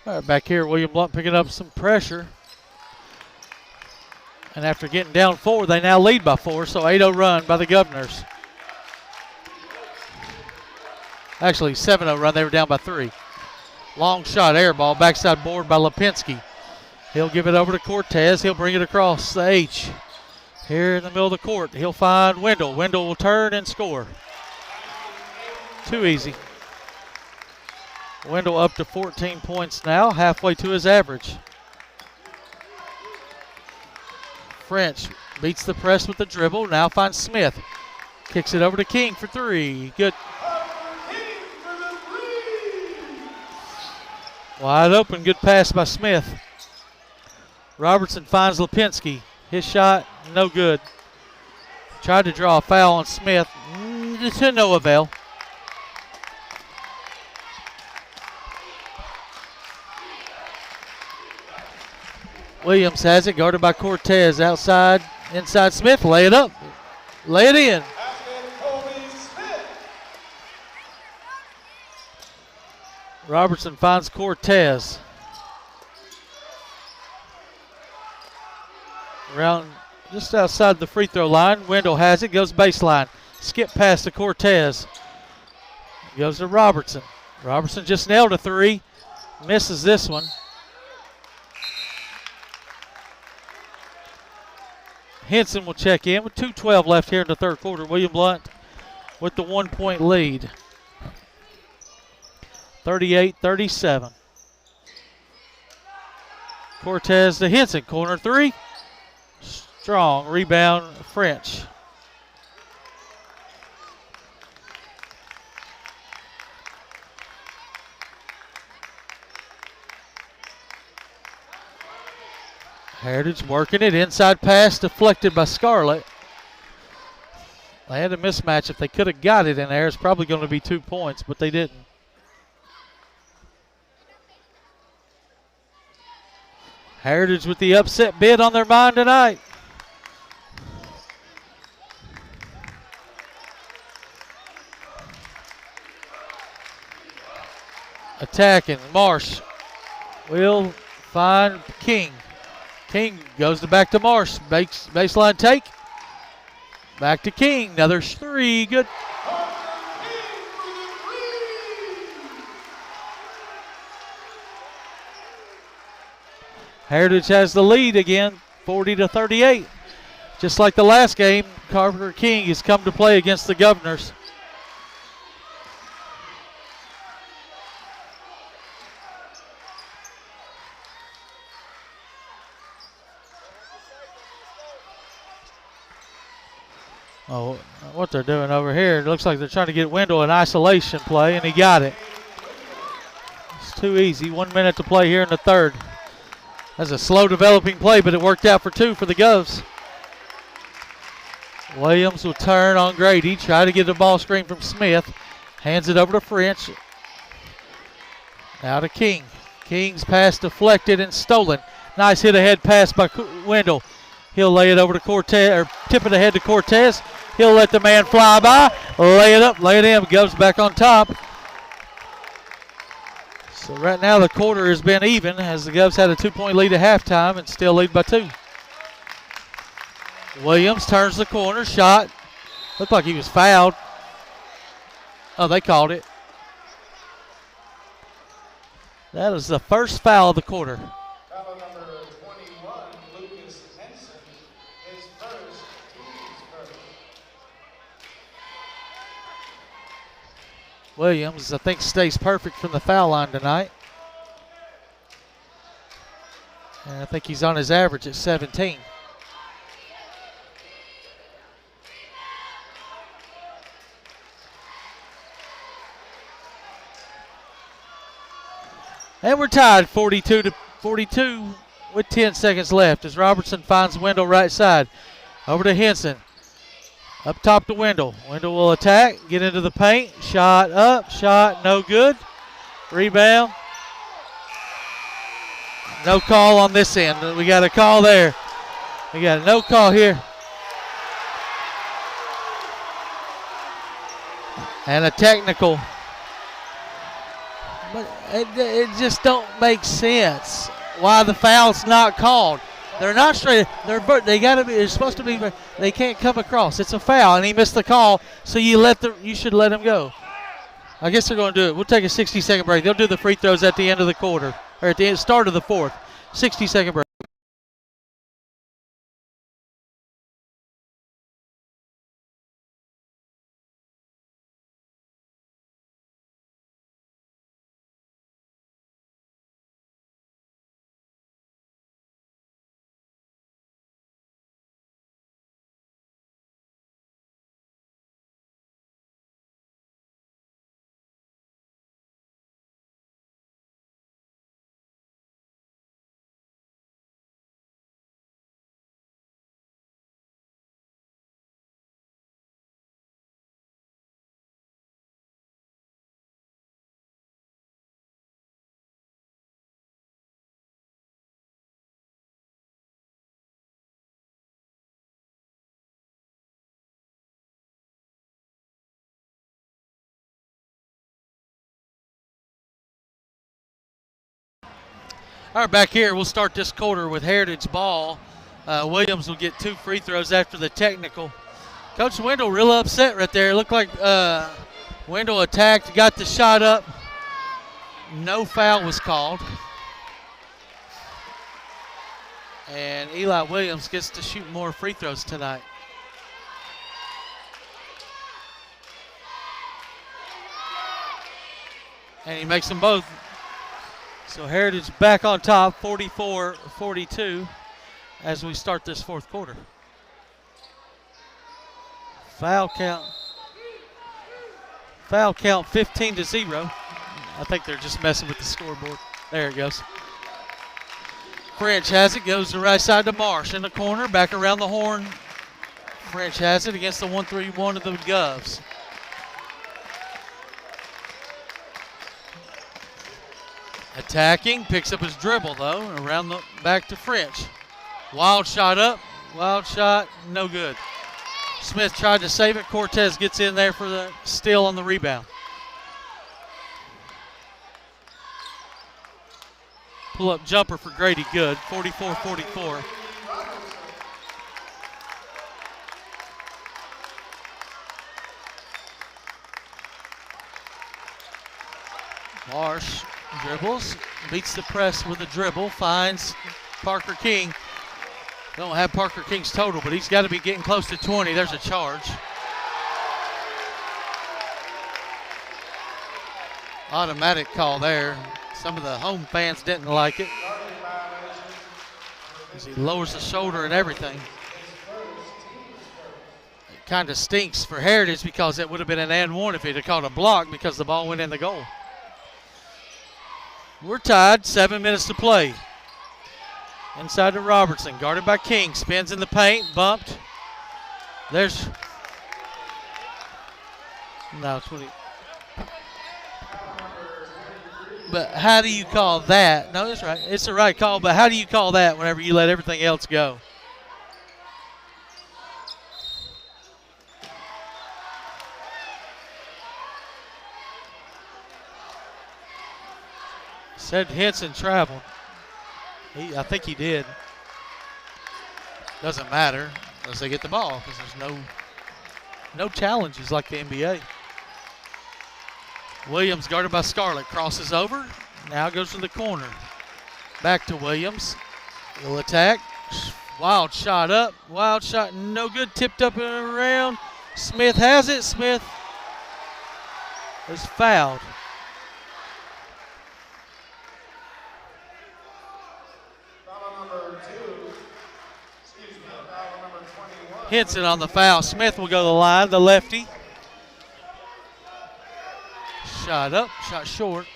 B: All right, back here, William Blount picking up some pressure. And after getting down 4, they now lead by 4, so 8-0 run by the Governors. Actually, 7-0 run, they were down by 3. Long shot, air ball, backside board by Lipinski. He'll give it over to Cortez. He'll bring it across the H. Here in the middle of the court, he'll find Wendell. Wendell will turn and score. Too easy. Wendell up to 14 points now, halfway to his average. French beats the press with the dribble, now finds Smith. Kicks it over to King for 3. Good. Wide open, good pass by Smith. Robertson finds Lipinski. His shot, no good. Tried to draw a foul on Smith. To no avail. Williams has it, guarded by Cortez. Outside, inside Smith. Lay it up. Lay it in. Robertson finds Cortez. Around just outside the free throw line. Wendell has it, goes baseline. Skip pass to Cortez. Goes to Robertson. Robertson just nailed a three. Misses this one. Henson will check in with 2:12 left here in the third quarter. William Blount with the 1 point lead. 38-37. Cortez to Henson. Corner three. Strong. Rebound French. Heritage working it. Inside pass deflected by Scarlett. They had a mismatch. If they could have got it in there, it's probably going to be 2 points, but they didn't. Heritage with the upset bid on their mind tonight. Attacking. Marsh will find King. King goes back to Marsh. Baseline take. Back to King. Another three. Good. Heritage has the lead again, 40-38. Just like the last game, Carter King has come to play against the Governors. Oh, what they're doing over here, it looks like they're trying to get Wendell an isolation play, and he got it. It's too easy. 1 minute to play here in the third. That's a slow developing play, but it worked out for two for the Govs. Williams will turn on Grady, try to get the ball screen from Smith. Hands it over to French. Now to King. King's pass deflected and stolen. Nice hit ahead pass by Wendell. He'll lay it over to Cortez, or tip it ahead to Cortez. He'll let the man fly by, lay it up, lay it in, Govs back on top. So right now the quarter has been even as the Govs had a 2 point lead at halftime and still lead by 2. Williams turns the corner, shot. Looked like he was fouled. Oh, they called it. That is the first foul of the quarter.
C: Foul number 21, Lucas Henson, his first, team's first.
B: Williams, I think, stays perfect from the foul line tonight. And I think he's on his average at 17. And we're tied 42-42 with 10 seconds left as Robertson finds Wendell right side. Over to Henson. Up top to Wendell. Wendell will attack, get into the paint. Shot up, shot no good. Rebound. No call on this end. We got a call there. We got a no call here. And a technical. But it just don't make sense why the foul's not called. They're not straight. They got to be. They're supposed to be. They can't come across. It's a foul, and he missed the call. So you should let him go. I guess they're going to do it. We'll take a 60-second break. They'll do the free throws at the end of the quarter, or at the start of the fourth. 60-second break. All right, back here, we'll start this quarter with Heritage ball. Williams will get 2 free throws after the technical. Coach Wendell real upset right there. It looked like Wendell attacked, got the shot up. No foul was called. And Eli Williams gets to shoot more free throws tonight. And he makes them both. So Heritage back on top, 44-42 as we start this fourth quarter. Foul count 15-0. I think they're just messing with the scoreboard. There it goes. French has it, goes to the right side to Marsh in the corner, back around the horn. French has it against the 1-3-1 of the Govs. Attacking, picks up his dribble though, around the back to French. Wild shot up, wild shot, no good. Smith tried to save it. Cortez gets in there for the steal on the rebound. Pull-up jumper for Grady, good, 44-44. Marsh dribbles, beats the press with a dribble, finds Parker King. Don't have Parker King's total, but he's got to be getting close to 20. There's a charge. Automatic call there. Some of the home fans didn't like it, as he lowers the shoulder and everything. It kind of stinks for Heritage because it would have been an and one if he'd have caught a block because the ball went in the goal. We're tied, 7 minutes to play. Inside to Robertson, guarded by King, spins in the paint, bumped. There's, no, 20. But how do you call that? No, that's right. It's the right call, but how do you call that whenever you let everything else go? Said Henson traveled. I think he did. Doesn't matter unless they get the ball because there's no challenges like the NBA. Williams guarded by Scarlett, crosses over, now goes to the corner. Back to Williams. He'll attack. Wild shot up, wild shot, no good, tipped up and around. Smith has it, Smith is fouled. Henson on the foul. Smith will go to the line, the lefty. Shot up, shot short.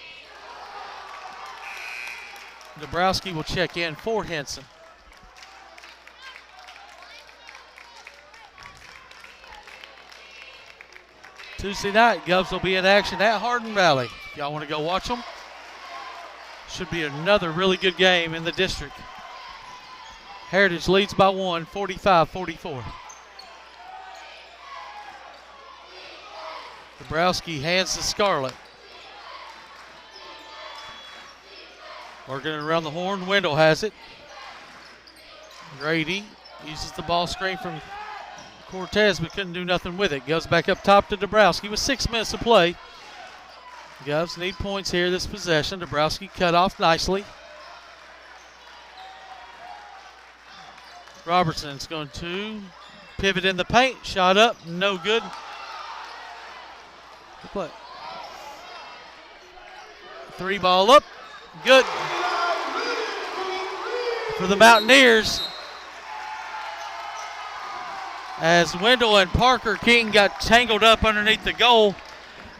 B: Dabrowski will check in for Henson. Tuesday night, Govs will be in action at Hardin Valley. If y'all want to go watch them, should be another really good game in the district. Heritage leads by 1, 45-44. Dabrowski hands to Scarlett. Working around the horn, Wendell has it. Grady uses the ball screen from Cortez, but couldn't do nothing with it. Goes back up top to Dabrowski with 6 minutes to play. Govs need points here this possession. Dabrowski cut off nicely. Robertson's going to pivot in the paint. Shot up, no good. Good play. 3 ball up, good. For the Mountaineers, as Wendell and Parker King got tangled up underneath the goal.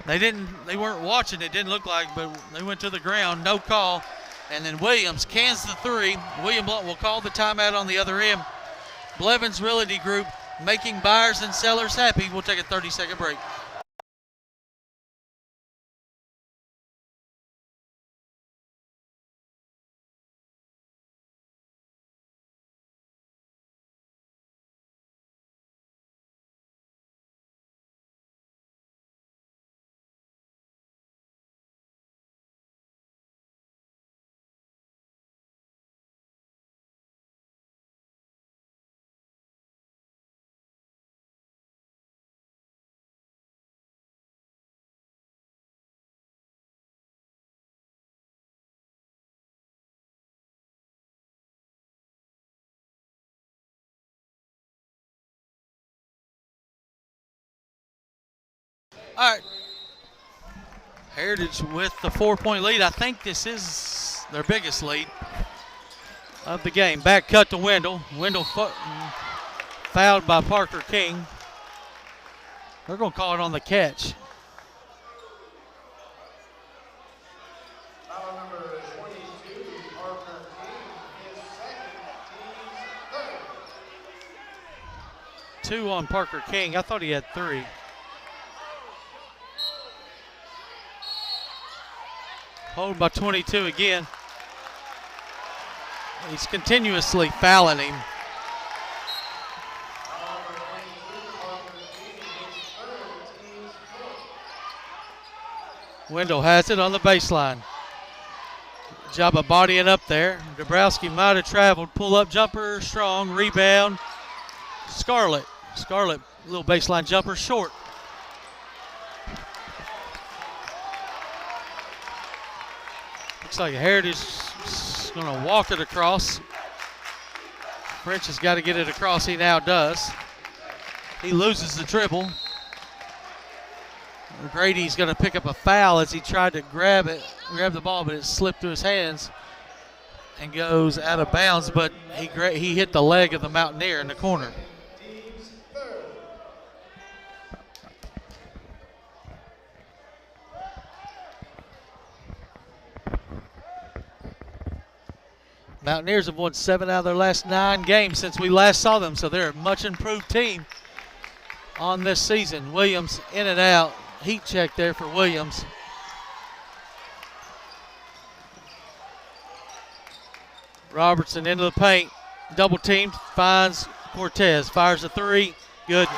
B: They weren't watching, it didn't look like, but they went to the ground, no call. And then Williams cans the 3. William Blount will call the timeout on the other end. Blevins Realty Group, making buyers and sellers happy. We'll take a 30-second break. All right. Heritage with the 4-point lead. I think this is their biggest lead of the game. Back cut to Wendell. Wendell fouled by Parker King. They're going to call it on the catch.
C: Foul number 22, Parker King, his second, team's third.
B: 2 on Parker King. I thought he had 3. Hold by 22 again. He's continuously fouling him. Wendell has it on the baseline. Job of bodying up there. Dabrowski might have traveled. Pull up jumper, strong, rebound. Scarlett, little baseline jumper, short. Looks like Heritage is going to walk it across. French has got to get it across. He now does. He loses the dribble. Grady's going to pick up a foul as he tried to grab the ball, but it slipped through his hands and goes out of bounds. But he hit the leg of the Mountaineer in the corner. Mountaineers have won 7 out of their last 9 games since we last saw them, so they're a much improved team on this season. Williams in and out. Heat check there for Williams. Robertson into the paint. Double teamed. Finds Cortez. Fires a 3. Good.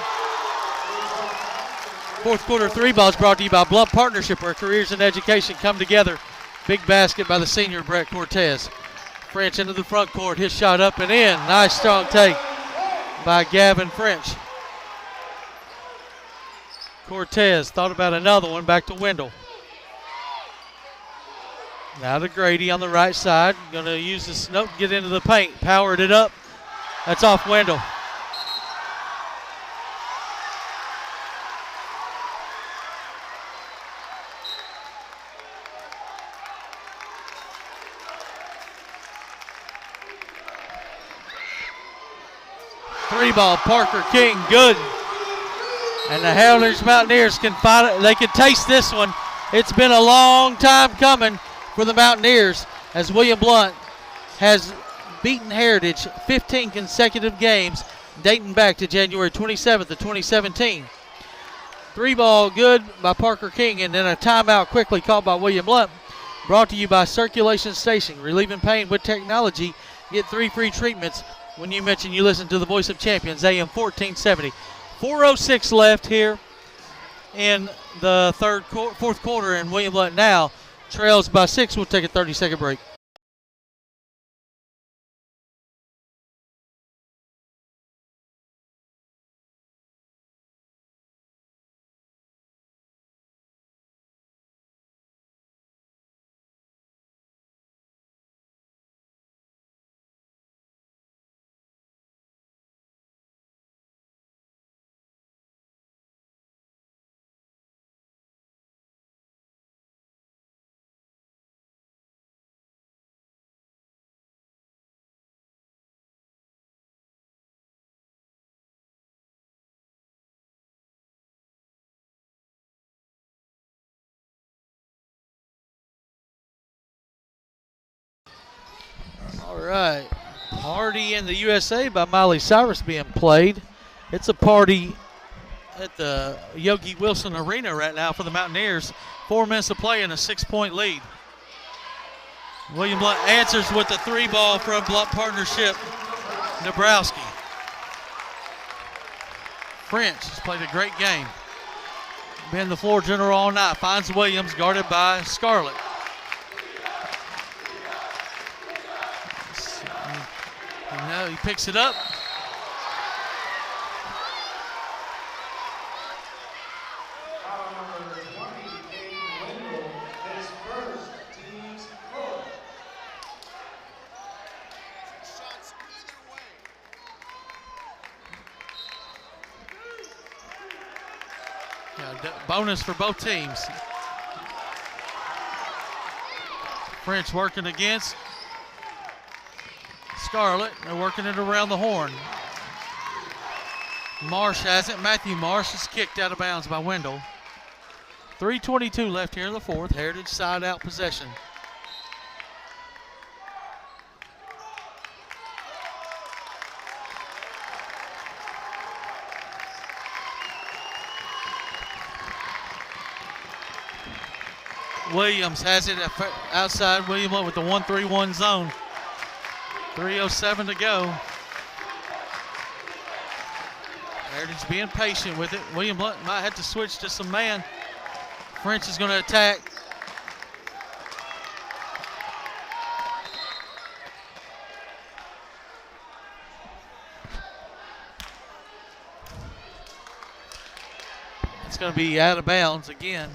B: Fourth quarter 3 balls brought to you by Blount Partnership, where careers and education come together. Big basket by the senior Brett Cortez. French into the front court. His shot up and in. Nice strong take by Gavin French. Cortez thought about another one. Back to Wendell. Now to Grady on the right side. Going to use this note to get into the paint. Powered it up. That's off Wendell. Three ball, Parker King, good. And the Heritage Mountaineers can find it. They can taste this one. It's been a long time coming for the Mountaineers, as William Blount has beaten Heritage 15 consecutive games dating back to January 27th of 2017. Three ball good by Parker King, and then a timeout quickly called by William Blount. Brought to you by Circulation Station, relieving pain with technology. Get 3 free treatments when you mention you listen to the Voice of Champions, AM 1470. 4:06 left here in the fourth quarter, and William Blount now trails by 6. We'll take a 30-second break. All right, Party in the USA by Miley Cyrus being played. It's a party at the Yogi Wilson Arena right now for the Mountaineers. 4 minutes to play and a 6-point lead. William Blount answers with the 3 ball from Blount Partnership, Dabrowski. French has played a great game. Been the floor general all night. Finds Williams, guarded by Scarlett. Now he picks it up.
C: Foul number 20, Caden Wendell, his first, team's fourth. Shots either way.
B: Bonus for both teams. French working against Scarlett. They're working it around the horn. Marsh has it. Matthew Marsh is kicked out of bounds by Wendell. 3:22 left here in the fourth. Heritage side out possession. Williams has it outside. William with the 1-3-1 zone. 3:07 to go. Heritage being patient with it. William Blount might have to switch to some man. French is going to attack. It's going to be out of bounds again.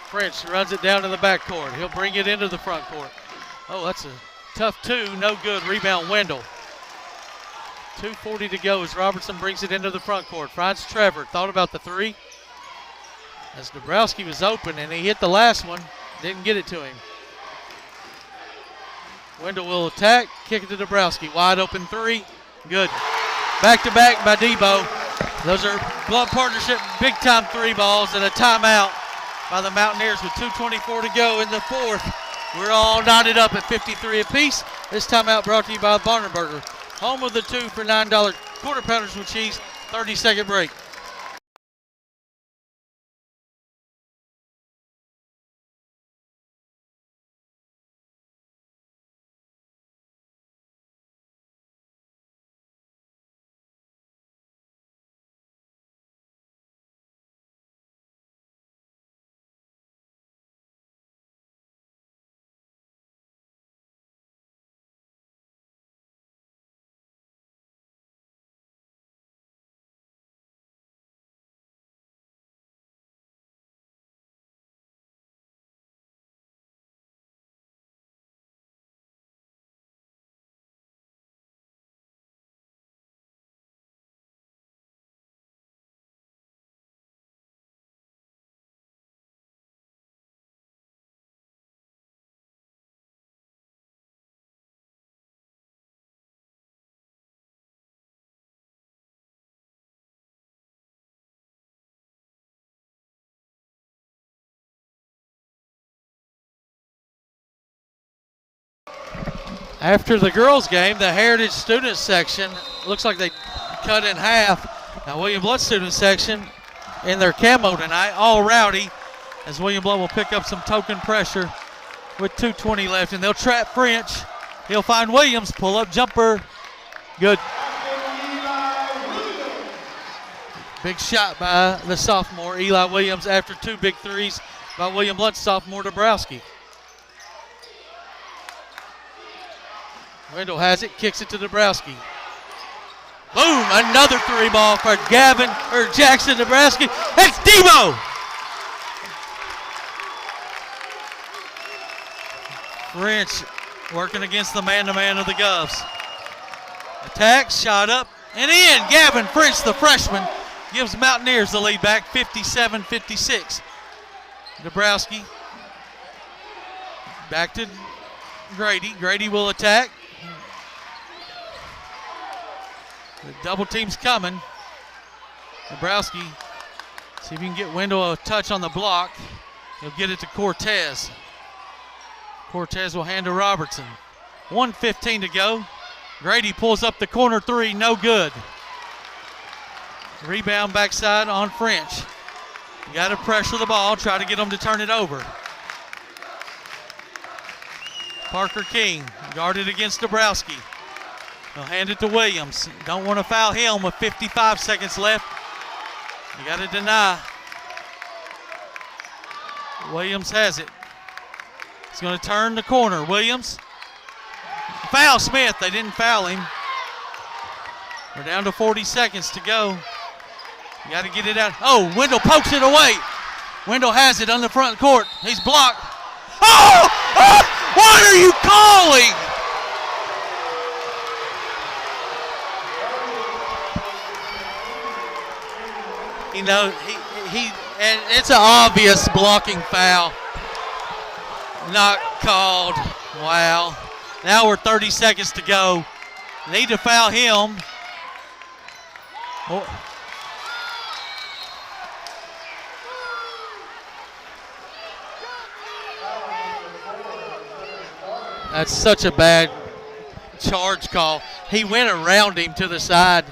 B: French runs it down to the back court. He'll bring it into the front court. Oh, that's a tough two. No good. Rebound, Wendell. 2:40 to go as Robertson brings it into the front court. Finds Trevor. Thought about the three. As Dabrowski was open and he hit the last one. Didn't get it to him. Wendell will attack. Kick it to Dabrowski. Wide open three. Good. Back to back by Debo. Those are Blount partnership big time three balls and a timeout by the Mountaineers with 2:24 to go in the fourth. We're all knotted up at 53 apiece. This timeout brought to you by Barnerburger. Home of the 2 for $9 quarter pounders with cheese. 30-second break. After the girls' game, the Heritage student section looks like they cut in half. Now William Blount student section in their camo tonight, all rowdy, as William Blount will pick up some token pressure with 2:20 left, and they'll trap French. He'll find Williams, pull up jumper, good. Big shot by the sophomore Eli Williams after two big threes by William Blount sophomore Dabrowski. Wendell has it, kicks it to Dabrowski. Boom, another three ball for Jackson Dabrowski. That's Debo. French working against the man-to-man of the Govs. Attack, shot up, and in. Gavin French, the freshman, gives Mountaineers the lead back, 57-56. Dabrowski back to Grady. Grady will attack. The double team's coming. Dabrowski, see if you can get Wendell a touch on the block. He'll get it to Cortez. Cortez will hand to Robertson. 1:15 to go. Grady pulls up the corner three, no good. Rebound backside on French. You got to pressure the ball, try to get them to turn it over. Parker King guarded against Dabrowski. He'll hand it to Williams. Don't want to foul him with 55 seconds left. You got to deny. Williams has it. He's going to turn the corner. Williams. Foul Smith. They didn't foul him. We're down to 40 seconds to go. You got to get it out. Oh, Wendell pokes it away. Wendell has it on the front court. He's blocked. Oh! What are you calling? knows and it's an obvious blocking foul. Not called. Wow. Now we're 30 seconds to go. Need to foul him. Oh. That's such a bad charge call. He went around him to the side.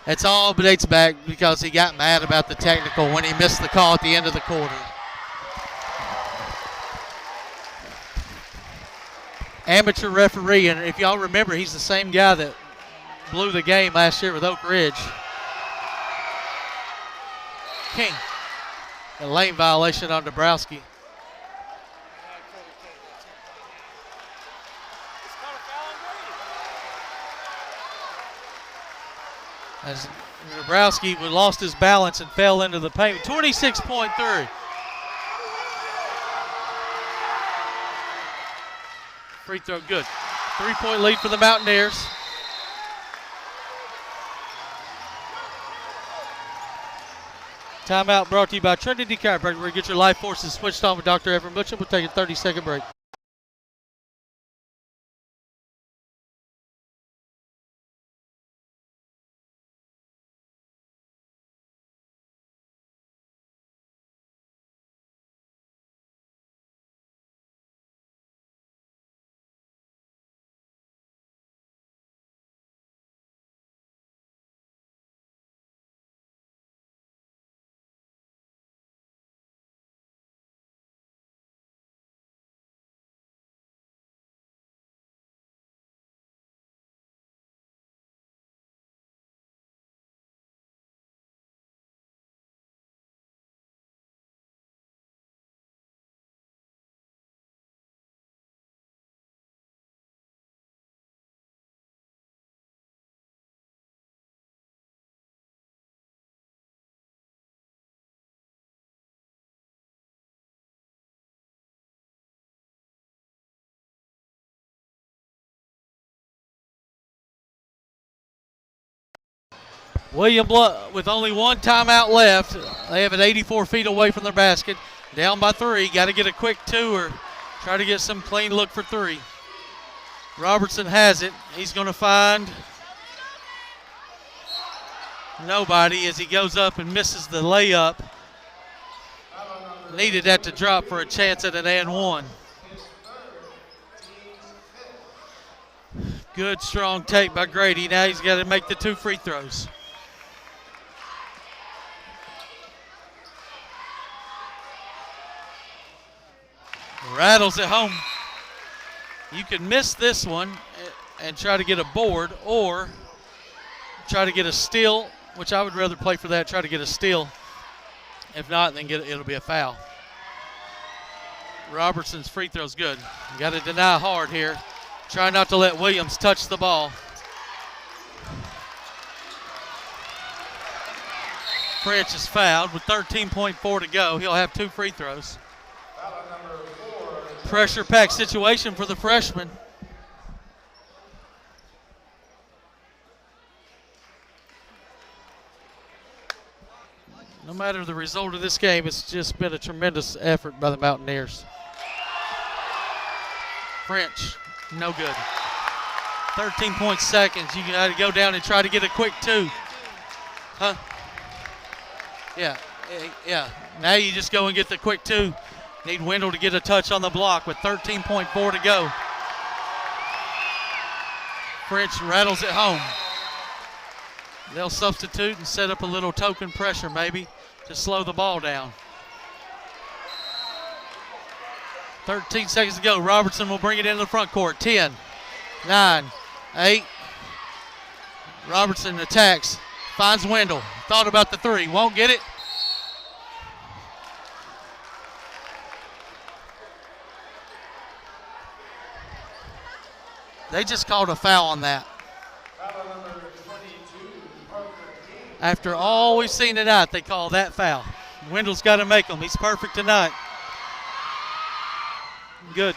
B: It's all dates back because he got mad about the technical when he missed the call at the end of the quarter. Amateur referee, and if y'all remember, he's the same guy that blew the game last year with Oak Ridge. King. A lane violation on Dabrowski. As Dabrowski lost his balance and fell into the pavement. 26.3. Free throw good. 3-point lead for the Mountaineers. Timeout brought to you by Trinity Chiropractic, where you get your life forces switched on with Dr. Evan Butcher. We'll take a 30-second break. William Blount with only one timeout left. They have it 84 feet away from their basket. Down by 3. Got to get a quick 2 or try to get some clean look for 3. Robertson has it. He's going to find nobody as he goes up and misses the layup. Needed that to drop for a chance at an and one. Good strong take by Grady. Now he's got to make the 2 free throws. Rattles at home. You can miss this one and try to get a board or try to get a steal, which I would rather play for that, try to get a steal. If not, then it'll be a foul. Robertson's free throw's good. You got to deny hard here. Try not to let Williams touch the ball. French is fouled with 13.4 to go. He'll have 2 free throws. Pressure pack situation for the freshman. No matter the result of this game, it's just been a tremendous effort by the Mountaineers. French, no good. 13 seconds. You got to go down and try to get a quick 2. Huh? Yeah. Now you just go and get the quick 2. Need Wendell to get a touch on the block with 13.4 to go. French rattles it home. They'll substitute and set up a little token pressure maybe to slow the ball down. 13 seconds to go. Robertson will bring it into the front court. 10, 9, 8. Robertson attacks. Finds Wendell. Thought about the 3. Won't get it. They just called a foul on that. After all we've seen tonight, they call that foul. Wendell's got to make them. He's perfect tonight. Good.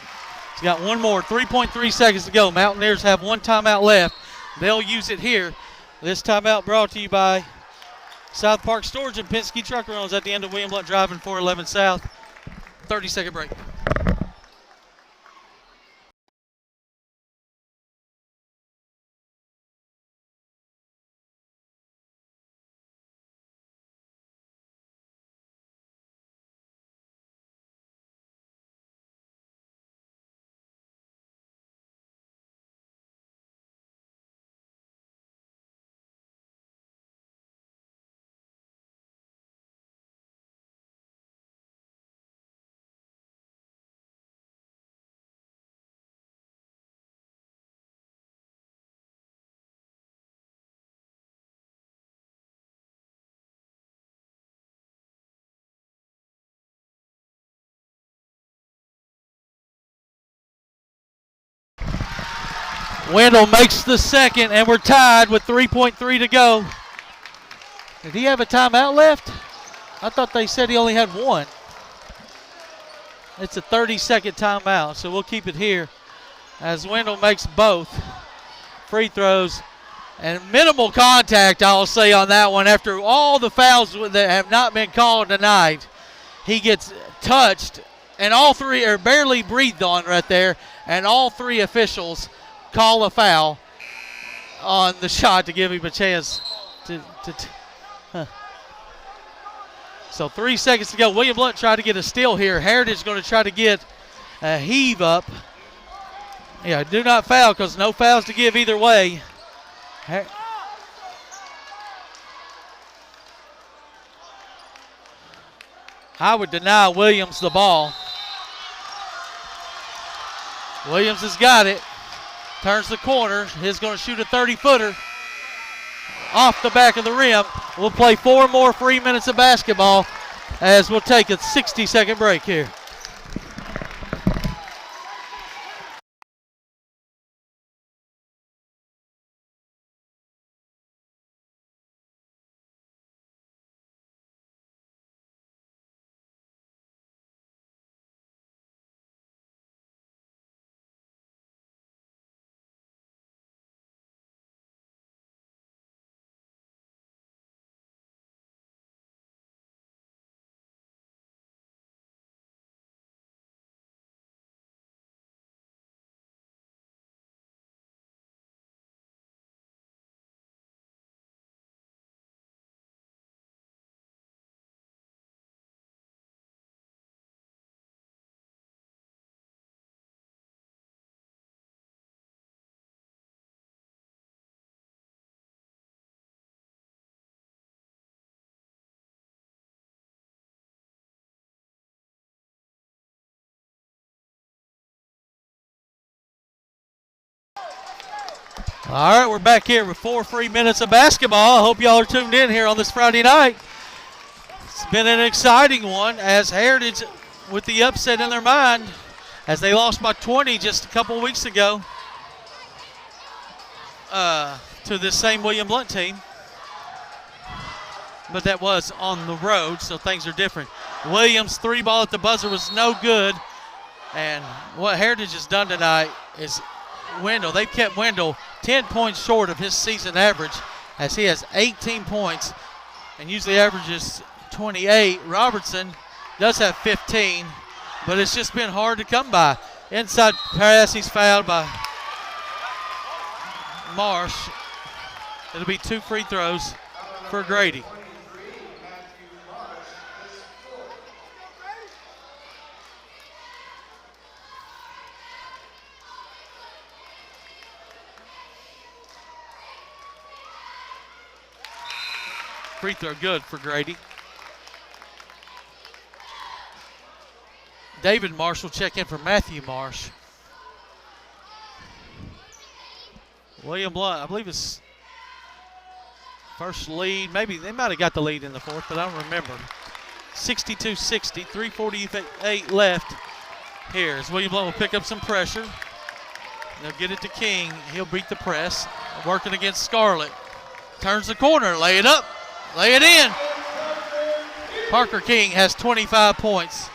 B: He's got one more. 3.3 seconds to go. Mountaineers have one timeout left. They'll use it here. This timeout brought to you by South Park Storage and Penske Truck Rentals at the end of William Blount Drive and 411 South. 30-second break. Wendell makes the second, and we're tied with 3.3 to go. Did he have a timeout left? I thought they said he only had one. It's a 30-second timeout, so we'll keep it here as Wendell makes both free throws. And minimal contact, I'll say, on that one. After all the fouls that have not been called tonight, he gets touched, and all three are barely breathed on right there, and all three officials call a foul on the shot to give him a chance to So 3 seconds to go. William Blount tried to get a steal here. Heritage is going to try to get a heave up. Yeah, do not foul because no fouls to give either way. I would deny Williams the ball. Williams has got it. Turns the corner. He's going to shoot a 30-footer off the back of the rim. We'll play 4 more free minutes of basketball as we'll take a 60-second break here. All right, we're back here with 4 free minutes of basketball. I hope y'all are tuned in here on this Friday night. It's been an exciting one as Heritage with the upset in their mind as they lost by 20 just a couple weeks ago to this same William Blount team. But that was on the road, so things are different. Williams' 3-ball at the buzzer was no good. And what Heritage has done tonight is Wendell, they've kept Wendell 10 points short of his season average as he has 18 points and usually averages 28. Robertson does have 15, but it's just been hard to come by. Inside pass, he's fouled by Marsh. It'll be 2 free throws for Grady. Free throw good for Grady. David Marsh will check in for Matthew Marsh. William Blount, I believe it's first lead. Maybe they might have got the lead in the fourth, but I don't remember. 62-60, 3:48 left here as William Blount will pick up some pressure. They'll get it to King. He'll beat the press. Working against Scarlett. Turns the corner, lay it up. Lay it in. Parker King has 25 points,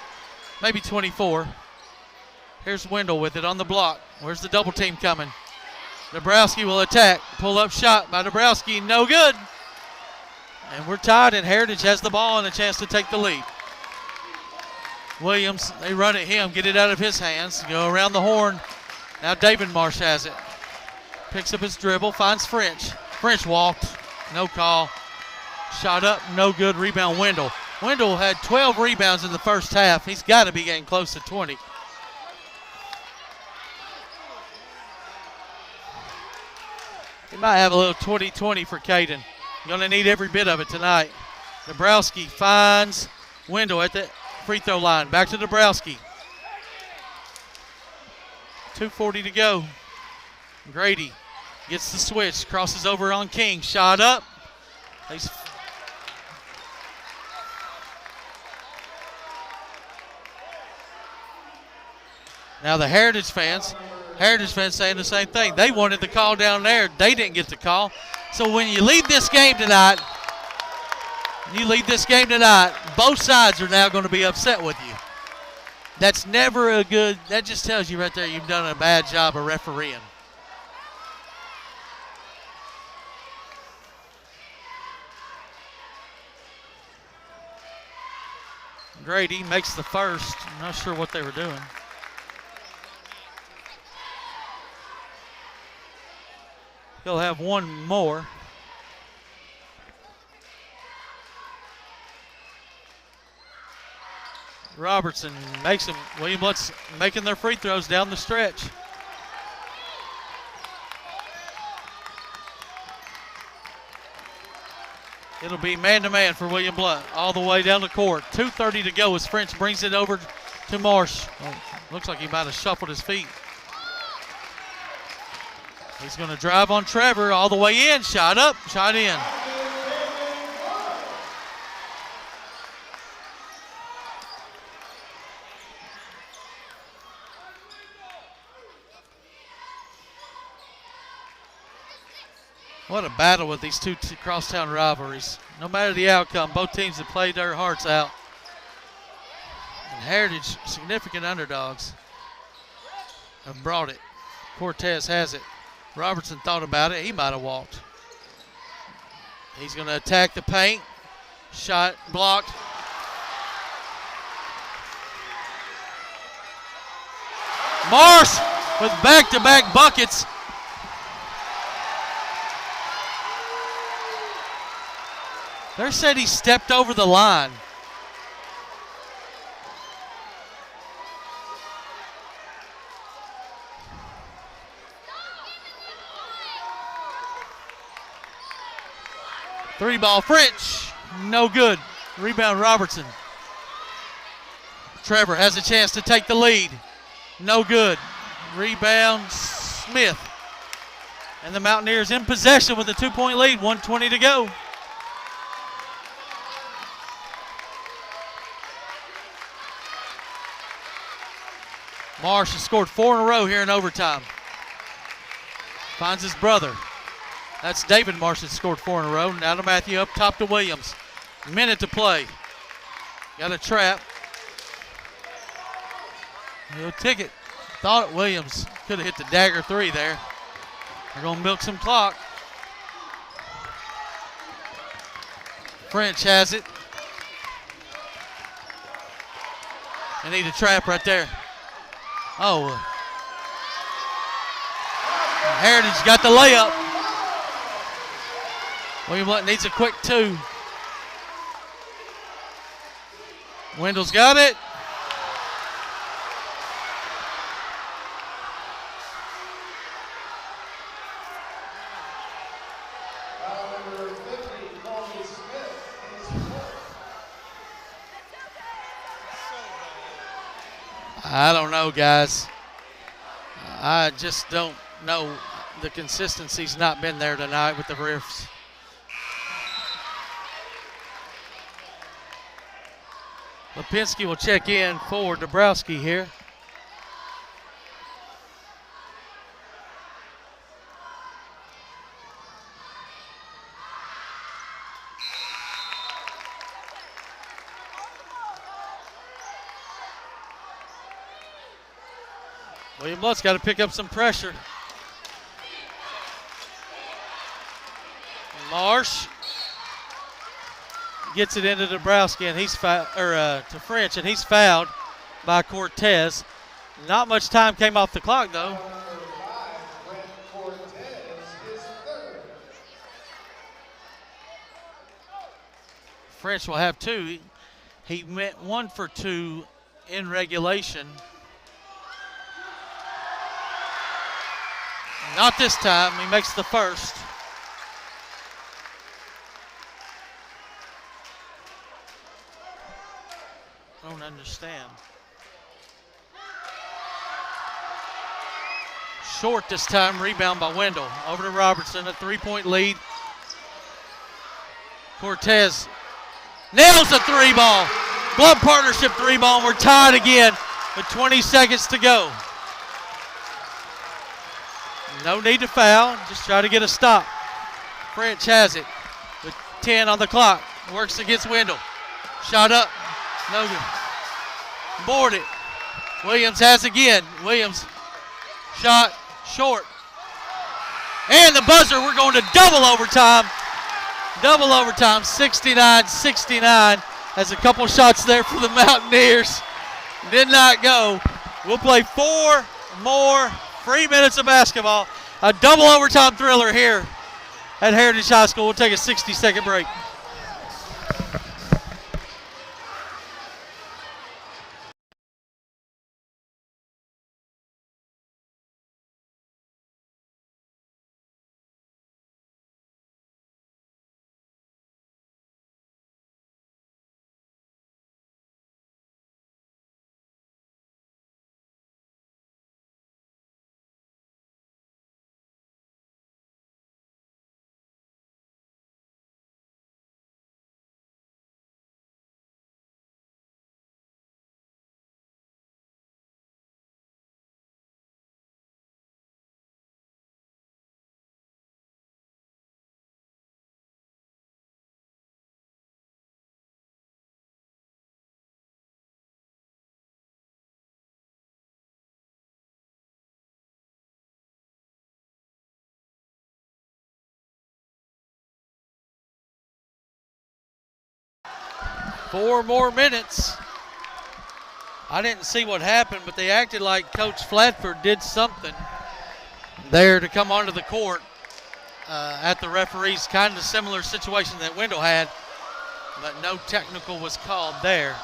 B: maybe 24. Here's Wendell with it on the block. Where's the double team coming? Dabrowski will attack. Pull-up shot by Dabrowski, no good. And we're tied, and Heritage has the ball and a chance to take the lead. Williams, they run at him, get it out of his hands, go around the horn. Now David Marsh has it. Picks up his dribble, finds French. French walked, no call. Shot up, no good. Rebound, Wendell. Wendell had 12 rebounds in the first half. He's got to be getting close to 20. He might have a little 20-20 for Caden. Going to need every bit of it tonight. Dabrowski finds Wendell at the free throw line. Back to Dabrowski. 2:40 to go. Grady gets the switch, crosses over on King. Shot up. Now the Heritage fans saying the same thing. They wanted the call down there. They didn't get the call. So when you leave this game tonight, both sides are now going to be upset with you. That's never a good, that just tells you right there you've done a bad job of refereeing. Grady makes the first. I'm not sure what they were doing. He'll have one more. Robertson makes him. William Blount's making their free throws down the stretch. It'll be man-to-man for William Blount all the way down the court. 2:30 to go as French brings it over to Marsh. Oh, looks like he might have shuffled his feet. He's going to drive on Trevor all the way in. Shot up, shot in. What a battle with these two crosstown rivalries. No matter the outcome, both teams have played their hearts out. And Heritage, significant underdogs, have brought it. Cortez has it. Robertson thought about it. He might have walked. He's going to attack the paint. Shot blocked. Marsh with back-to-back buckets. They said he stepped over the line. Three ball French, no good. Rebound Robertson. Trevor has a chance to take the lead. No good. Rebound Smith. And the Mountaineers in possession with a 2-point lead, 1:20 to go. Marsh has scored 4 in a row here in overtime. Finds his brother. That's David Marsh that scored 4 in a row. Now to Matthew, up top to Williams. Minute to play. Got a trap. He'll tick it. Thought Williams could have hit the dagger 3 there. They're going to milk some clock. French has it. They need a trap right there. Oh. Heritage got the layup. William Blount needs a quick 2. Wendell's got it. I don't know, guys. I just don't know. The consistency's not been there tonight with the refs. Lipinski will check in for Dabrowski here. William Blount's got to pick up some pressure. Marsh gets it into Dabrowski, and he's to French, and he's fouled by Cortez. Not much time came off the clock, though.
C: Number 5, Brent Cortez, his third.
B: French will have 2. He went 1 for 2 in regulation. Not this time. He makes the first. I don't understand. Short this time. Rebound by Wendell. Over to Robertson. A 3-point lead. Cortez nails a 3-ball. Glove partnership 3-ball. And we're tied again with 20 seconds to go. No need to foul. Just try to get a stop. French has it with 10 on the clock. Works against Wendell. Shot up. No good. Board it. Williams has again. Williams shot short. And the buzzer. We're going to double overtime. Double overtime. 69-69. Has a couple shots there for the Mountaineers. Did not go. We'll play 4 more 3 minutes of basketball. A double overtime thriller here at Heritage High School. We'll take a 60-second break. Four more minutes. I didn't see what happened, but they acted like Coach Flatford did something there to come onto the court at the referees. Kind of a similar situation that Wendell had, but no technical was called there,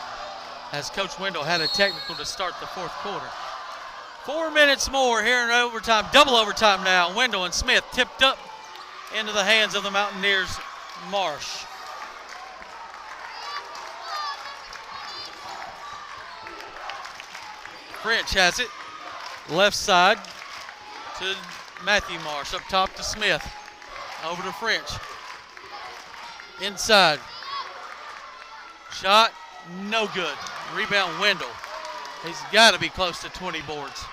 B: as Coach Wendell had a technical to start the fourth quarter. 4 minutes more here in overtime, double overtime now. Wendell and Smith tipped up into the hands of the Mountaineers. Marsh. French has it, left side to Matthew Marsh, up top to Smith, over to French. Inside, shot, no good. Rebound Wendell. He's got to be close to 20 boards.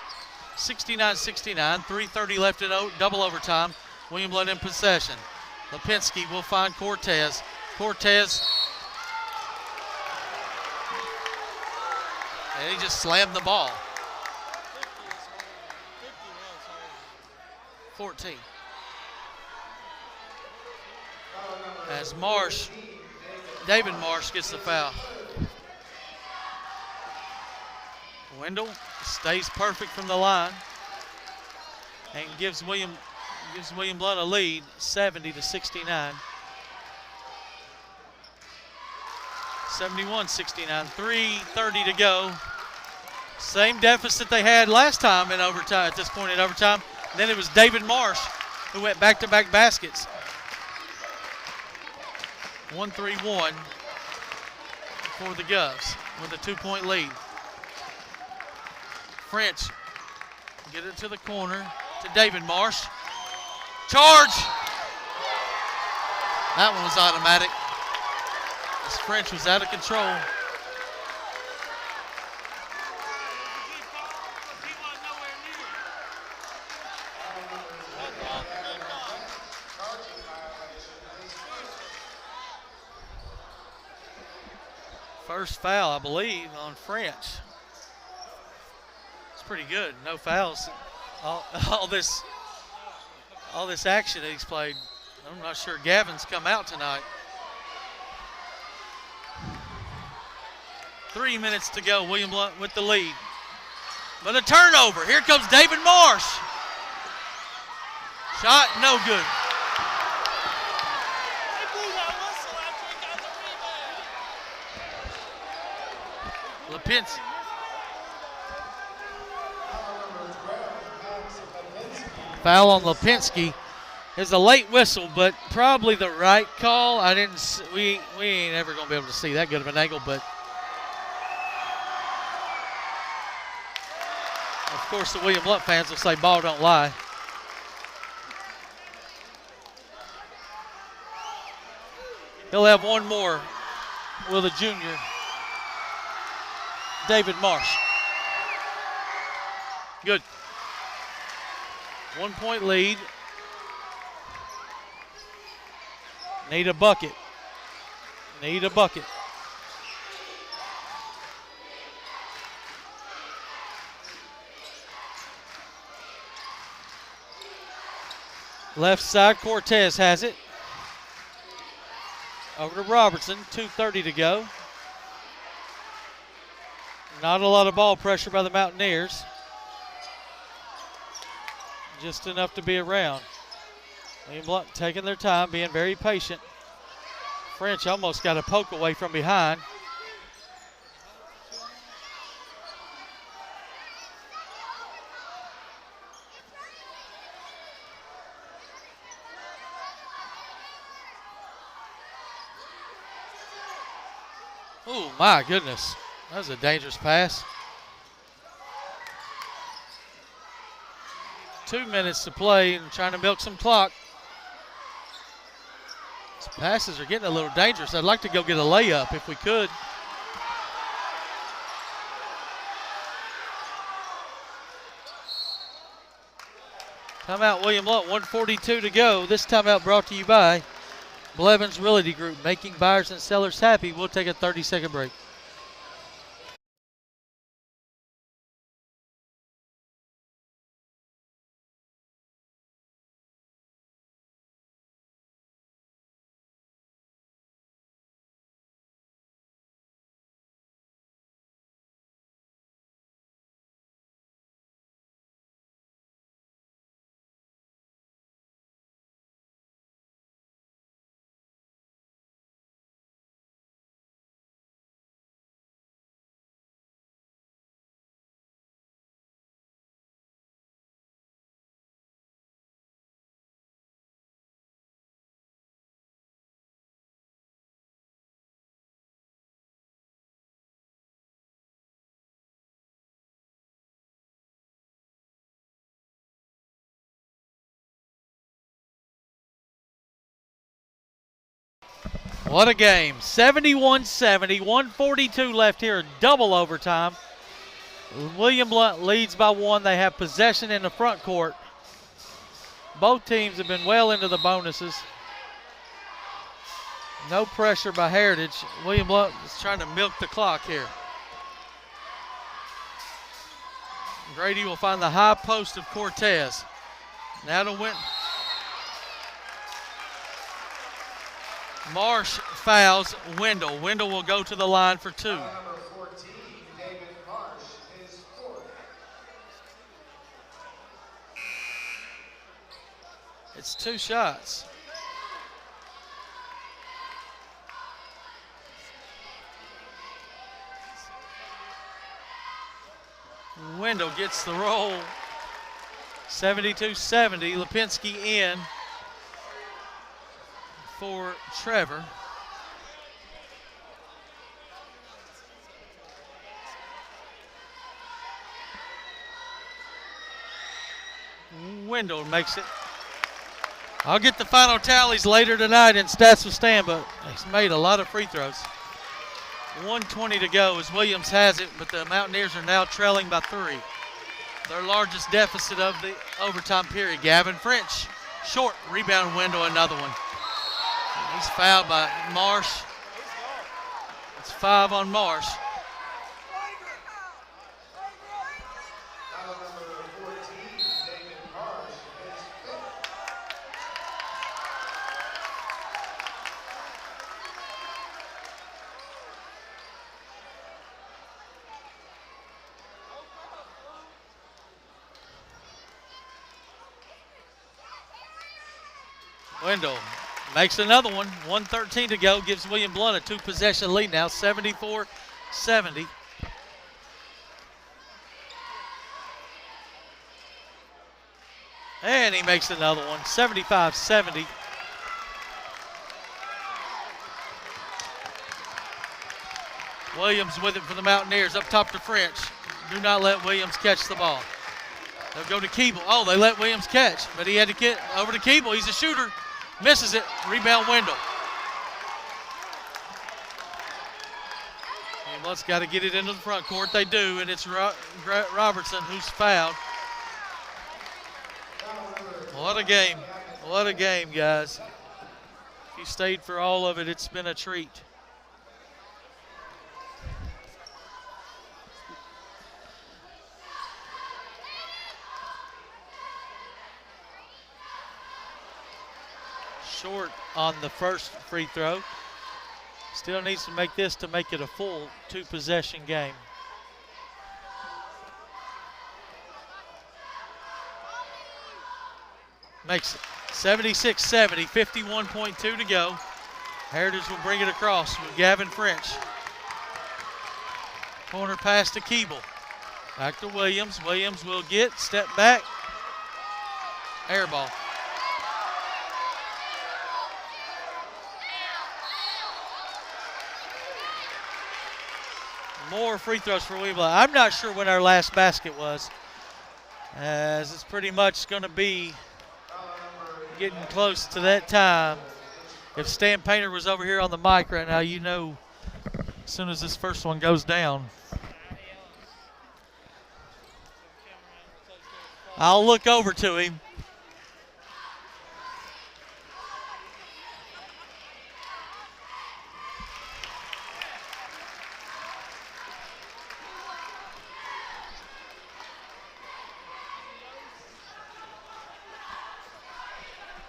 B: 69-69, 3:30 left in double overtime. William Blount in possession. Lipinski will find Cortez. Cortez, and he just slammed the ball. 14. As David Marsh gets the foul. Wendell stays perfect from the line and gives William Blount a lead, 70-69. 71-69, 3:30 to go. Same deficit they had last time in overtime, at this point in overtime. Then it was David Marsh who went back-to-back baskets. 1-3-1 for the Govs with a 2-point lead. French get it to the corner to David Marsh. Charge! That one was automatic. This French was out of control. First foul, I believe, on French. It's pretty good. No fouls. All this action that he's played. I'm not sure Gavin's come out tonight. 3 minutes to go. William Blount with the lead. But a turnover. Here comes David Marsh. Shot, no good. Lipinski. Foul on Lipinski. Is a late whistle, but probably the right call. We ain't ever gonna be able to see that good of an angle, but of course the William Blount fans will say ball don't lie. He'll have one more with a junior, David Marsh. Good. 1 point lead. Need a bucket. Need a bucket. Left side, Cortez has it. Over to Robertson, 2:30 to go. Not a lot of ball pressure by the Mountaineers. Just enough to be around. William Blount taking their time, being very patient. French almost got a poke away from behind. Oh my goodness, that was a dangerous pass. 2 minutes to play and trying to milk some clock. These passes are getting a little dangerous. I'd like to go get a layup if we could. Timeout William Blount, 1:42 to go. This timeout brought to you by Blevins Realty Group, making buyers and sellers happy. We'll take a 30-second break. What a game. 71-70, 1:42 left here, double overtime. William Blount leads by 1. They have possession in the front court. Both teams have been well into the bonuses. No pressure by Heritage. William Blount is trying to milk the clock here. Grady will find the high post of Cortez. Now to win. Marsh fouls Wendell. Wendell will go to the line for 2.
C: Number 14, David Marsh, his 4th.
B: It's 2 shots. Wendell gets the roll. 72-70. Lipinski in for Trevor. Wendell makes it. I'll get the final tallies later tonight in Stats with Stan, but he's made a lot of free throws. 1:20 to go as Williams has it, but the Mountaineers are now trailing by 3. Their largest deficit of the overtime period. Gavin French, short rebound Wendell, another one. He's fouled by Marsh. It's 5 on Marsh.
C: Foul number 14, David Marsh, his 5th.
B: Wendell makes another one. 1:13 to go. Gives William Blount a 2-possession lead now, 74-70. And he makes another one, 75-70. Williams with it for the Mountaineers. Up top to French. Do not let Williams catch the ball. They'll go to Keeble. Oh, they let Williams catch, but he had to get over to Keeble. He's a shooter. Misses it. Rebound Wendell. And Blunt's got to get it into the front court. They do, and it's Robertson who's fouled. What a game. What a game, guys. If you stayed for all of it, it's been a treat. Short on the first free throw. Still needs to make this to make it a full 2-possession game. Makes it 76-70, 51.2 to go. Heritage will bring it across with Gavin French. Corner pass to Keeble. Back to Williams. Williams will get, step back. Air ball. More free throws for William Blount. I'm not sure when our last basket was, as it's pretty much going to be getting close to that time. If Stan Painter was over here on the mic right now, you know as soon as this first one goes down. I'll look over to him.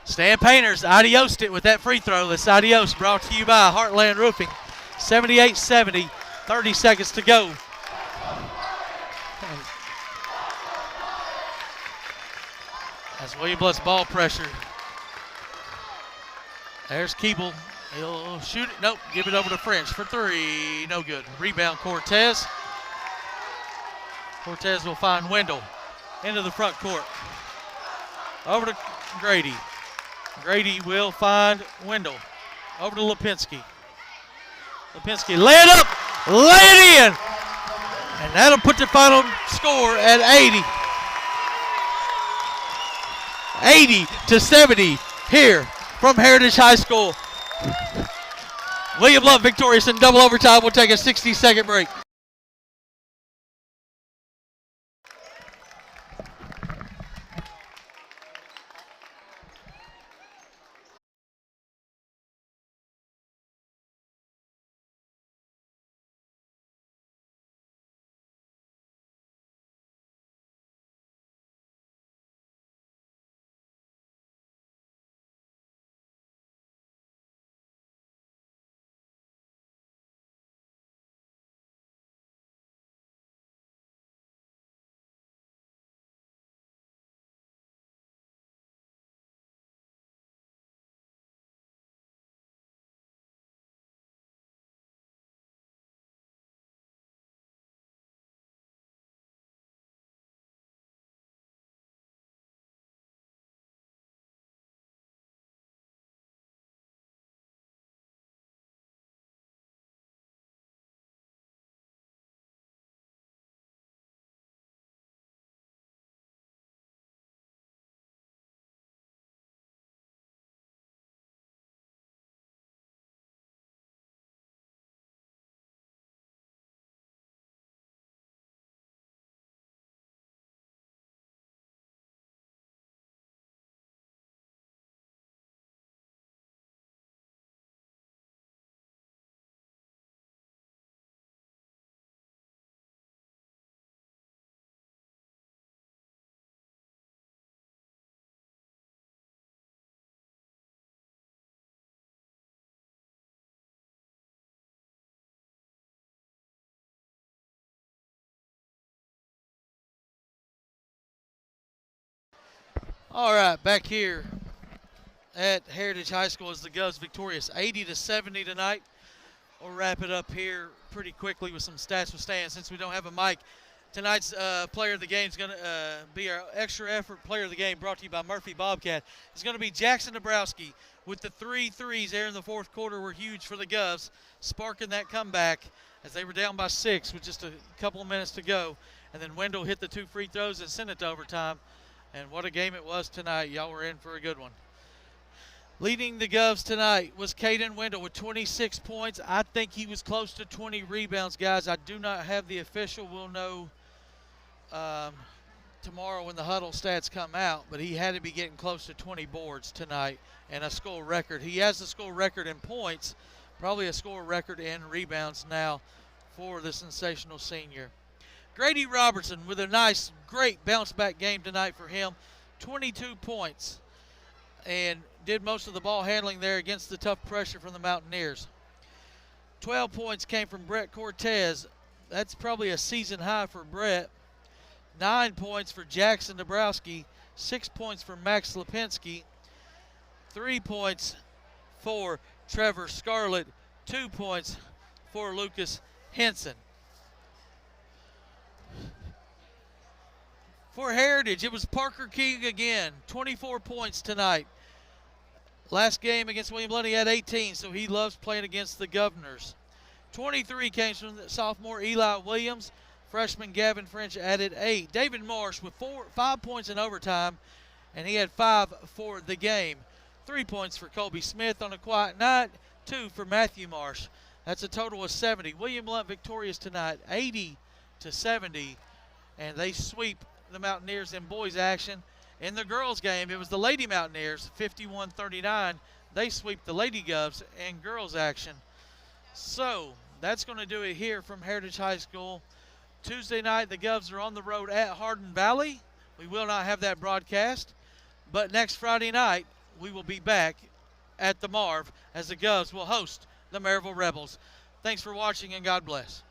B: Stan Painters adiosed it with that free throw. This adios brought to you by Heartland Roofing. 78-70, 30 seconds to go. As William Blount's ball pressure. There's Keeble. He'll shoot it. Nope. Give it over to French for three. No good. Rebound Cortez. Cortez will find Wendell into the front court. Over to Grady. Grady will find Wendell. Over to Lipinski. Lipinski, lay it up, lay it in. And that'll put the final score at 80. 80-70 here from Heritage High School. William Blount victorious in double overtime. We'll take a 60-second break. All right, back here at Heritage High School as the Govs victorious 80-70 tonight. We'll wrap it up here pretty quickly with some stats with Stan since we don't have a mic. Tonight's player of the game is going to be our extra effort player of the game, brought to you by Murphy Bobcat. It's going to be Jackson Dabrowski with the 3 threes there in the fourth quarter were huge for the Govs, sparking that comeback as they were down by 6 with just a couple of minutes to go. And then Wendell hit the 2 free throws and sent it to overtime. And what a game it was tonight. Y'all were in for a good one. Leading the Govs tonight was Caden Wendell with 26 points. I think he was close to 20 rebounds, guys. I do not have the official. We'll know tomorrow when the huddle stats come out, but he had to be getting close to 20 boards tonight and a school record. He has the school record in points, probably a school record in rebounds now for the sensational senior. Grady Robertson with a nice, great bounce-back game tonight for him. 22 points and did most of the ball handling there against the tough pressure from the Mountaineers. 12 points came from Brett Cortez. That's probably a season high for Brett. 9 points for Jackson Dabrowski. 6 points for Max Lipinski. 3 points for Trevor Scarlett. 2 points for Lucas Henson. For Heritage, it was Parker King again. 24 points tonight. Last game against William Blount, he had 18, so he loves playing against the Governors. 23 came from the sophomore Eli Williams. Freshman Gavin French added 8. David Marsh with 5 points in overtime, and he had 5 for the game. 3 points for Colby Smith on a quiet night, 2 for Matthew Marsh. That's a total of 70. William Blount victorious tonight, 80-70, and they sweep the Mountaineers in boys action. In the girls game, it was the Lady Mountaineers, 51-39. They sweep the Lady Govs in girls action. So that's going to do it here from Heritage High School. Tuesday night, the Govs are on the road at Hardin Valley. We will not have that broadcast. But next Friday night, we will be back at the Marv as the Govs will host the Maryville Rebels. Thanks for watching, and God bless.